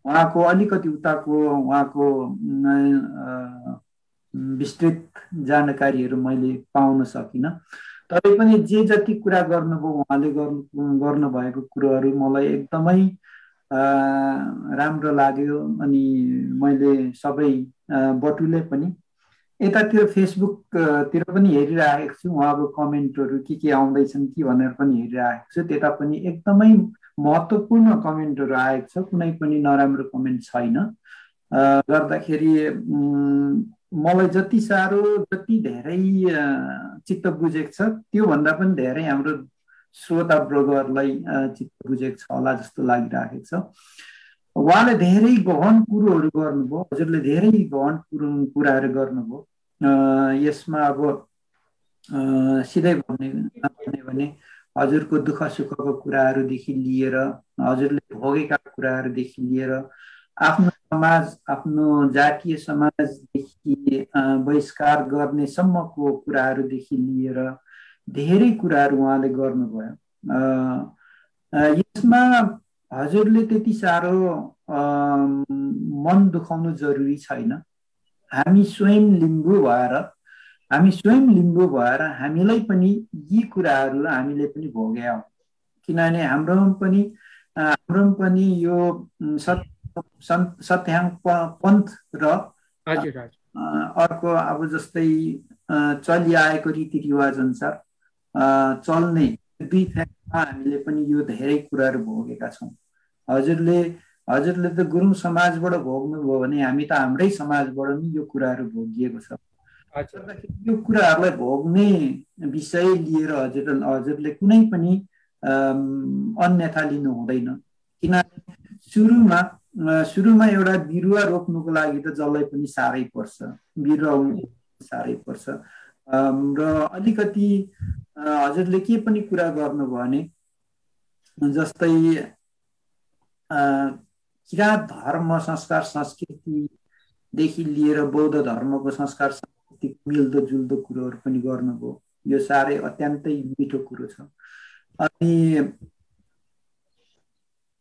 उहाँको अलिकति उताको उहाँको विस्तृत जानकारीहरू मैले पाउन सकिनँ। तरै पनि जे जति कुरा गर्नुभयो उहाँले गर्नुभएको कुरोहरू मलाई एकदमै राम्रो लाग्यो। अनि मैले सबै बटुले पनि यतातिर फेसबुकतिर पनि हेरिरहेको छु, उहाँको कमेन्टहरू के आउँदैछन् कि भनेर पनि हेरिरहेको छु। त्यता पनि एकदमै महत्त्वपूर्ण कमेन्टहरू आएको छ, कुनै पनि नराम्रो कमेन्ट छैन। गर्दाखेरि मलाई जति साह्रो जति धेरै चित्त बुझेको छ त्योभन्दा पनि धेरै हाम्रो श्रोतावर्गहरूलाई चित्त बुझेको छ होला जस्तो लागिरहेको छ। उहाँले धेरै गहन कुरोहरू गर्नुभयो, हजुरले धेरै गहन कुराहरू गर्नुभयो। यसमा अब सिधै भन्ने भने हजुरको दुःख सुखको कुराहरूदेखि लिएर हजुरले भोगेका कुराहरूदेखि लिएर आफ्नो समाज, आफ्नो जातीय समाजदेखि बहिष्कार गर्नेसम्मको कुराहरूदेखि लिएर धेरै कुराहरू उहाँले गर्नुभयो। यसमा हजुरले त्यति साह्रो मन दुखाउनु जरुरी छैन। हामी स्वयं लिम्बू भएर हामीलाई पनि यी कुराहरू हामीले पनि भोग्यौँ, किनभने हाम्रो पनि यो सत्याङ पन्थ र अर्को अब जस्तै चलिआएको रीतिरिवाज अनुसार चल्ने दुई फ्याक्टमा हामीले पनि यो धेरै कुराहरू भोगेका छौँ। हजुरले त गुरुङ समाजबाट भोग्नुभयो भने हामी त हाम्रै समाजबाट नि यो कुराहरू भोगिएको छ। यो कुराहरूलाई भोग्ने विषय लिएर हजुरले कुनै पनि अन्यथा लिनु हुँदैन, किनभने सुरुमा एउटा बिरुवा रोप्नुको लागि त जसलाई पनि साह्रै पर्छ, बिरुवा साह्रै पर्छ। र अलिकति हजुरले के पनि कुरा गर्नुभयो भने जस्तै किराँत धर्म संस्कार संस्कृतिदेखि लिएर बौद्ध धर्मको संस्कार संस्कृति मिल्दो जुल्दो कुरोहरू पनि गर्नुभयो। यो साह्रै अत्यन्तै मिठो कुरो छ। अनि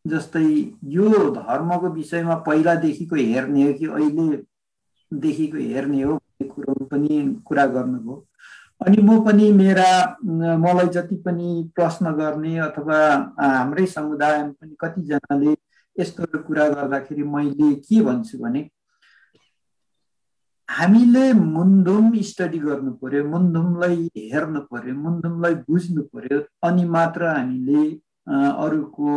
जस्तै यो धर्मको विषयमा पहिलादेखिको हेर्ने हो कि अहिलेदेखिको हेर्ने हो भन्ने कुरो पनि कुरा गर्नुभयो। अनि म पनि मलाई जति पनि प्रश्न गर्ने अथवा हाम्रै समुदायमा पनि कतिजनाले यस्तो कुरा गर्दाखेरि मैले के भन्छु भने हामीले मुन्धुम स्टडी गर्नु पर्यो, मुन्धुमलाई हेर्नु पर्यो, मुन्धुमलाई बुझ्नु पर्यो, अनि मात्र हामीले अरूको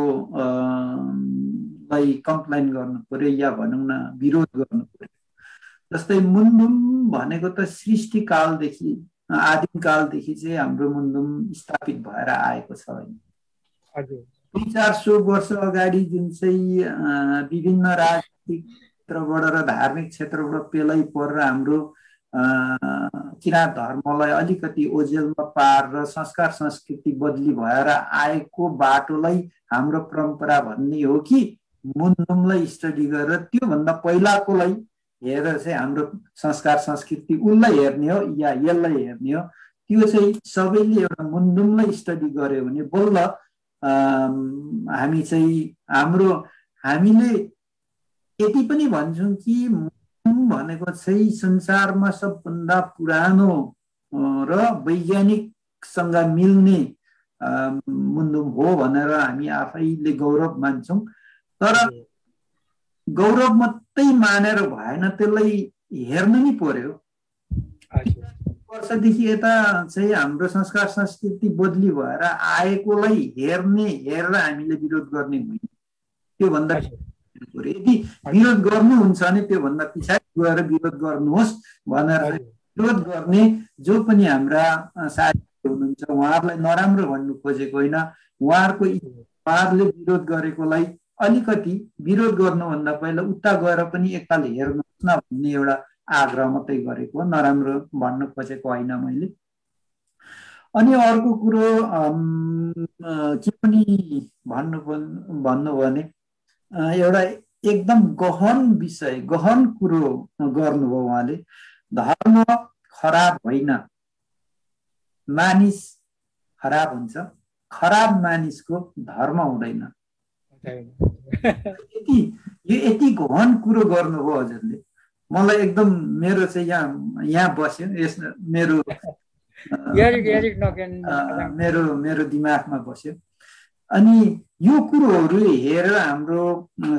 लाई कम्प्लेन गर्नु पर्यो या भनौँ न विरोध गर्नु पर्यो। जस्तै मुन्धुम भनेको त सृष्टिकालदेखि आदिमकालदेखि चाहिँ हाम्रो मुन्धुम स्थापित भएर आएको छ। 300-400 वर्ष अगाडि जुन चाहिँ विभिन्न राजनीतिक क्षेत्रबाट र धार्मिक क्षेत्रबाट पेलै परेर हाम्रो किराँत धर्मलाई अलिकति ओझेलमा पारेर संस्कार संस्कृति बदली भएर आएको बाटोलाई हाम्रो परम्परा भन्ने हो कि मुन्धुमलाई स्टडी गरेर त्योभन्दा पहिलाकोलाई हेरेर चाहिँ हाम्रो संस्कार संस्कृति उसलाई हेर्ने हो या यसलाई हेर्ने हो? त्यो चाहिँ सबैले एउटा मुन्धुमलाई स्टडी गर्यो भने बल्ल हामीले यति पनि भन्छौँ कि मुन्धुम भनेको चाहिँ संसारमा सबभन्दा पुरानो र वैज्ञानिकसँग मिल्ने मुन्धुम हो भनेर हामी आफैले गौरव मान्छौँ। तर गौरव मात्रै मानेर भएन, त्यसलाई हेर्नु नि पर्यो। वर्षदेखि यता चाहिँ हाम्रो संस्कार संस्कृति बदली भएर आएकोलाई हेरेर हामीले विरोध गर्ने होइन। त्योभन्दा यदि विरोध गर्नुहुन्छ भने त्योभन्दा पछाडि गएर विरोध गर्नुहोस् भनेर विरोध गर्ने जो पनि हाम्रा साथीहरू हुनुहुन्छ उहाँहरूलाई नराम्रो भन्नु खोजेको होइन। उहाँहरूले विरोध गरेकोलाई अलिकति विरोध गर्नुभन्दा पहिला उता गएर पनि एकताल हेर्नुहोस् न भन्ने एउटा आग्रह मात्रै गरेको, नराम्रो भन्न खोजेको होइन मैले। अनि अर्को कुरो के पनि भन्नु भने एउटा एकदम गहन विषय, गहन कुरो गर्नुभयो उहाँले। धर्म खराब होइन, मानिस खराब हुन्छ, खराब मानिसको धर्म हुँदैन। यति गहन कुरो गर्नुभयो हजुरले। मलाई एकदम मेरो चाहिँ यहाँ बस्यो, यस मेरो दिमागमा बस्यो। अनि यो कुरोहरू हेरेर हाम्रो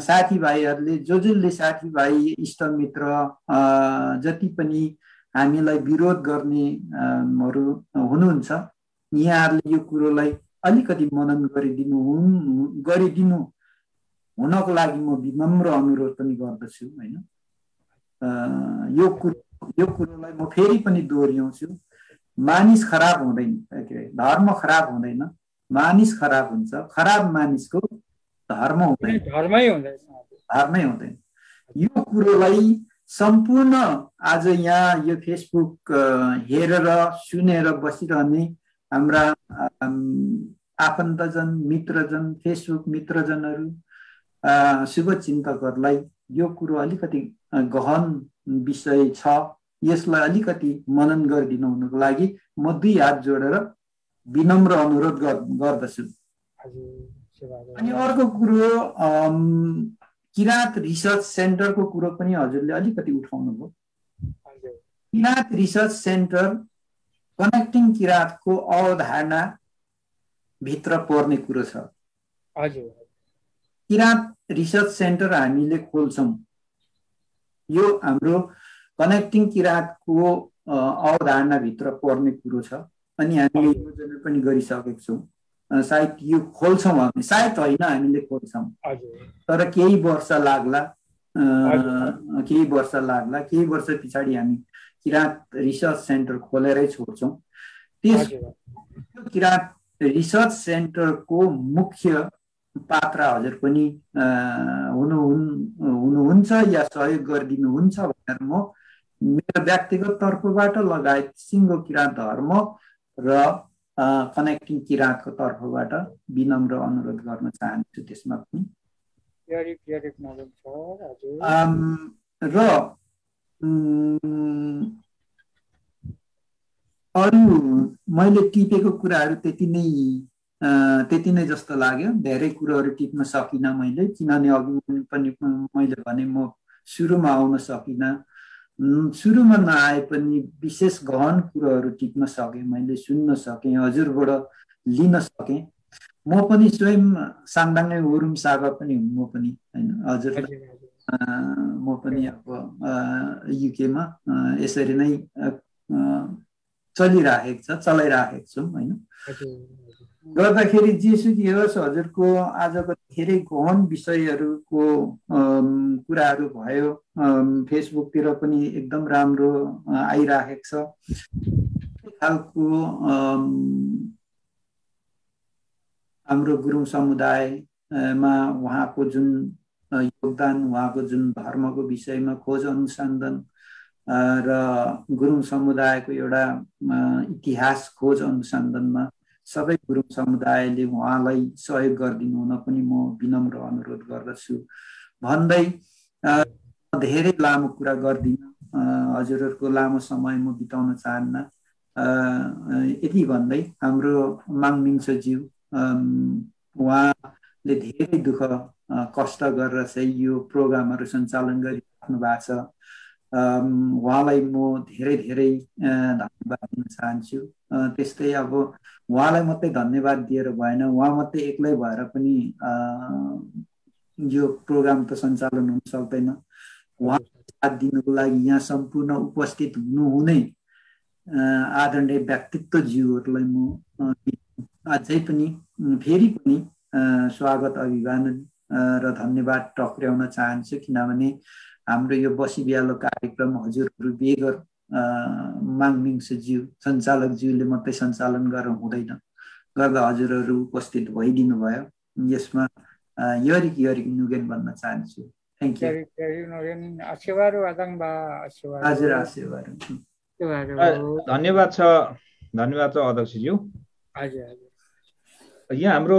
साथीभाइहरूले जसले साथीभाइ इष्टमित्र जति पनि हामीलाई विरोध गर्नेहरू हुनुहुन्छ यहाँहरूले यो कुरोलाई अलिकति मनन गरिदिनु हुनको लागि म विनम्र अनुरोध पनि गर्दछु हैन। यो कुरोलाई म फेरि पनि दोहोऱ्याउँछु। मानिस खराब हुँदैन, धर्म खराब हुँदैन, मानिस खराब हुन्छ, खराब मानिसको धर्म हुँदैन, धर्मै हुँदैन। यो कुरोलाई सम्पूर्ण आज यहाँ यो फेसबुक हेरेर सुनेर बसिरहने हाम्रा आफन्तजन मित्रजन फेसबुक मित्रजनहरू शुभचिन्तकहरूलाई यो कुरो अलिकति गहन विषय छ, यसलाई अलिकति मनन गरिदिनु हुनुको लागि म दुई हात जोडेर विनम्र अनुरोध गर्दछु। अनि अर्को कुरो किराँत रिसर्च सेन्टरको कुरो पनि हजुरले अलिकति उठाउनु भयो। किराँत रिसर्च सेन्टर कनेक्टिङ किराँतको अवधारणा भित्र पर्ने कुरो छ। किराँत रिसर्च सेन्टर हामीले खोल्छौँ, यो हाम्रो कनेक्टिङ किराँतको अवधारणा भित्र पर्ने कुरो छ। अनि हामीले योजना पनि गरिसकेका छौँ। सायद यो खोल्छौँ हामी, सायद होइन हामीले खोल्छौँ, तर केही वर्ष लाग्ला, केही वर्ष पछाडि हामी किराँत रिसर्च सेन्टर खोलेरै छोड्छौँ। त्यस किराँत रिसर्च सेन्टरको मुख्य पात्र हजुर पनि हुनुहुन्छ या सहयोग गरिदिनुहुन्छ भनेर म मेरो व्यक्तिगत तर्फबाट लगायत सिङ्गो किराँत धर्म र कनेक्टिङ किराँतको तर्फबाट विनम्र अनुरोध गर्न चाहन्छु। त्यसमा पनि र अरू मैले टिपेको कुराहरू त्यति नै जस्तो लाग्यो। धेरै कुरोहरू टिप्न सकिनँ मैले, किनभने अघि पनि मैले भने म सुरुमा आउन सकिनँ। सुरुमा नआए पनि विशेष गहन कुरोहरू टिप्न सकेँ, मैले सुन्न सकेँ, हजुरबाट लिन सकेँ। म पनि स्वयं साङदाङै उरुम सागा पनि हुँ, म पनि होइन हजुर, म पनि अब युकेमा यसरी नै चलाइराखेको छौँ होइन। गर्दाखेरि जेसुकै होस् हजुरको आजको धेरै गहन विषयहरूको कुराहरू भयो, फेसबुकतिर पनि एकदम राम्रो आइराखेको छ। खालको हाम्रो गुरुङ समुदायमा उहाँको जुन योगदान, उहाँको जुन धर्मको विषयमा खोज अनुसन्धान र गुरुङ समुदायको एउटा इतिहास खोज अनुसन्धानमा सबै गुरुङ समुदायले उहाँलाई सहयोग गरिदिनु हुन पनि म विनम्र अनुरोध गर्दछु भन्दै धेरै लामो कुरा गर्दिनँ, हजुरहरूको लामो समय म बिताउन चाहन्न। यति भन्दै हाम्रो माङमिङसज्यू उहाँले धेरै दुःख कष्ट गरेर चाहिँ यो प्रोग्रामहरू सञ्चालन गरिराख्नु भएको छ। उहाँलाई म धेरै धेरै धन्यवाद दिन चाहन्छु। त्यस्तै अब उहाँलाई मात्रै धन्यवाद दिएर भएन, उहाँ मात्रै एक्लै भएर पनि यो प्रोग्राम त सञ्चालन हुन सक्दैन। उहाँ साथ दिनुको लागि यहाँ सम्पूर्ण उपस्थित हुनुहुने आदरणीय व्यक्तित्वज्यूहरूलाई म अझै पनि फेरि पनि स्वागत अभिवादन र धन्यवाद टक्र्याउन चाहन्छु, किनभने हाम्रो यो बसी बिहालो कार्यक्रम हजुरहरू बेगर माङमिङज्यू सञ्चालकज्यूले मात्रै सञ्चालन गरेर हुँदैन, गर्दा हजुरहरू उपस्थित भइदिनु भयो। यसमा यरिक नुगेन भन्न चाहन्छु। Thank you. हजुर आशीर्वाद। धन्यवाद छ अध्यक्षज्यू। यहाँ हाम्रो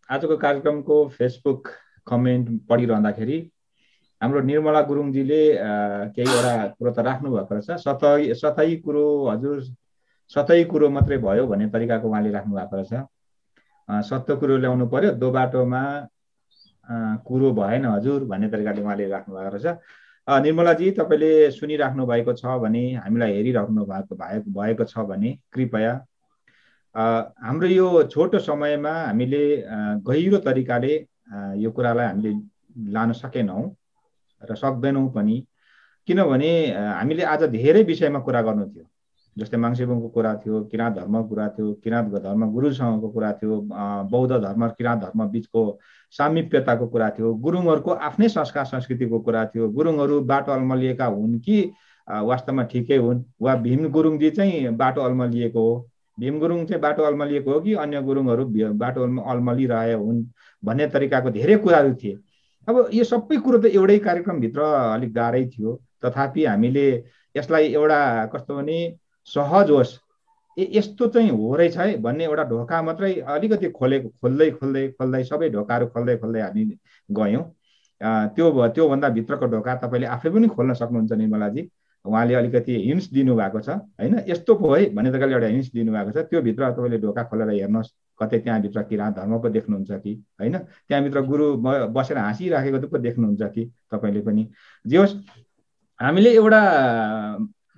आजको कार्यक्रमको फेसबुक कमेन्ट पढिरहँदाखेरि हाम्रो निर्मला गुरुङजीले केहीवटा कुरो त राख्नु भएको रहेछ। सतै कुरो मात्रै भयो भन्ने तरिकाको उहाँले राख्नु भएको रहेछ। सत्य कुरो ल्याउनु पर्यो, दो बाटोमा कुरो भएन हजुर भन्ने तरिकाले उहाँले राख्नु भएको रहेछ। निर्मलाजी, तपाईँले सुनिराख्नु भएको छ भने, हामीलाई हेरिराख्नु भएको छ भने कृपया हाम्रो यो छोटो समयमा हामीले गहिरो तरिकाले यो कुरालाई हामीले लान सकेनौँ र सक्दैनौँ पनि, किनभने हामीले आज धेरै विषयमा कुरा गर्नु थियो। जस्तै माङसेबुङको कुरा थियो, किराँत धर्मको कुरा थियो, किराँत धर्म गुरुसँगको कुरा थियो, बौद्ध धर्म किराँत धर्म बिचको सामिप्यताको कुरा थियो, गुरुङहरूको आफ्नै संस्कार संस्कृतिको कुरा थियो, गुरुङहरू बाटो अल्मलिएका हुन् कि वास्तवमा ठिकै हुन्, वा भीम गुरुङजी चाहिँ बाटो अल्मलिएको हो, भीम गुरुङ चाहिँ बाटो अल्मलिएको हो कि अन्य गुरुङहरू बाटो अल्मलिरहे हुन् भन्ने तरिकाको धेरै कुराहरू थिए। अब यो सबै कुरो त एउटै कार्यक्रमभित्र अलिक गाह्रै थियो, तथापि हामीले यसलाई एउटा कस्तो भने सहज होस्, यस्तो चाहिँ हो रहेछ है भन्ने एउटा ढोका मात्रै अलिकति खोल्दै सबै ढोकाहरू खोल्दै हामी गयौँ। त्योभन्दा भित्रको ढोका तपाईँले आफै पनि खोल्न सक्नुहुन्छ निर्मलाजी। उहाँले अलिकति हिन्ट्स दिनुभएको छ होइन, यस्तो पो है भन्ने तरिकाले एउटा हिन्ट्स दिनुभएको छ। त्योभित्र तपाईँले ढोका खोलेर हेर्नुहोस्, कतै त्यहाँभित्र किराँत धर्म पो देख्नुहुन्छ कि होइन, त्यहाँभित्र गुरु बसेर हाँसिराखेको पो देख्नुहुन्छ कि तपाईँले पनि। जे होस्, हामीले एउटा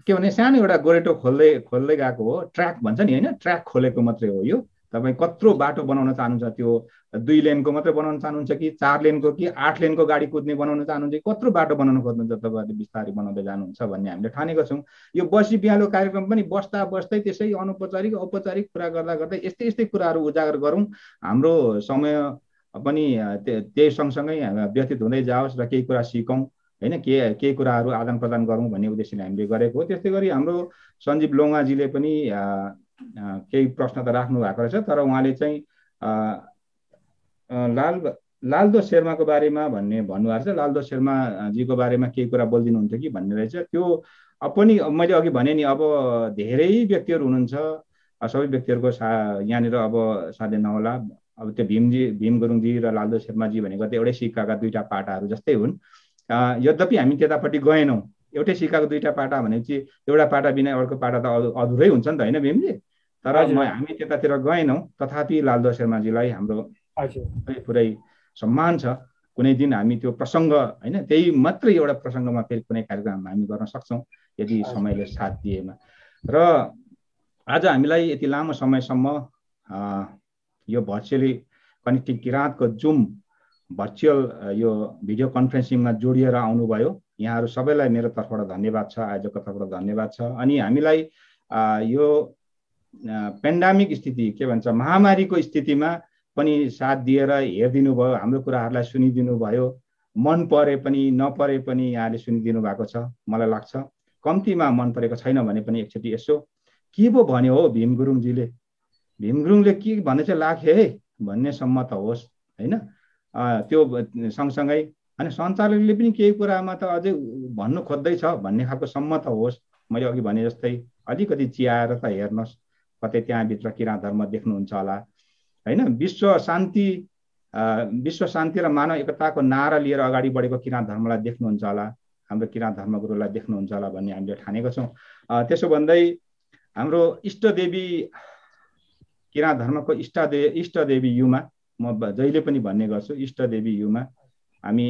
के भने सानो एउटा गोरेटो खोल्दै गएको हो, ट्र्याक भन्छ नि होइन, ट्र्याक खोलेको मात्रै हो यो। तपाईँ कत्रो बाटो बनाउन चाहनुहुन्छ, त्यो 2 लेनको मात्रै बनाउन चाहनुहुन्छ कि 4 लेनको कि 8 लेनको गाडी कुद्ने बनाउन चाहनुहुन्छ कि कत्रो बाटो बनाउन खोज्नुहुन्छ, तपाईँहरूले बिस्तारै बनाउँदै जानुहुन्छ भन्ने हामीले ठानेको छौँ। यो बसी बिहालो कार्यक्रम पनि बस्दै त्यसै अनौपचारिक औपचारिक कुरा गर्दा यस्तै कुराहरू उजागर गरौँ। हाम्रो समय पनि त्यही सँगसँगै व्यतीत हुँदै जाओस् र केही कुरा सिकौँ होइन, केही कुराहरू आदान प्रदान गरौँ भन्ने उद्देश्यले हामीले गरेको हो। त्यस्तै गरी हाम्रो सञ्जीव लोङाजीले पनि केही प्रश्न त राख्नु भएको रहेछ, तर उहाँले चाहिँ लालदो शेर्माको बारेमा भन्नुभएको छ। लालदो शेर्माजीको बारेमा केही कुरा बोलिदिनुहुन्छ कि भन्ने रहेछ। त्यो पनि मैले अघि भने नि, अब धेरै व्यक्तिहरू हुनुहुन्छ, सबै व्यक्तिहरूको यहाँनिर अब साध्य नहोला। अब त्यो भीम गुरुङजी र लालदो शेर्माजी भनेको त एउटै सिक्काका दुईटा पाटाहरू जस्तै हुन्। यद्यपि हामी त्यतापट्टि गएनौँ। एउटै सिक्काको दुईटा पाटा भनेपछि एउटा पाटा बिना अर्को पाटा त अधुरै हुन्छ नि त होइन भीमजी, तर हामी त्यतातिर गएनौँ। तथापि लालदो शेर्माजीलाई हाम्रो पुरै सम्मान छ। कुनै दिन हामी त्यो प्रसङ्ग होइन, त्यही मात्रै एउटा प्रसङ्गमा फेरि कुनै कार्यक्रम हामी गर्न सक्छौँ यदि समयले साथ दिएमा। र आज हामीलाई यति लामो समयसम्म यो भर्चुअली कनेक्टिङ किराँतको जुम भर्चुअल यो भिडियो कन्फरेन्सिङमा जोडिएर आउनुभयो। यहाँहरू सबैलाई मेरो तर्फबाट धन्यवाद छ, आयोजकको तर्फबाट धन्यवाद छ। अनि हामीलाई यो पेन्डामिक स्थिति के भन्छ, महामारीको स्थितिमा पनि साथ दिएर हेरिदिनु भयो, हाम्रो कुराहरूलाई सुनिदिनु भयो। मन परे पनि नपरे पनि यहाँले सुनिदिनु भएको छ। मलाई लाग्छ कम्तीमा मन परेको छैन भने पनि एकचोटि यसो के पो भन्यो हो भीम गुरुङजीले, भीम गुरुङले के भन्ने चाहिँ लाग्यो है भन्नेसम्म त होस् होइन। त्यो सँगसँगै अनि सञ्चालकले पनि केही कुरामा त अझै भन्नु खोज्दैछ भन्ने खालको सम्म त होस्। मैले अघि भने जस्तै अलिकति चियाएर त हेर्नुहोस्, कतै त्यहाँभित्र किराँत धर्म देख्नुहुन्छ होला होइन। विश्व शान्ति र मानव एकताको नारा लिएर अगाडि बढेको किराँत धर्मलाई देख्नुहुन्छ होला, हाम्रो किराँत धर्मगुरुलाई देख्नुहुन्छ होला भन्ने हामीले ठानेको छौँ। त्यसो भन्दै हाम्रो इष्टदेवी किराँत धर्मको इष्टदेवी युमा, म जहिले पनि भन्ने गर्छु, इष्टदेवी युमा। हामी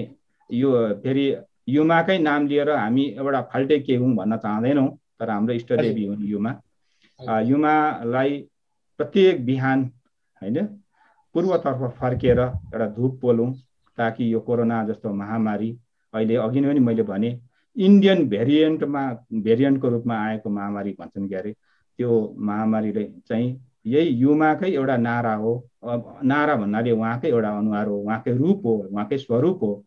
यो फेरि युमाकै नाम लिएर हामी एउटा फाल्टै के हौँ भन्न चाहँदैनौँ, तर हाम्रो इष्टदेवी हुन् युमा। युमालाई प्रत्येक बिहान होइन पूर्वतर्फ फर्केर एउटा धूप पोलौँ, ताकि यो कोरोना जस्तो महामारी अहिले अघि नै पनि मैले भने इन्डियन भेरिएन्टको रूपमा आएको महामारी भन्छन् के अरे, त्यो महामारीले चाहिँ यही युमाकै एउटा नारा हो। नारा भन्नाले उहाँकै एउटा अनुहार हो, उहाँकै रूप हो, उहाँकै स्वरूप हो।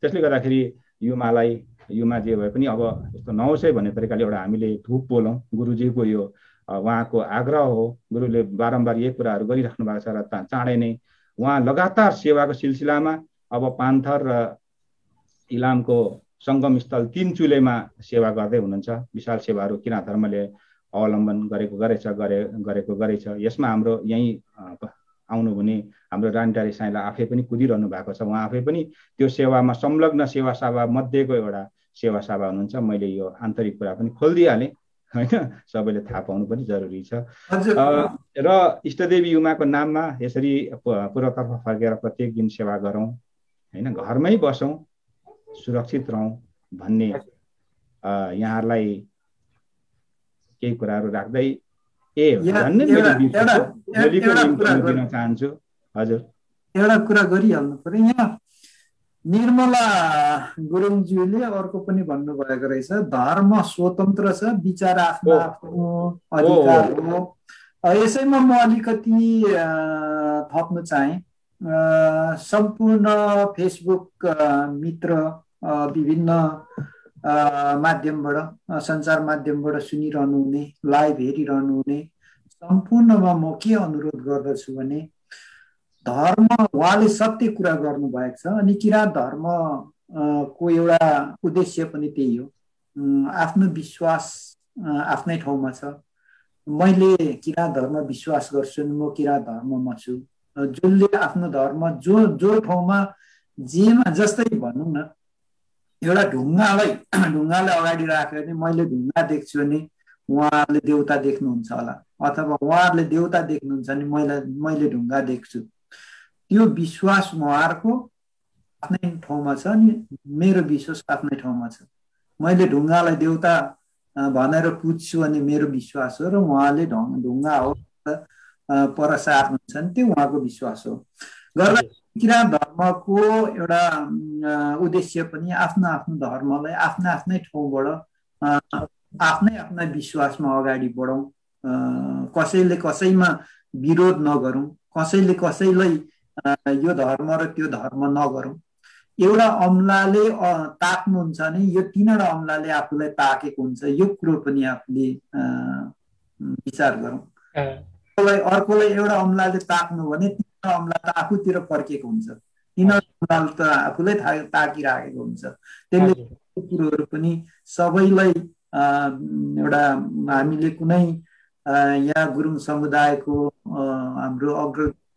त्यसले गर्दाखेरि युमा जे भए पनि अब यस्तो नहोस् है भन्ने तरिकाले एउटा हामीले धुप बोलौँ। गुरुजीको यो उहाँको आग्रह हो। गुरुले बारम्बार यही कुराहरू गरिराख्नु भएको छ र चाँडै नै उहाँ लगातार सेवाको सिलसिलामा अब पान्थर र इलामको सङ्गम स्थल तिनचुलेमा सेवा गर्दै हुनुहुन्छ। विशाल सेवाहरू किराँत धर्मले अवलम्बन गरेको गरेछ। यसमा हाम्रो यहीँ आउनु भने हाम्रो रानीटारी साईलाई आफै पनि कुदिरहनु भएको छ। उहाँ आफै पनि त्यो सेवामा संलग्न सेवासावा मध्येको एउटा सेवासावा हुनुहुन्छ। मैले यो आन्तरिक कुरा पनि खोलिदिइहालेँ होइन, सबैले थाहा पाउनु पनि जरुरी छ। र इष्टदेवी युमाको नाममा यसरी पूर्वतर्फ फर्केर प्रत्येक दिन सेवा गरौँ होइन, घरमै बसौँ, सुरक्षित रहौँ भन्ने यहाँहरूलाई केही कुराहरू राख्दै दिन चाहन्छु। हजुर, एउटा कुरा गरिहाल्नु पर्यो। यहाँ निर्मला गुरुङज्यूले अर्को पनि भन्नुभएको रहेछ, धर्म स्वतन्त्र छ, विचार आफ्नो आफ्नो अधिकार हो। यसैमा म अलिकति थप्न चाहे। सम्पूर्ण फेसबुक मित्र विभिन्न माध्यमबाट, सञ्चार माध्यमबाट सुनिरहनु हुने, लाइभ हेरिरहनु हुने सम्पूर्णमा म के अनुरोध गर्दछु भने धर्म, उहाँले सत्य कुरा गर्नुभएको छ अनि किराँत धर्मको एउटा उद्देश्य पनि त्यही हो। आफ्नो विश्वास आफ्नै ठाउँमा छ। मैले किराँत धर्म विश्वास गर्छु, म किराँत धर्ममा छु। जसले आफ्नो धर्म जो ठाउँमा जेमा, जस्तै भनौँ न, एउटा ढुङ्गालाई अगाडि राखेर नि मैले ढुङ्गा देख्छु भने उहाँहरूले देउता देख्नुहुन्छ होला, अथवा उहाँहरूले देउता देख्नुहुन्छ भने मैले ढुङ्गा देख्छु। त्यो विश्वास उहाँहरूको आफ्नै ठाउँमा छ अनि मेरो विश्वास आफ्नै ठाउँमा छ। मैले ढुङ्गालाई देउता भनेर पुज्छु अनि मेरो विश्वास हो, र उहाँले ढुङ्गा हो पर सार्नुहुन्छ नि त्यो उहाँको विश्वास हो। गर्दा किराँत धर्मको एउटा उद्देश्य पनि आफ्नो आफ्नो धर्मलाई आफ्नै ठाउँबाट आफ्नै विश्वासमा अगाडि बढौँ। कसैले कसैमा विरोध नगरौँ, कसैले कसैलाई यो धर्म र त्यो धर्म नगरौँ। एउटा अमलाले ताक्नुहुन्छ भने यो तीनवटा अमलाले आफूलाई ताकेको हुन्छ, यो कुरो पनि आफूले विचार गरौँ। अर्कोलाई एउटा अमलाले ताक्नु भने तीनवटा अमला त आफूतिर फर्केको हुन्छ, तीनवटा अमलाले त आफूलाई ताकिराखेको हुन्छ। त्यसले कुरोहरू पनि सबैलाई एउटा हामीले कुनै यहाँ गुरुङ समुदायको हाम्रो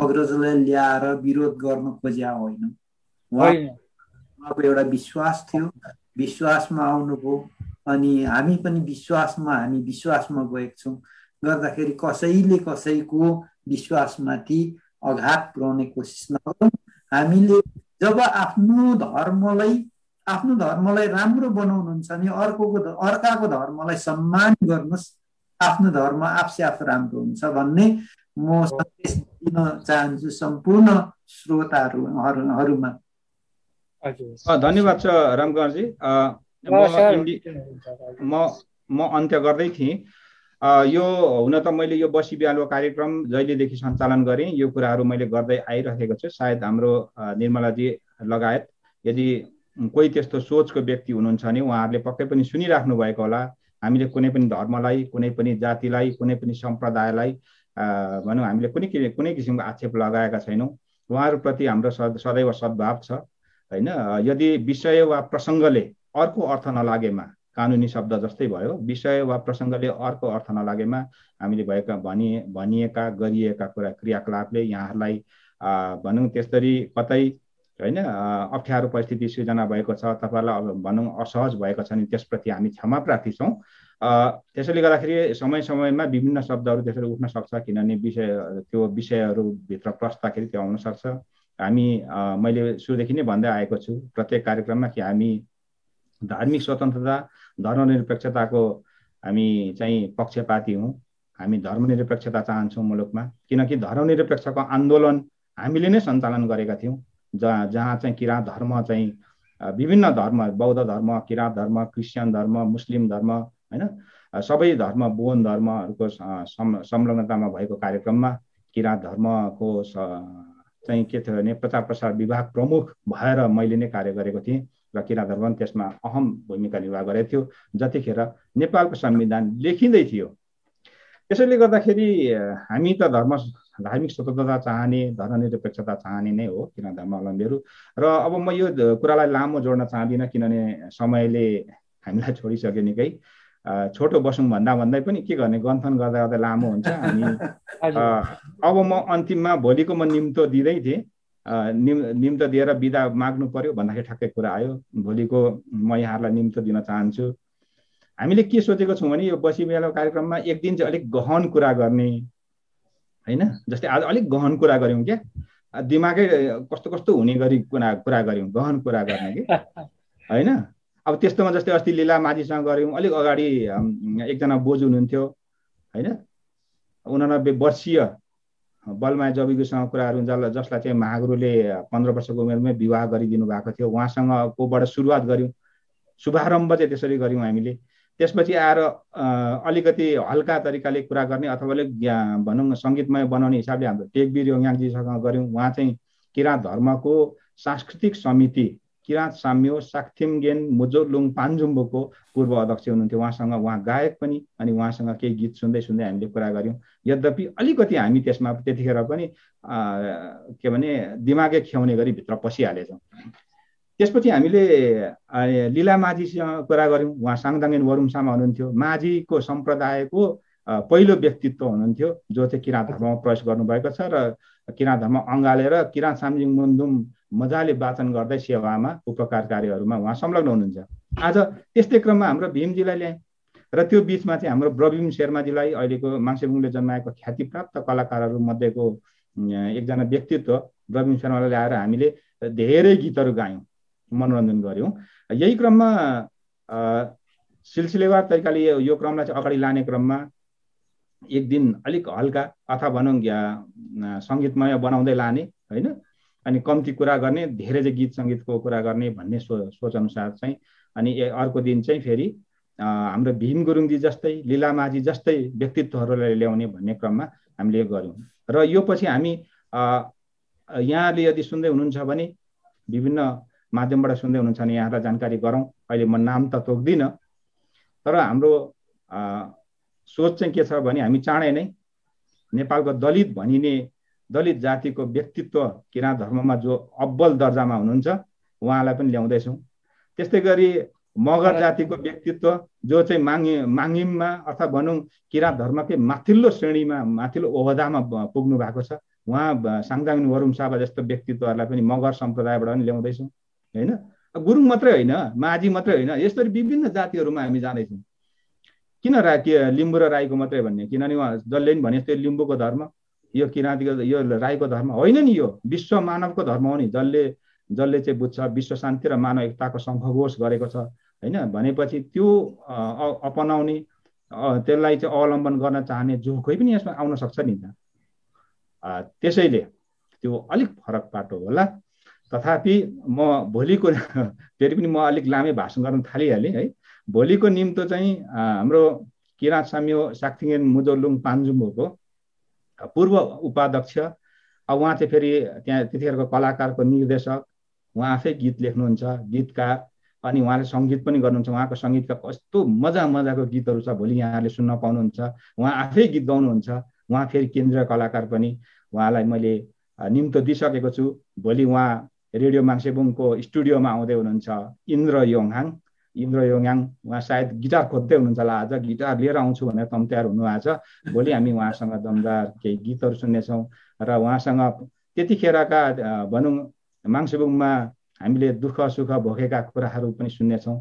अग्रजलाई ल्याएर विरोध गर्न खोज्या होइन। उहाँको एउटा विश्वास थियो, विश्वासमा आउनुभयो अनि हामी पनि विश्वासमा गएका छौँ। गर्दाखेरि कसैले कसैको विश्वासमाथि आघात पुर्याउने कोसिस नगरौँ। हामीले जब आफ्नो धर्मलाई राम्रो बनाउनुहुन्छ भने अर्काको धर्मलाई सम्मान गर्नुहोस्, आफ्नो धर्म आफै आफ राम्रो हुन्छ भन्ने म सन्देश दिन चाहन्छु सम्पूर्ण श्रोताहरूमा। धन्यवाद छ रामकुमारजी। म अन्त्य गर्दै थिएँ। यो हुन त मैले यो बसी बिहालो कार्यक्रम जहिलेदेखि सञ्चालन गरेँ यो कुराहरू मैले गर्दै आइरहेको छु। सायद हाम्रो निर्मलाजी लगायत यदि कोही त्यस्तो सोचको व्यक्ति हुनुहुन्छ भने उहाँहरूले पक्कै पनि सुनिराख्नु भएको होला। हामीले कुनै पनि धर्मलाई, कुनै पनि जातिलाई, कुनै पनि सम्प्रदायलाई भनौँ हामीले कुनै किसिमको आक्षेप लगाएका छैनौँ। उहाँहरूप्रति हाम्रो सदैव सद्भाव छ होइन। यदि विषय वा प्रसङ्गले अर्को अर्थ नलागेमा, कानुनी शब्द जस्तै भयो, विषय वा प्रसङ्गले अर्को अर्थ नलागेमा हामीले भनिएका गरिएका क्रियाकलापले यहाँहरूलाई भनौँ त्यसरी कतै होइन अप्ठ्यारो परिस्थिति सृजना भएको छ, तपाईँलाई भनौँ असहज भएको छ भने त्यसप्रति हामी क्षमा प्रार्थी छौँ। त्यसैले गर्दाखेरि समयमा विभिन्न शब्दहरू त्यसरी उठ्न सक्छ, किनभने त्यो विषयहरूभित्र प्रस्ताखेरि त्यो आउन सक्छ। मैले सुरुदेखि नै भन्दै आएको छु प्रत्येक कार्यक्रममा कि हामी धार्मिक स्वतन्त्रता, धर्मनिरपेक्षताको हामी चाहिँ पक्षपाती हौँ। हामी धर्मनिरपेक्षता चाहन्छौँ मुलुकमा, किनकि धर्मनिरपेक्षको आन्दोलन हामीले नै सञ्चालन गरेका थियौँ, जहाँ चाहिँ किराँत धर्म चाहिँ विभिन्न धर्म, बौद्ध धर्म, किराँत धर्म, क्रिस्चियन धर्म, मुस्लिम धर्म, होइन, सबै धर्म, बोन धर्महरूको संलग्नतामा भएको कार्यक्रममा किराँत धर्मको चाहिँ के थियो भने प्रचार प्रसार विभाग प्रमुख भएर मैले नै कार्य गरेको थिएँ र किराँत धर्म त्यसमा अहम भूमिका निर्वाह गरेको थियो जतिखेर नेपालको संविधान लेखिँदै थियो। त्यसैले गर्दाखेरि हामी त धार्मिक स्वतन्त्रता चाहने, धर्मनिरपेक्षता चाहने नै हो किराँत धर्मावलम्बीहरू। र अब म यो कुरालाई लामो जोड्न चाहदिनँ किनभने समयले हामीलाई छोडिसक्यो निकै। छोटो बसौँ भन्दै पनि के गर्ने, गन्थन गर्दा गर्दा लामो हुन्छ। हामी अब म अन्तिममा भोलिको म निम्तो दिँदै थिएँ, निम्तो दिएर बिदा माग्नु पर्यो भन्दाखेरि ठ्याक्कै कुरा आयो। भोलिको म यहाँहरूलाई निम्तो दिन चाहन्छु। हामीले के सोचेको छौँ भने यो बसी मेला कार्यक्रममा एक दिन चाहिँ अलिक गहन कुरा गर्ने, होइन, जस्तै आज अलिक गहन कुरा गऱ्यौँ क्या, दिमागै कस्तो कस्तो हुने गरी कुरा गऱ्यौँ, गहन कुरा गर्ने कि, होइन। अब त्यस्तोमा जस्तै अस्ति लीला माझीसँग गऱ्यौँ, अलिक अगाडि एकजना बोजू हुनुहुन्थ्यो, होइन, 89 वर्षीय बलमाया जविगुसँग कुराहरू जसलाई चाहिँ महागुरुले 15 वर्षको उमेरमै विवाह गरिदिनु भएको थियो, उहाँसँग कोबाट सुरुवात गऱ्यौँ, शुभारम्भ चाहिँ त्यसरी गऱ्यौँ हामीले। त्यसपछि आएर अलिकति हल्का तरिकाले कुरा गर्ने अथवा अलिक भनौँ सङ्गीतमय बनाउने हिसाबले हाम्रो टेकवीर योङयाङजीसँग गऱ्यौँ। उहाँ चाहिँ किराँत धर्मको सांस्कृतिक समिति किराँत साम्यो साक्थिमगेन मुजोलुङ पान्जुम्बोको पूर्व अध्यक्ष हुनुहुन्थ्यो। उहाँ गायक पनि, अनि उहाँसँग केही गीत सुन्दै हामीले कुरा गऱ्यौँ। यद्यपि अलिकति हामी त्यसमा त्यतिखेर पनि के भने दिमागै खियाउने गरी भित्र पसिहालेछौँ। त्यसपछि हामीले लीला माझीसँग कुरा गऱ्यौँ। उहाँ साङदाङेन वरुङसामा हुनुहुन्थ्यो, माझीको सम्प्रदायको पहिलो व्यक्तित्व हुनुहुन्थ्यो जो चाहिँ किराँत धर्ममा प्रवेश गर्नुभएको छ र किराँत धर्म अँगालेर किराँत साम्जिङ मुन्धुम मजाले वाचन गर्दै सेवामा उपकार कार्यहरूमा उहाँ संलग्न हुनुहुन्छ। आज त्यस्तै क्रममा हाम्रो भीमजीलाई ल्याएँ र त्यो बिचमा चाहिँ हाम्रो ब्रविम शर्माजीलाई, अहिलेको माङ्सेबुङले जन्माएको ख्यातिप्राप्त कलाकारहरू मध्येको एकजना व्यक्तित्व ब्रविम शर्मालाई ल्याएर हामीले धेरै गीतहरू गायौँ, मनोरञ्जन गऱ्यौँ। यही क्रममा सिलसिलेवार तरिकाले यो क्रमलाई चाहिँ अगाडि लाने क्रममा एक दिन अलिक हल्का अथवा भनौँ सङ्गीतमय बनाउँदै लाने, होइन, अनि कम्ती कुरा गर्ने, धेरै चाहिँ गीत सङ्गीतको कुरा गर्ने भन्ने सोच अनुसार चाहिँ अनि अर्को दिन चाहिँ फेरि हाम्रो भीम गुरुङजी जस्तै लीला माझी जस्तै व्यक्तित्वहरूलाई ल्याउने भन्ने क्रममा हामीले गऱ्यौँ। र यो पछि हामी यहाँले यदि सुन्दै हुनुहुन्छ भने विभिन्न माध्यमबाट सुन्दै हुनुहुन्छ भने यहाँलाई जानकारी गरौँ। अहिले म नाम त तोक्दिनँ, तर हाम्रो सोच चाहिँ के छ भने हामी चाँडै नै नेपालको दलित जातिको व्यक्तित्व किराँत धर्ममा जो अब्बल दर्जामा हुनुहुन्छ उहाँलाई पनि ल्याउँदैछौँ। त्यस्तै गरी मगर जातिको व्यक्तित्व जो चाहिँ माङिममा अथवा भनौँ किराँत धर्मकै माथिल्लो श्रेणीमा, माथिल्लो ओहदामा पुग्नु भएको छ, उहाँ साङदाङ वरुङसाबा जस्तो व्यक्तित्वहरूलाई पनि मगर सम्प्रदायबाट पनि ल्याउँदैछौँ, होइन। गुरुङ मात्रै होइन, माझी मात्रै होइन, यसरी विभिन्न जातिहरूमा हामी जाँदैछौँ। किन लिम्बू र राईको मात्रै भन्ने, किनभने उहाँ जसले पनि भने जस्तो लिम्बूको धर्म, यो किराँतीको, यो राईको धर्म होइन नि, यो विश्व मानवको धर्म हो नि। जसले चाहिँ बुझ्छ विश्व शान्ति र मानव एकताको शङ्खघोष गरेको छ, होइन, भनेपछि त्यो अपनाउने, त्यसलाई चाहिँ अवलम्बन गर्न चाहने जो कोही पनि यसमा आउन सक्छ नि त। त्यसैले त्यो अलिक फरक बाटो होला। तथापि म भोलिको फेरि पनि म अलिक लामै भाषण गर्न थालिहालेँ है। भोलिको निम्तो चाहिँ हाम्रो किराँत साम्यो साक्थिङगेन मुजोलुङ पान्जुम्बोको पूर्व उपाध्यक्ष, उहाँ चाहिँ फेरि त्यहाँ त्यतिखेरको कलाकारको निर्देशक, उहाँ आफै गीत लेख्नुहुन्छ, गीतकार, अनि उहाँले सङ्गीत पनि गर्नुहुन्छ। उहाँको सङ्गीतका कस्तो मजाको गीतहरू छ, भोलि यहाँहरूले सुन्न पाउनुहुन्छ। उहाँ आफै गीत गाउनुहुन्छ, उहाँ फेरि केन्द्रीय कलाकार पनि। उहाँलाई मैले निम्तो दिइसकेको छु। भोलि उहाँ रेडियो माङ्सेबुङको स्टुडियोमा आउँदै हुनुहुन्छ। इन्द्र योङयाङ उहाँ सायद गिटार खोज्दै हुनुहुन्छ होला, आज गिटार लिएर आउँछु भनेर तयार हुनुभएको छ। भोलि हामी उहाँसँग दमदार केही गीतहरू सुन्नेछौँ र उहाँसँग त्यतिखेरका भनौँ माङ्सेबुङमा हामीले दुःख सुख भोगेका कुराहरू पनि सुन्नेछौँ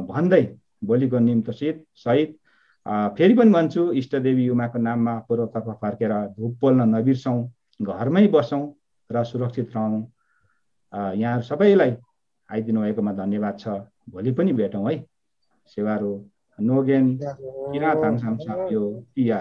भन्दै भोलिको निम्तो सहित फेरि पनि भन्छु, इष्टदेवी युमाको नाममा पूर्वतर्फ फर्केर धुप पोल्न नबिर्सौँ, घरमै बसौँ र सुरक्षित रहौँ। यहाँ सबैलाई आइदिनु भएकोमा धन्यवाद छ। भोलि पनि भेटौँ है। सेवारो नोगेन किराँत हाङसाङ साम्यो तिया।